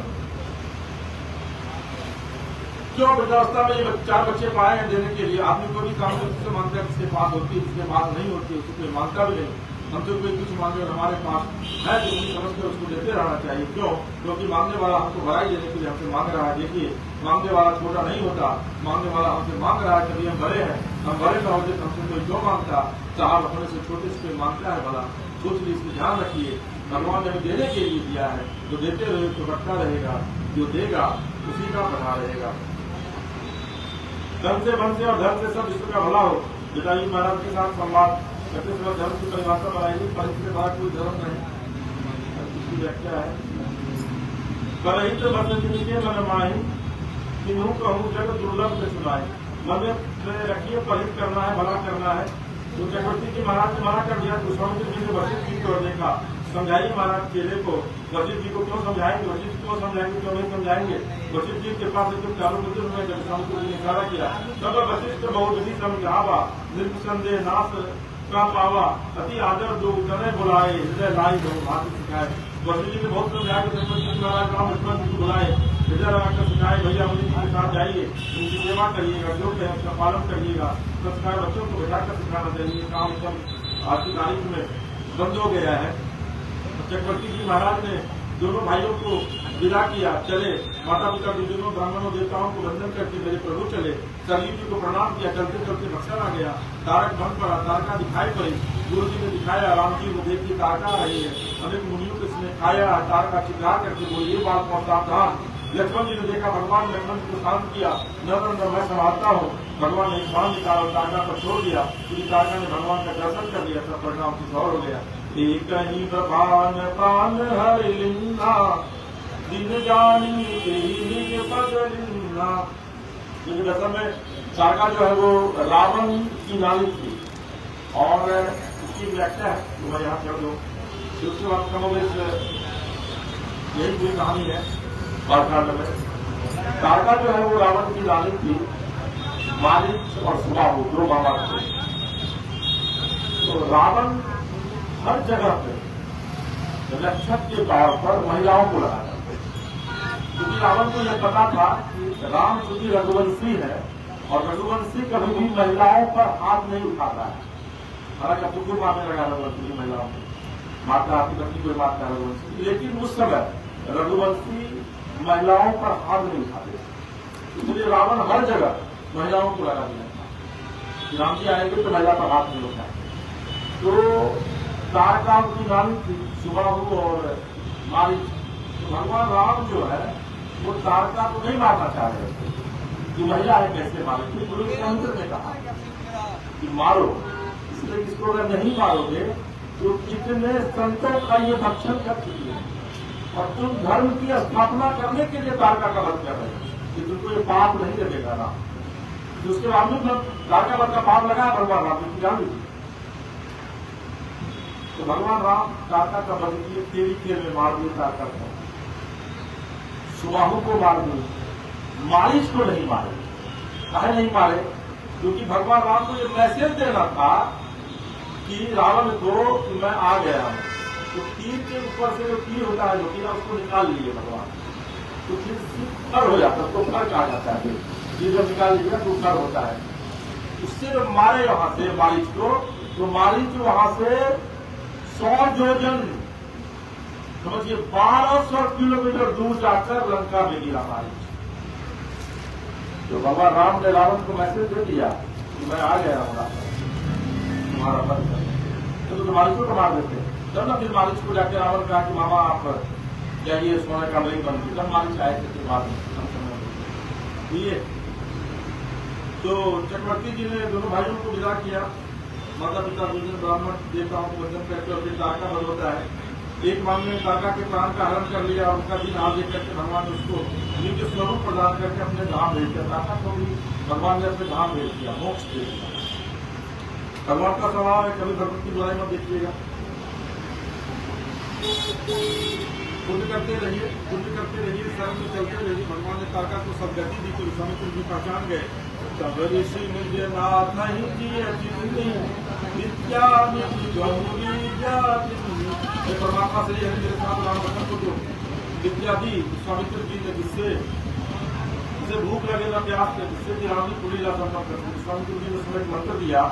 क्यों वृद्धावस्था में ये 4 बच्चे पाए हैं देने के लिए। आदमी कोई भी काम से मांगता है, किसके पास होती है, किसके पास नहीं होती, उसको कोई मांगता भी नहीं। हमसे कोई कुछ मांगे और हमारे पास है तो उसी समझ कर उसको देते रहना चाहिए। क्यों? क्योंकि मांगने वाला हमको भराई देने के लिए हमसे मांग रहा है। देखिए, मांगने वाला छोटा नहीं होता, मांगने वाला हमसे मांग रहा है, कभी हम बड़े हैं, हम बड़े न होते तो हमसे कोई क्यों मांगता। साहब अपने से छोटे से कोई मांगता है भला, सोच लीजिए, इसकी ध्यान रखिए। भगवान ने हमें देने के लिए दिया है, जो देते रहे तो बढ़ता रहेगा, जो देगा उसी का बढ़ा रहेगा। धन से मन से और धन से सब विश्व का भला हो। पिताजी महाराज के साथ संवाद करते समय धर्म की परिभाषा बनाएगी, पर इसके बाद कोई धर्म नहीं। इसकी व्याख्या है, परहित बस जिनके मन माही किन्हू कहूँ जग दुर्लभ से सुनाए। मन में रखिए, परिहित करना है, भला करना है। तो चक्रवर्ती जी महाराज ने मना कर दिया, विश्वामित्र जी ने वशिष्ठ जी को देखा, समझाइए महाराज चेले को। वशिष्ठ जी को क्यों समझाएंगे, वशिष्ठ क्यों समझाएंगे, क्यों नहीं समझाएंगे। वशिष्ठ जी के पास एकदम चालू करते हुए जब विश्वामित्र जी ने इशारा किया, तब वशिष्ठ बहुत विधि समझावा, निर्संदेह नाश का पावा, अति आदर दो तने बुलाए, हृदय लाई दो भाषा सिखाए। वशिष्ठ जी ने बहुत समझाया कि चक्रवर्ती महाराज राम लक्ष्मण जी को बुलाए, हृदय लगाकर सिखाए, भैया मुझे के साथ जाइए, उनकी सेवा करिएगा, जो कहे उसका पालन करिएगा। संस्कार बच्चों को बैठाकर सिखाना चाहिए। काम एकदम आज की तारीख में बंद हो गया है। चक्रवर्ती जी महाराज ने दोनों भाइयों को विदा किया, चले। माता पिता बुजुर्गों ब्राह्मणों देवताओं को वंदन करके मेरे प्रभु चले। सरयू जी को प्रणाम किया, चलते चलते मक्सर आ गया, तारक बन पड़ा, तारका दिखाई पड़ी। गुरु जी ने दिखाया, राम जी को देखिए तारका आ रही है। अनेक मुनियों को इसने खाया, तारका चित्रा करके बोली, ये बात बहुत सावधान। लक्ष्मण जी ने देखा, भगवान ने लक्ष्मण जी को शांत किया, न मैं संभालता हूँ। भगवान ने एक बाण निकाला, तारका पर छोड़ दिया, क्योंकि तारका ने भगवान का दर्शन कर लिया, तब परिणाम कुछ और हो गया। एक ही प्रभान प्राण हरि लिन्ना, दिन जानी निज पद लिन्ना। क्योंकि दरअसल में तारका जो है वो रावण की नाली थी, और उसकी व्याख्या है तो मैं यहाँ कर दूँ। उसके बाद कमोवेश यही पूरी कहानी है। बालकांड में तारका जो है वो रावण की नाली थी, मारीच और सुबाहु दो मामा थे। तो रावण हर जगह पे रक्षक के तौर पर महिलाओं को लगाया, क्योंकि रावण को यह पता था कि राम चूंकि रघुवंशी है और रघुवंशी कभी भी महिलाओं पर हाथ नहीं उठाता है। हालांकि अब तो मारने लगा रघुवंशी महिलाओं को, मारता आपकी पत्नी को मारता है रघुवंशी, लेकिन उस समय रघुवंशी महिलाओं पर हाथ नहीं उठाते, इसलिए रावण हर जगह महिलाओं को लगा दिया था। राम जी आएंगे तो महिला पर हाथ नहीं उठाए। तो तारका की नानी थी, सुबाहु और मारीच। तो भगवान राम जो है वो तारका को नहीं मारना चाह रहे थे कि महिला है कैसे मारे। गुरु समुद्र ने कहा कि मारो, इसलिए इसको अगर नहीं मारोगे तो कितने संतों का ये भक्षण कर चुकी है, और तुम धर्म की स्थापना करने के लिए तारका का वध कर रहे हो कि तुमको ये पाप नहीं लगेगा ना। तो उसके बावजूद तारका वध का पाप लगा भगवान राम की जान लीजिए। तो भगवान राम तारका का वध किए, तेरी खेल में मार दिए तारका को, सुबाहु को मार दिए, मारीच को नहीं मारे। काहे नहीं मारे? क्योंकि भगवान राम को ये मैसेज देना था कि रावण को कि मैं आ गया हूं। तो तीर के ऊपर से जो तीर होता है, जो तीर उसको निकाल लिए भगवान, तो फिर फर हो जाता है, तो फर कहा जाता है। तीर जब निकाल लीजिएगा तो फर होता है। उससे जब मारे वहां से मारीच को, तो मारीच वहां से 100 योजन समझिए 1200 किलोमीटर दूर जाकर लंका में गिरा मारीच। तो भगवान राम ने रावण को मैसेज दे दिया कि मैं आ गया हूं, तुम्हारा वध करने। तो मारीच को मार देते। तब ना फिर मारीच को जाके रावण कहा कि मामा आप जाइए सोने का मरीच बन गई। तब मारीच आए थे बाद में। तो चक्रवर्ती जी ने दोनों भाइयों को विदा किया। माता पिता गुरुजन ब्राह्मण देवताओं को वंदन करके और फिर तारका वध होता है। एक मांग में तारका के प्राण का हरण कर लिया और उनका दिन आज करके भगवान ने उसको नित्य स्वरूप प्रदान करके अपने धाम भेज दिया। तारका को भी भगवान ने अपने धाम भेज दिया, मोक्ष दे दिया। भगवान का स्वभाव है, कभी भगवत की बुराई मत देखिएगा। पुण्य करते रहिए, शरण में चलते रहिए। भगवान ने तारका को सदगति दी तो विश्वामित्र जी पहचान गए। तब ऋषि निज नाथ नहीं जिय जितनी विद्या निधि गौरी जाति। परमात्मा से यह मेरे साथ राम भजन को जो विद्या दी विश्वामित्र जी ने, जिससे भूख लगे न प्यास के, जिससे कि राम जी पूरी ला संपन्न कर। विश्वामित्र जी ने उसमें एक मंत्र दिया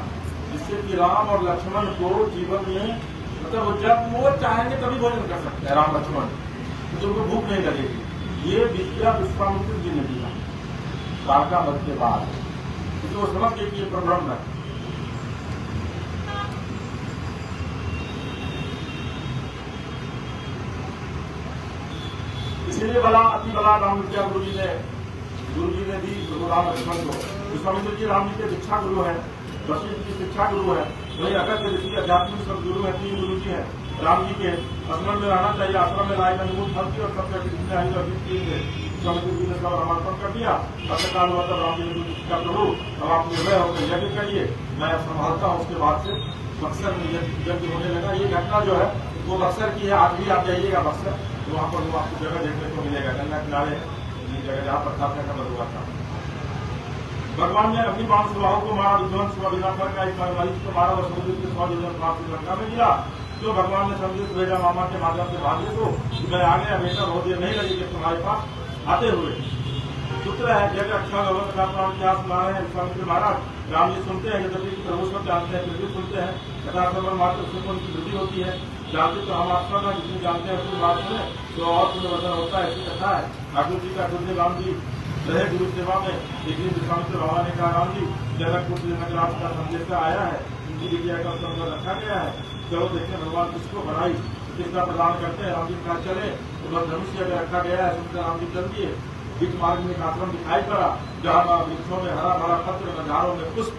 जिससे कि राम और लक्ष्मण को जीवन में, मतलब जब वो चाहेंगे तभी भोजन कर सकते हैं राम लक्ष्मण, तो उनको भूख नहीं लगेगी। ये विद्या विश्वामित्र जी ने दिया तारका वध के बाद, क्योंकि वो समझ गए कि ये प्रब्रह्म है। इसीलिए अति बला राम विद्या गुरु जी ने दी प्रभु राम लक्ष्मण को। विश्वामित्र जी राम जी के शिक्षा गुरु है, वशिष्ठ की शिक्षा गुरु है, वही अगस्त्य ऋषि आध्यात्मिक सब गुरु है। 3 गुरु जी हैं राम जी के। आश्रम में रहना चाहिए, आश्रम में लाए अनुमूल फल की और सबसे विश्वामित्र जी ने सब रामार्पण कर दिया। काल हुआ तब राम जी ने शिक्षा प्रभु अब आप निर्भय होकर यज्ञ करिए, मैं संभालता हूँ। उसके बाद से बक्सर में यज्ञ होने लगा। ये घटना जो है वो बक्सर की है। आज भी आप जाइएगा बक्सर तो वहाँ पर वो आपको जगह देखने को मिलेगा, गंगा किनारे ये जगह जहाँ पर स्थापना का हुआ था। भगवान ने अपनी बाण सुबाहु को मारा, विध्वंस हुआ, बिना फल का एक मरीज को मारा और समुद्र के 100 जन प्राप्त लंका में गिरा। जो भगवान ने संदेश भेजा मामा के माध्यम से भाग्य को, मैं आ गया बेटा, बहुत देर नहीं लगेगी तुम्हारे पास आते हुए। सूत्र है जगह अच्छा भगवत का प्राण क्या सुना रहे हैं विश्वामित्र महाराज। राम जी सुनते हैं, यद्यपि प्रभु सब जानते हैं फिर भी सुनते हैं। कथा श्रवण मात्र से उनकी वृद्धि होती है। जानते तो हम आत्मा का जितनी जानते हैं उसकी बात सुने तो और पुण्यवर्धन होता है। ऐसी कथा है। ठाकुर जी का खुद राम जी रहे गुरु सेवा में। एक दिन विश्वामित्र बाबा ने कहा राम जी जनकपुर से जनकराज का संदेश आया है, उनकी विद्या का उत्तम रखा गया है, चलो देखते भगवान किसको बढ़ाई प्रतिष्ठा प्रदान करते हैं। राम जी कहा चले तो बस धनुष्य अगर रखा गया है सुनकर राम जी चल दिए। बीच मार्ग में एक आश्रम दिखाई पड़ा जहाँ वृक्षों में हरा भरा पत्र, नजारों में पुष्प,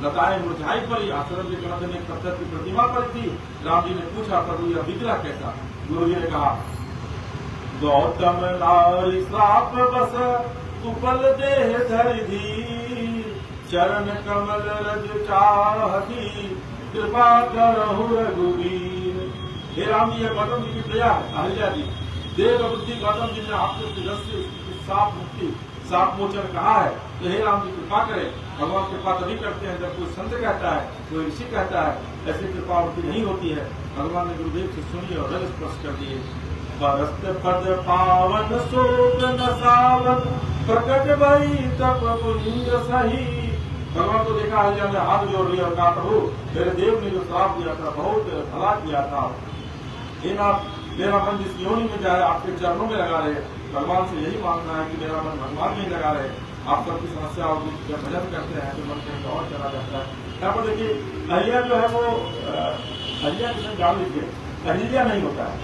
लताएं मुरझाई पड़ी। आश्रम के किनारे में एक पत्थर की प्रतिमा पड़ी थी। राम जी ने पूछा प्रभु यह विग्रह कैसा? गुरु जी ने कहा गौतम नारी श्राप बस उपल देह धरि चरण कमल रज चाहती कृपा करहु रघुवीर। हे राम जी, गौतम जी की दया है। अहिल्या जी देव बुद्धि गौतम जी ने आपके शिरस्य साप मुक्ति साप मोचन कहा है, तो हे राम जी कृपा करें। भगवान कृपा तभी करते हैं जब कोई संत कहता है, कोई ऋषि कहता है। ऐसी कृपा उनकी नहीं होती है। भगवान ने गुरुदेव से सुनी और हृदय स्पर्श कर दिए। परस्त पद पावन शोक न सावन प्रकट भई तप पुनीर सही। भगवान को देखा अहिल्या ने हाथ जोड़ लिया और कहा प्रभु मेरे देव ने जो श्राप दिया था बहुत भला किया था। हे नाथ मेरा मन जिस योनि में जाए आपके चरणों में लगा रहे। भगवान से यही मांगना है कि मेरा मन भगवान में ही लगा रहे। आप सबकी समस्या होगी, जब भजन करते हैं तो मन कहीं और चला जाता है। यहाँ पर देखिए अहिल्या जो है वो अहिल्या किसी जान लीजिए अहिल्या नहीं होता है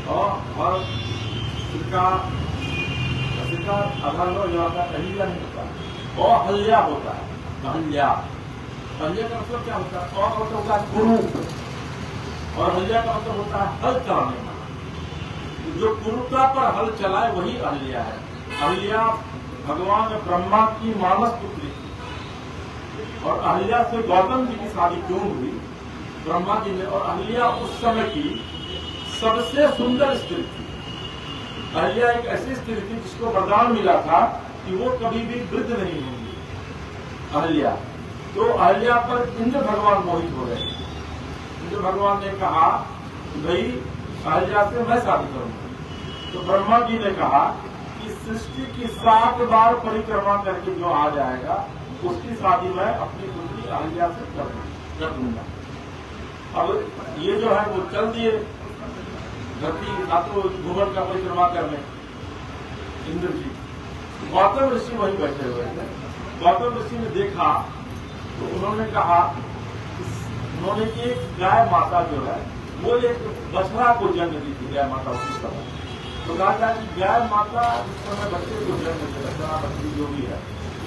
और आधार जो आता है अहिल्या नहीं होता है और अहिल्या होता है। अहिल्या अहिल्या का मतलब क्या होता है? और होता है गुरु और अहिल्या का मतलब होता है हल चलाने वाला। जो कुरुता पर हल चलाए वही अहिल्या है। अहिल्या भगवान ब्रह्मा की मानस पुत्री थी और अहिल्या से गौतम जी की शादी क्यों हुई? ब्रह्मा जी ने। और अहिल्या उस समय की सबसे सुंदर स्त्री थी। अहिल्या एक ऐसी स्त्री थी जिसको वरदान मिला था कि वो कभी भी वृद्ध नहीं होंगी। अहिल्या तो अहिल्या पर इंद्र भगवान मोहित हो गए। इंद्र भगवान ने कहा भाई अहिल्या से मैं शादी करूंगा। तो ब्रह्मा जी ने कहा कि सृष्टि की 7 बार परिक्रमा करके जो आ जाएगा उसकी शादी मैं अपनी पुत्री अहिल्या से कर दूंगा। अब ये जो है वो चल दिए धरती सातों भूमंडल का परिक्रमा करने इंद्र जी। गौतम ऋषि वहीं बैठे हुए थे। गौतम ऋषि ने देखा तो उन्होंने कहा उन्होंने एक गाय माता जो है वो एक बछड़ा को जन्म दी थी। गाय माता उसी समय तो कहा कि गाय माता उस समय बच्चे को जन्म देती है, बच्ची जो भी है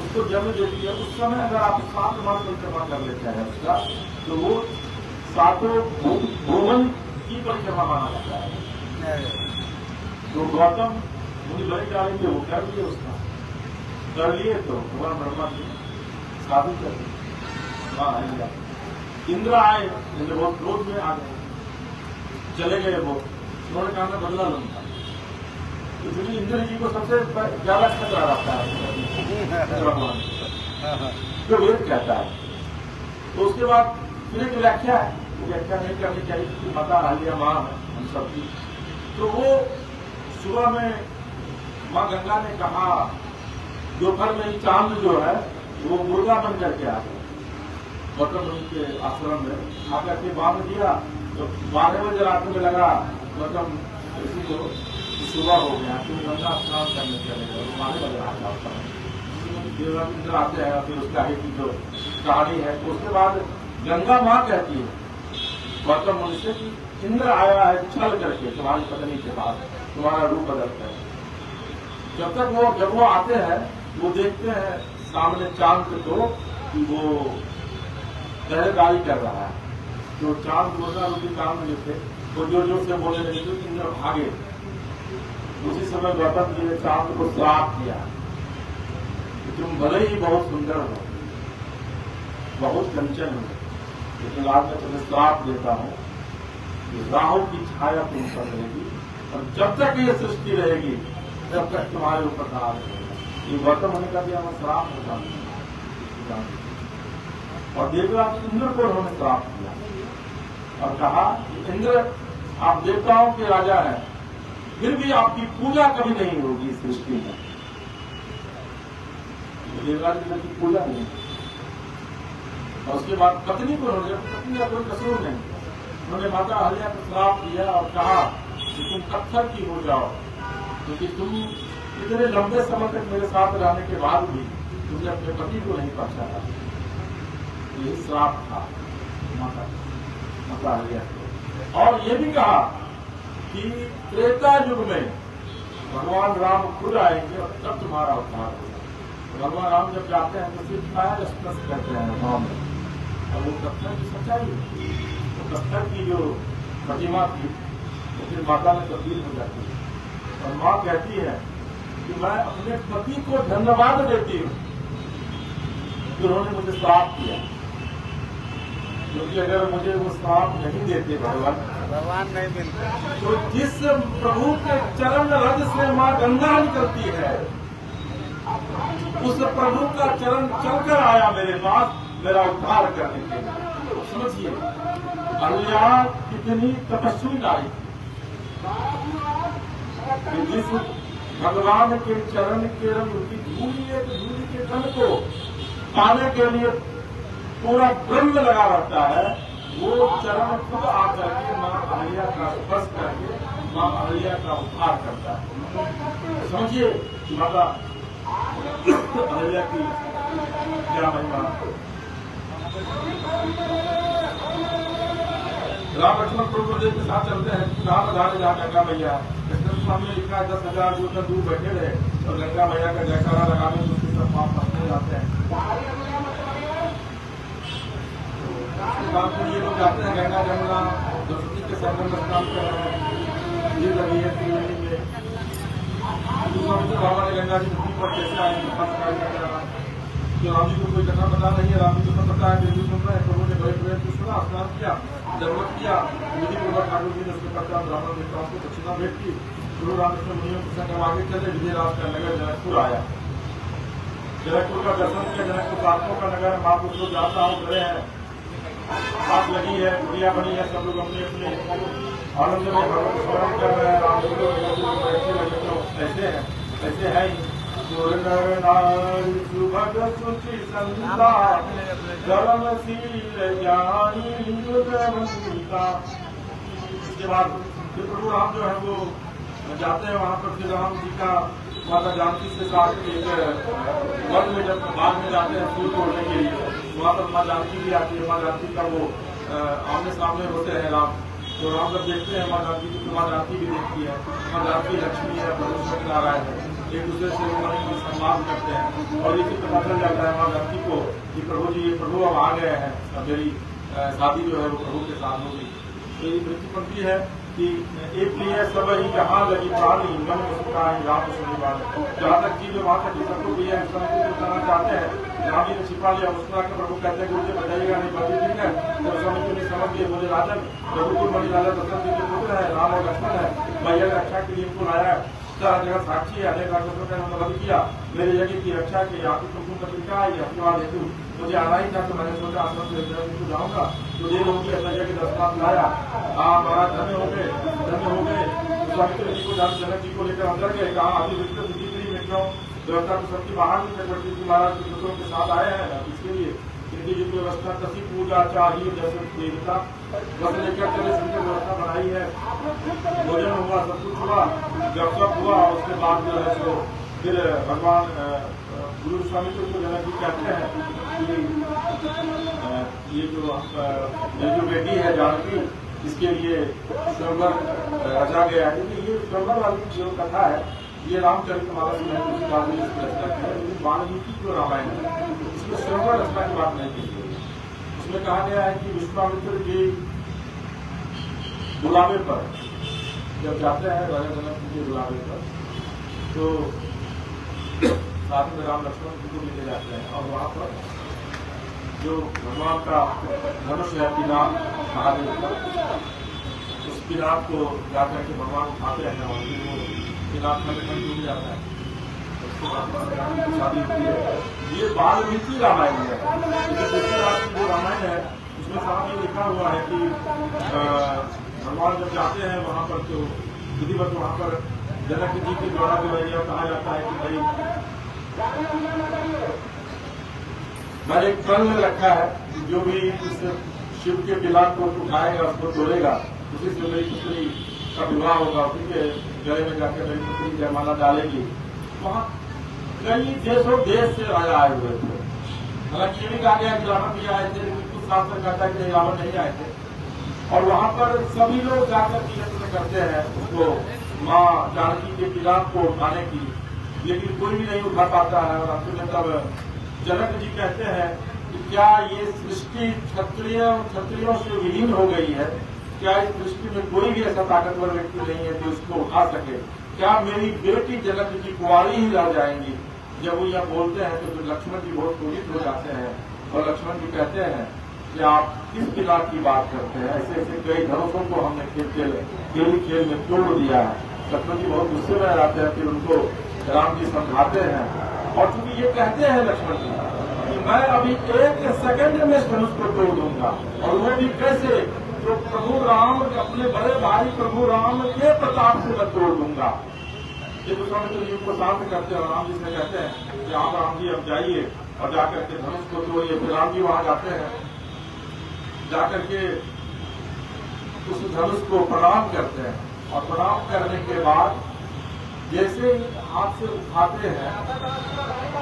उसको जन्म देती है। उस समय अगर आप 7 बार परिक्रमा कर लेते हैं उसका तो वो 7 भुवन की परिक्रमा माना जाता है। तो गौतम मुनि बड़े डाले थे वो कर लिए, उसका कर लिए तो भगवान ब्रह्मा जी शादी कर दी। इंद्र आए, इंद्र बहुत क्रोध में आ गए, चले गए वो उन्होंने कहा मैं बदला लूंगा। इसलिए इंद्र जी को सबसे ज्यादा खतरा रहता है भगवान, जो वेद कहता है। तो उसके बाद फिर एक व्याख्या है, व्याख्या नहीं करनी चाहिए क्योंकि माता अहिल्या माँ है हम सबकी। तो वो सुबह में माँ गंगा ने कहा, दोपहर में ही चांद जो है वो मुर्गा बन करके आ गया गौतम मुनि के आश्रम में आकर के बांध दिया। तो 12 बजे रात में लगा गौतम ऋषि को सुबह हो गया, तो गंगा स्नान करने चले गए। 12 बजे रात आता है, देवराज आते हैं, फिर उसके आगे की जो कहानी है। तो उसके बाद गंगा माँ कहती है गौतम मुनि से कि इंद्र आया है छल करके तुम्हारी पत्नी के पास, तुम्हारा रूप बदल कर। जब वो आते हैं वो देखते हैं सामने चांद को कि वो पहरेदारी कर रहा है। जो चांद मुर्गा रूपी चांद जो थे वो जोर जोर से बोलने लगे तो इंद्र भागे। उसी समय गौतम जी ने चांद को श्राप किया कि तुम भले ही बहुत सुंदर हो, बहुत कंचन हो, लेकिन आज मैं तुम्हें श्राप देता हूं कि राहु की छाया तुम पर रहेगी और जब तक ये सृष्टि रहेगी तब तक तुम्हारे ऊपर खड़ा रहेगा। ये गौतम मुनि का भी हमें श्राप होता है। और देवराज इंद्र को उन्होंने श्राप किया और कहा कि इंद्र आप देवताओं के राजा हैं, फिर भी आपकी पूजा कभी नहीं होगी इस सृष्टि में। देवराज इंद्र की पूजा नहीं। और उसके बाद पत्नी को उन्होंने, पत्नी का कोई कसूर नहीं, उन्होंने माता अहिल्या को श्राप दिया और कहा कि तुम पत्थर की हो जाओ, क्योंकि तुम इतने लंबे समय तक मेरे साथ रहने के बाद भी तुमने अपने पति को नहीं पहचाना। यही श्राप था माता अहिल्या को। और ये भी कहा कि त्रेता युग में भगवान राम खुद आएंगे और तब तुम्हारा उद्धार होगा। भगवान राम जब जाते हैं तो सिर्फ फायर स्पर्श करते हैं गाँव में, और वो पत्थर की सच्चाई है। तो पत्थर की जो प्रतिमा थी वो फिर माता में तब्दील हो जाती है। और माँ कहती है कि मैं अपने पति को धन्यवाद देती हूँ कि उन्होंने मुझे श्राप किया, क्योंकि अगर मुझे वो श्राप नहीं देते भगवान नहीं मिलता, तो जिस प्रभु के चरण रज से माँ गंगा निकलती है, उस प्रभु का चरण चलकर आया मेरे पास मेरा उद्धार करने के लिए। समझिए अहिल्या कितनी तपस्वी नारी, जिस भगवान के चरण के रंग की धूली के धन को पाने के लिए पूरा ब्रह्म लगा रहता है, वो चरण खुद आकर के माँ अहिल्या का स्पर्श करके माँ अहिल्या का उद्धार करता है। समझिए माता अहिल्या की क्या महिमा। राम लक्ष्मण प्रभु के साथ चलते हैं, राम धारे जहाँ गंगा मैया, कृष्ण स्वामी ने लिखा 10,000 दूर तक दूर बैठे रहे और गंगा मैया का जयकारा लगाने में उसके सब पाप फंसने जाते हैं। ये लोग जाते हैं गंगा जमुना सरस्वती के संगम में स्नान कर रहे हैं, ये लगी है त्रिवेणी में। बाबा ने गंगा जी पृथ्वी पर कैसे आए, तो राम जी को कोई कथा पता नहीं है, राम जी को पता है, बिल्कुल सुन रहे हैं। प्रभु ने बड़े प्रेम से सुना, स्नान किया, जरूरत किया, विधि पूर्वक ठाकुर जी ने उसके पश्चात ब्राह्मण देवताओं को दक्षिणा भेंट की। गुरु रामकृष्ण मुनियों के संग आगे चले, विजयराज का नगर जनकपुर आया। जनकपुर का दर्शन किया, जनकपुर साधकों का नगर, महापुरुष लोग जाता हूँ खड़े हैं, आग लगी है, गुड़िया बनी है, सब लोग अपने अपने आनंद में भगवत स्मरण कर रहे हैं। राम जी को ऐसे हैं, ऐसे है ही सुभग सुचि संता धर्मशील ज्ञानी हृदयवंतिका। इसके बाद फिर प्रभु राम जो है वो जाते हैं वहां पर, फिर राम जी का माता जानकी से साथ एक वन में जब बाग में जाते हैं फूल तोड़ने के लिए, वहां पर माँ जानकी भी आती है। माँ जानकी का वो आमने सामने होते हैं राम, तो राम जब देखते हैं माँ जानकी को, तो माँ जानकी भी देखती है। माँ जानकी लक्ष्मी है, भगवान नारायण है, एक दूसरे से उन्होंने सम्मान करते हैं। और इसी पता चल जाता है माँ जानकी को कि प्रभु जी, प्रभु अब आ गए हैं, अब मेरी शादी जो है वो प्रभु के साथ होगी। तो ये मृत्यु पंक्ति है कि एक लिए सब ही जहाँ लगी प्राणी मन उसका राम सुनिवान। जहाँ तक चीज वहां तक सबको भी है करना चाहते हैं। राम जी ने छिपा लिया, मुस्कुरा के प्रभु कहते हैं मुझे बताइएगा नहीं बात ठीक है। जब स्वामी जी ने समझ लिए बोले राजन प्रभु को बड़ी राजा दशरथ जी के पुत्र है, राम और लक्ष्मण है, भैया की रक्षा के लिए इनको लाया है, सारा जगह साक्षी है, अनेक राक्षसों का मदद किया, मेरे यज्ञ की रक्षा की, आपकी तुमको पत्रिका आई अपवाद हेतु मुझे आना ही था, तो मैंने सोचा आश्रम से जाऊंगा तो देर होगी, ऐसा जगह दर्शनाथ लाया। हाँ महाराज धन्य हो गए, धन्य हो गए। स्वामित्र जी को जनक जी को लेकर अंदर गए, कहा अभी विस्तृत जितनी मित्रों व्यवस्था तो सबकी बाहर भी चक्रवर्ती जी महाराज के पुत्रों के साथ आए हैं, इसके लिए इनकी जो व्यवस्था कसी पूजा चाहिए जैसे देवता बस लेकर चले सुनकर व्यवस्था बनाई है। भोजन हुआ, सब कुछ हुआ, जब सब हुआ उसके बाद जो है सो फिर भगवान गुरु स्वामी को जनक जी कहते हैं कि ये जो बेटी है जानकी इसके लिए स्वयंवर रचा गया है। ये स्वयंवर वाली जो कथा है ये रामचरितमानस में उसके बाद में इसकी रचना की है, लेकिन वाल्मीकि जो रामायण है इसमें स्वयंवर रचना की बात नहीं की गई। उसमें कहा गया है कि विश्वामित्र जी बुलावे पर जब जाते हैं राजा जनक जी के बुलावे पर तो साथ में राम लक्ष्मण जी को लेके जाते हैं और वहां पर जो भगवान का धनुष है पिनाक महादेव का, उस पिनाक को जाकर के भगवान उठाते हैं और वो पिनाक खंड टूट जाता है। उसके बाद शादी होती है। ये वाल्मीकि रामायण है। जो रामायण है उसमें साथ ही लिखा हुआ है कि भगवान जब जाते हैं वहां पर तो विधिवत वहां पर जनक जी के द्वारा जो है यह कहा जाता है कि भाई मैंने एक प्रण में रखा है जो भी इस शिव के पिलाक को उठाएगा उसको तोड़ेगा उसी से मेरी पुत्री का विवाह होगा, उसी के गले में जाकर मेरी पुत्री जयमाला डालेगी। वहाँ कई देशों देश से राजा आए हुए थे। हालांकि ये भी कहा गया कि रावण भी आए थे, लेकिन कुछ शास्त्र कहता है कि रावण नहीं आए थे। और वहां पर सभी लोग जाकर यत्न करते हैं उसको माँ जानकी के पिलाक को उठाने की, लेकिन कोई भी नहीं उठा पाता है। और अंत में तब जनक जी कहते हैं कि क्या ये सृष्टि क्षत्रियों से विलीन हो गई है? क्या इस सृष्टि में कोई भी ऐसा ताकतवर व्यक्ति नहीं है जो इसको उठा सके? क्या मेरी बेटी जनक जी कुंवारी ही रह जाएंगी? जब वो यह बोलते हैं तो लक्ष्मण जी बहुत क्रोधित हो जाते हैं और लक्ष्मण जी कहते हैं कि आप किस पिलाक की बात करते हैं? ऐसे ऐसे कई धनुषों को हमने खेल में तोड़ दिया है। लक्ष्मण जी बहुत गुस्से में रहते हैं। फिर उनको राम जी समझाते हैं और चूंकि ये कहते हैं लक्ष्मण जी कि मैं अभी एक सेकंड में इस धनुष को तोड़ दूंगा, और वो भी कैसे? तो प्रभु राम अपने बड़े भाई प्रभु राम के प्रताप से मैं तोड़ दूंगा। ये विश्वामित्र जी को शांत करते हैं और राम जी से कहते हैं कि आप राम जी अब जाइए और जाकर के धनुष को तोड़िए। फिर राम जी वहां जाते हैं, जाकर के उस धनुष को प्रणाम करते हैं और प्रणाम करने के बाद जैसे ही हाथ से उठाते हैं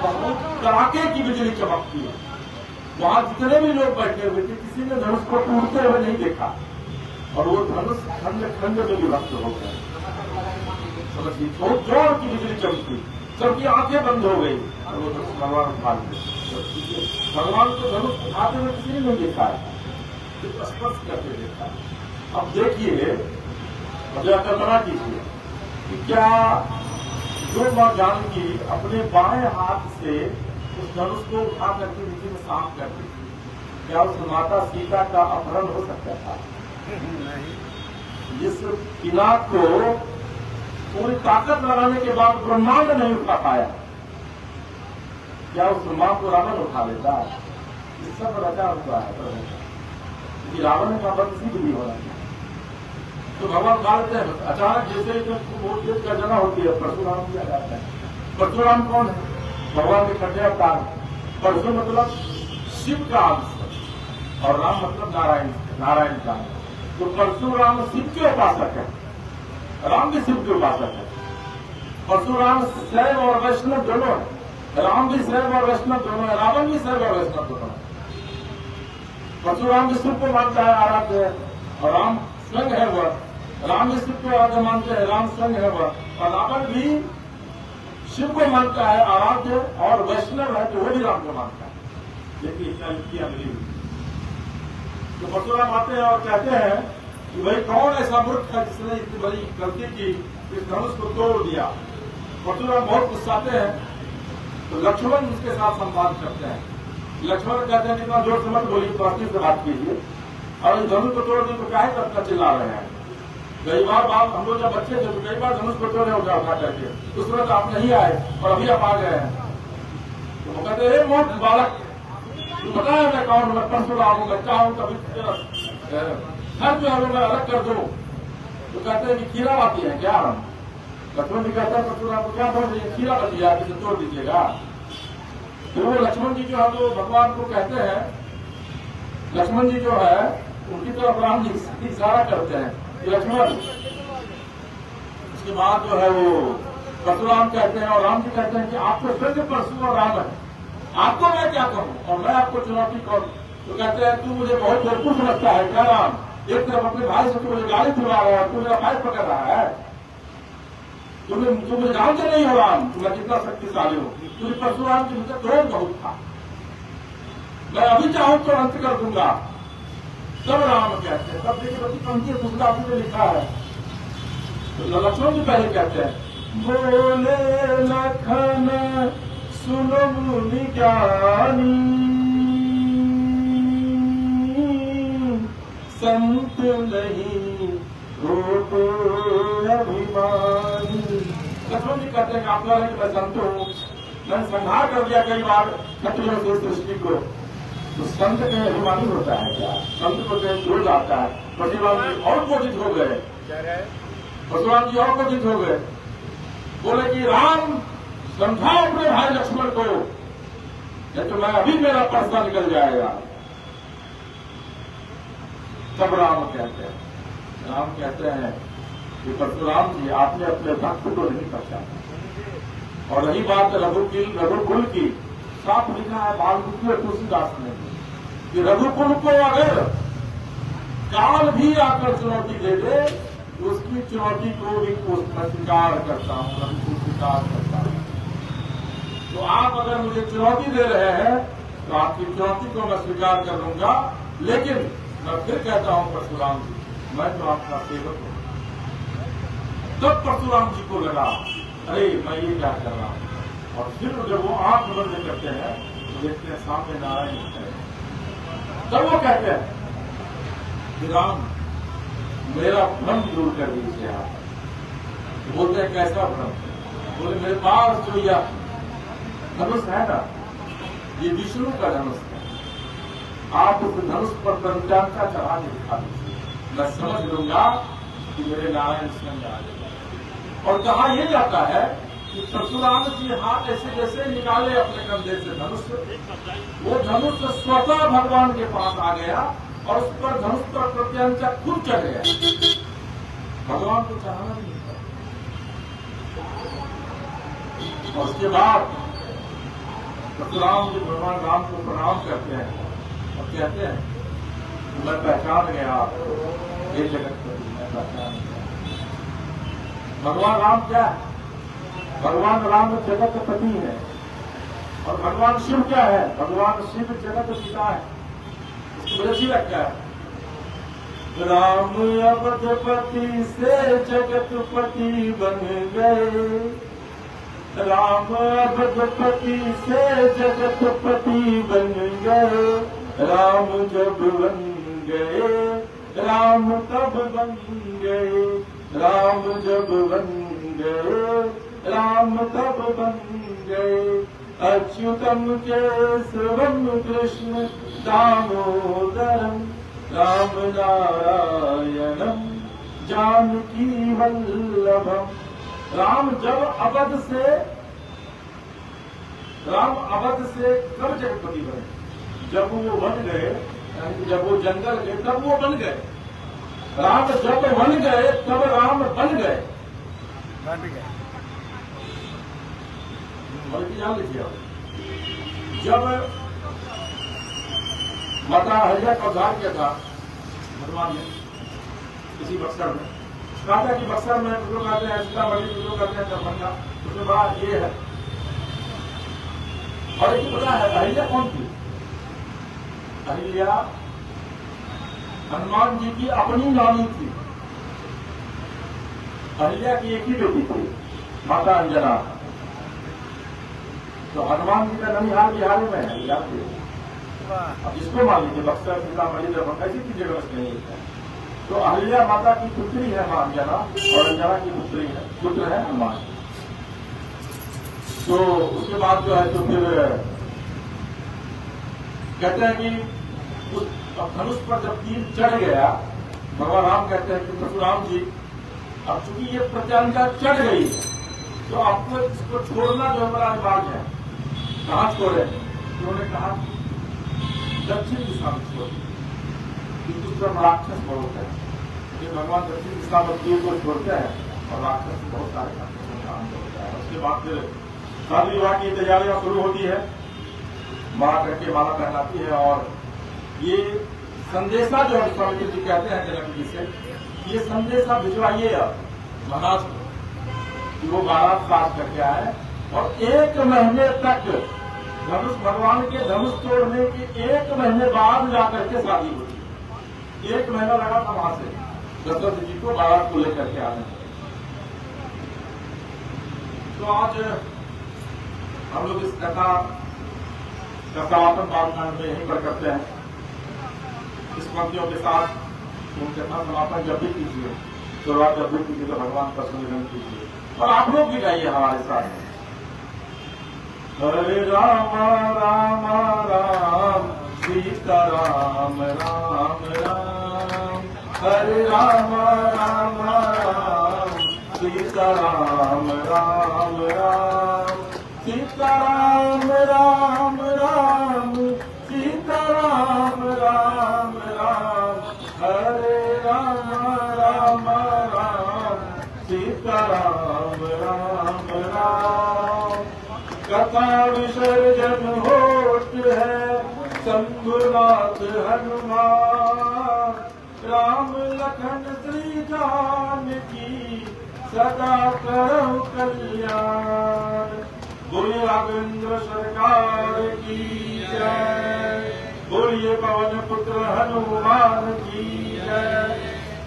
बहुत कड़ाके की बिजली चमकती है। वहां जितने भी लोग बैठे हुए थे किसी ने धनुष को टूटते हुए नहीं देखा और वो धनुष खंड खंड में विभक्त हो गया। समझिए बहुत जोर की बिजली चमकी, सबकी आंखें बंद हो गई और वो धनुष भगवान उठा लिए। भगवान को धनुष उठाते हुए किसी ने नहीं देखा है, सिर्फ स्पर्श करके देखा। अब देखिए मुझे कल्पना कीजिए कि क्या जो मां जानकी अपने बाएं हाथ से उस धनुष को उठा करके नीचे में साफ कर दी, क्या उस माता सीता का अपहरण हो सकता था? जिस पिनाक को पूरी ताकत लगाने के बाद ब्रह्मांड नहीं उठा पाया, क्या उस मां को रावण उठा लेता? इस सब रचा हुआ है क्योंकि रावण का वध सिद्ध भी होना चाहिए। तो भगवान खा लेते हैं अचानक, जैसे बहुत देश का जना होती है परशुराम किया जाता है। परशुराम कौन है? भगवान के छठे अवतार। परशु मतलब शिव का अंश और राम मतलब नारायण का। तो परशुराम शिव के उपासक है, राम भी शिव के उपासक है। परशुराम शैव और वैष्णव दोनों है, राम भी शैव और वैष्णव दोनों है, रावण भी शैव और वैष्णव दोनों है। परशुराम भी शिव को मानता है, आराध्य है, और राम स्वयं है वह। राम भी शिव को आराध्य मानते हैं, राम स्वयं है वह। और रावण भी शिव को मानता है आराध्य और वैष्णव है तो वो भी राम को मानता है। देखिए क्या युक्तियां मिली हुई। तो परशुराम आते हैं और कहते हैं कि भाई कौन ऐसा मूर्ख था जिसने इतनी बड़ी गलती की, इस धनुष को तोड़ दिया। परशुराम बहुत गुस्साते हैं, तो लक्ष्मण उसके साथ संवाद करते हैं। लक्ष्मण कहते हैं इतना जोर से मत बोलिए, प्राचीन से बात कीजिए, और इस धनुष को तोड़ दी तो काहे करता चिल्ला रहे हैं। कई बार बात हम लोग जब बच्चे थे तो कई बार धनुष को तोड़े उठा उठा करके, उस वक्त आप नहीं आए और अभी आप आ गए हैं। तो वो कहते हैं मूर्ख बालक, तू पता है मैं कौन हूं, मैं परशुराम हूं, बच्चा हूं, कभी हर जो है मैं अलग कर दो। तो कहते हैं कि खीरा बाती है क्या हम। लक्ष्मण जी कहते हैं परशुराम को क्या बोल रही है, खीरा बाती है, इसे तोड़ दीजिएगा। तो वो लक्ष्मण जी जो है तो भगवान को कहते हैं, लक्ष्मण जी जो है उनकी तरफ राम जी इशारा करते हैं कि लक्ष्मण। उसके बाद जो है वो परशुराम कहते हैं और राम जी कहते हैं कि आपको फिर से परशु और राम है, आपको मैं क्या कहूं और मैं आपको चुनौती करूं। तो कहते हैं तू मुझे बहुत बेवकूफ समझता है क्या राम, एक तरफ अपने भाई से तू मुझे गाली दिलवा रहा है, तू मेरा भाई पकड़ रहा है, तू मुझे जानते नहीं हो राम, तू मैं कितना शक्तिशाली हूं। तुझे परशुराम के मुझे क्रोध बहुत था, मैं अभी चाहूं तो अंत कर दूंगा। तब राम कहते हैं, तब देखिए बच्ची पंक्ति दूसरा आपने में लिखा है, तो लक्ष्मण जी पहले कहते हैं, बोले लखन सुनो मुनि ज्ञानी, संत नहीं होते अभिमानी। लक्ष्मण जी कहते हैं कि आप लोग मैं संत हूं, मैंने संहार कर दिया कई बार क्षत्रियों से सृष्टि को। तो संत कहीं अभिमानी होता है क्या, संत को कहीं छोड़ जाता है। परशुराम जी और क्रोधित हो गए, परशुराम जी और क्रोधित हो गए, बोले कि राम समझाओ अपने भाई लक्ष्मण को, नहीं तो मैं अभी मेरा पर्दा निकल जाएगा। तब राम कहते हैं कि परशुराम जी आपने अपने भक्त को नहीं पहचाना। और रही बात रघुकुल की, साफ लिखा है वाल्मीकि और तुलसीदास ने कि रघुकुल को अगर काल भी आकर चुनौती दे दे तो उसकी चुनौती को भी मैं स्वीकार करता हूं, रघुकुल स्वीकार करता हूं। तो आप अगर मुझे चुनौती दे रहे हैं तो आपकी चुनौती को मैं स्वीकार कर लूंगा, लेकिन मैं फिर कहता हूं परशुराम जी मैं तो आपका सेवक हूं। तब परशुराम जी को लगा अरे मैं ये क्या कर रहा हूं, और फिर जब वो आंख बंद करते हैं तो देखते हैं सामने नारायण होते हैं। तब वो कहते हैं कि राम मेरा भ्रम दूर कर दीजिए आप। तो बोलते हैं कैसा भ्रम, बोले मेरे पास जो यह धनुष है ना, ये विष्णु का धनुष है, आप उस धनुष पर पंचांचा चढ़ा के दिखा दीजिए, मैं समझ लूंगा कि मेरे नारायण स्वयं आ जाएगा। और कहा यह जाता है कि परशुराम जी हाथ ऐसे जैसे निकाले अपने कंधे से धनुष, वो धनुष स्वतः भगवान के पास आ गया और उस पर धनुष पर प्रत्यंचा खुद चढ़ गया, भगवान को चाहना नहीं था। और उसके बाद परशुराम जी भगवान राम को प्रणाम करते हैं और कहते हैं मैं पहचान गया आपको, ये जगतपति मैं पहचान गया। भगवान राम क्या है, भगवान राम जगतपति है। और भगवान शिव क्या है, भगवान शिव जगत पिता है। इसकी वजह से क्या है, राम अवधपति से जगतपति बन गए, राम अवधपति से जगतपति बन गए, राम जब बन गए राम तब बन गए, राम जब बन गए राम तब बन गए, अच्युतम केशवम कृष्ण दामोदरम राम नारायणम जानकी वल्लभम। राम अवध से कब जगतपति बने, जब वो बन गए, जब वो जंगल गए तब वो बन गए। राम जब बन गए तब राम बन गए, बल्कि जान लीजिए आप, जब माता हरिया का उद्धार किया था भगवान ने किसी बक्सर में, कहा था कि बक्सर में लोग आते हैं, सीतामढ़ी लोग आते हैं दरभंगा, उसमें बड़ा ये है। और एक पता है अहिल्या कौन थी, अहिल्या हनुमान जी की अपनी नानी थी। अहिल्या की एक ही बेटी थी, माता अंजना। तो हनुमान जी का ननिहाल बिहार में है, याद है। अब इसको मान लीजिए बक्सर, सीतामढ़ी, दरभंगा ऐसी की जगह नहीं है। तो अहिल्या माता की पुत्री है मां अंजना, और अंजना की पुत्री है पुत्र है हनुमान। तो उसके बाद जो है तो फिर कहते हैं कि उस धनुष पर जब तीर चढ़ गया, भगवान राम कहते हैं कि परशुराम जी अब चूंकि ये प्रत्यांजा चढ़ गई है तो आपको इसको छोड़ना जो बड़ा अनिवार्य है। कहां छोड़े? उन्होंने कहा दक्षिण दिशा में छोड़, क्योंकि उस पर राक्षस बहुत है। लेकिन भगवान दक्षिण दिशा में तीर को छोड़ते हैं और राक्षस बहुत सारे काम होता है। उसके बाद फिर शादी विवाह की तैयारियां शुरू होती है। मां करके माला पहनाती है और ये संदेशा जो है स्वामी जी कहते हैं जनक जी से, ये संदेशा भिजवाइए अब महाराज को कि वो बारात साफ करके आए। और 1 महीने तक धनुष, भगवान के धनुष तोड़ने के 1 महीने बाद जाकर के शादी हुई। 1 महीना लगा था वहां से दशरथ जी को बारात को लेकर के आने। तो आज हम लोग इस कथा का समापन बालकांड में यहीं पर करते हैं। इस पंक्तियों के साथ कथा समापन जब भी कीजिए, शुरुआत जब भी कीजिए तो भगवान का सुमिरन कीजिए और आप लोग भी गाइए हमारे साथ। हरे राम राम राम सीता राम राम राम, हरे राम राम राम सीता राम राम राम, सीता राम राम राम सीता राम राम राम, हरे राम राम राम सीता राम राम राम। कथा विसर्जन होत है शंभुनाथ हनुमान, राम लखन श्री जानकी सदा करहु कल्याण। बोलिए राघवेंद्र सरकार की जय, बोलिए पवन पुत्र हनुमान की जय।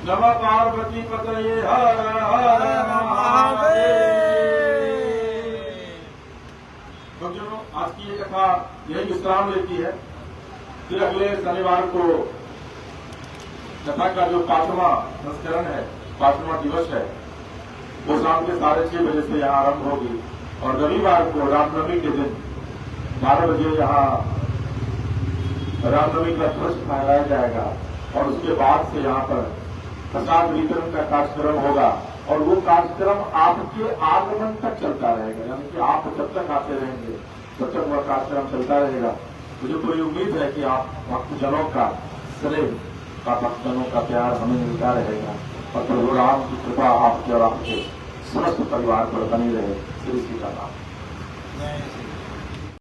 नमः पार्वती पतये हर हर महादेव। भक्तजनों, आज की ये कथा यही विश्राम लेती है। फिर अगले शनिवार को कथा का जो 5वां संस्करण है, 5वां दिवस है, वो शाम के 6:30 बजे से यहाँ आरंभ होगी। और रविवार को रामनवमी के दिन 12 बजे यहाँ रामनवमी का ध्वज फहराया जाएगा। और उसके बाद से यहाँ पर प्रसाद वितरण का कार्यक्रम होगा और वो कार्यक्रम आपके आगमन तक चलता रहेगा। यानी कि आप जब तक आते रहेंगे तब तक वह कार्यक्रम चलता रहेगा। मुझे पूरी उम्मीद है कि आप भक्तजनों का स्नेह का, भक्तजनों का प्यार हमें मिलता रहेगा और प्रभु राम की कृपा आपके और आपके समस्त परिवार पर बनी रहे। श्री सीता राम।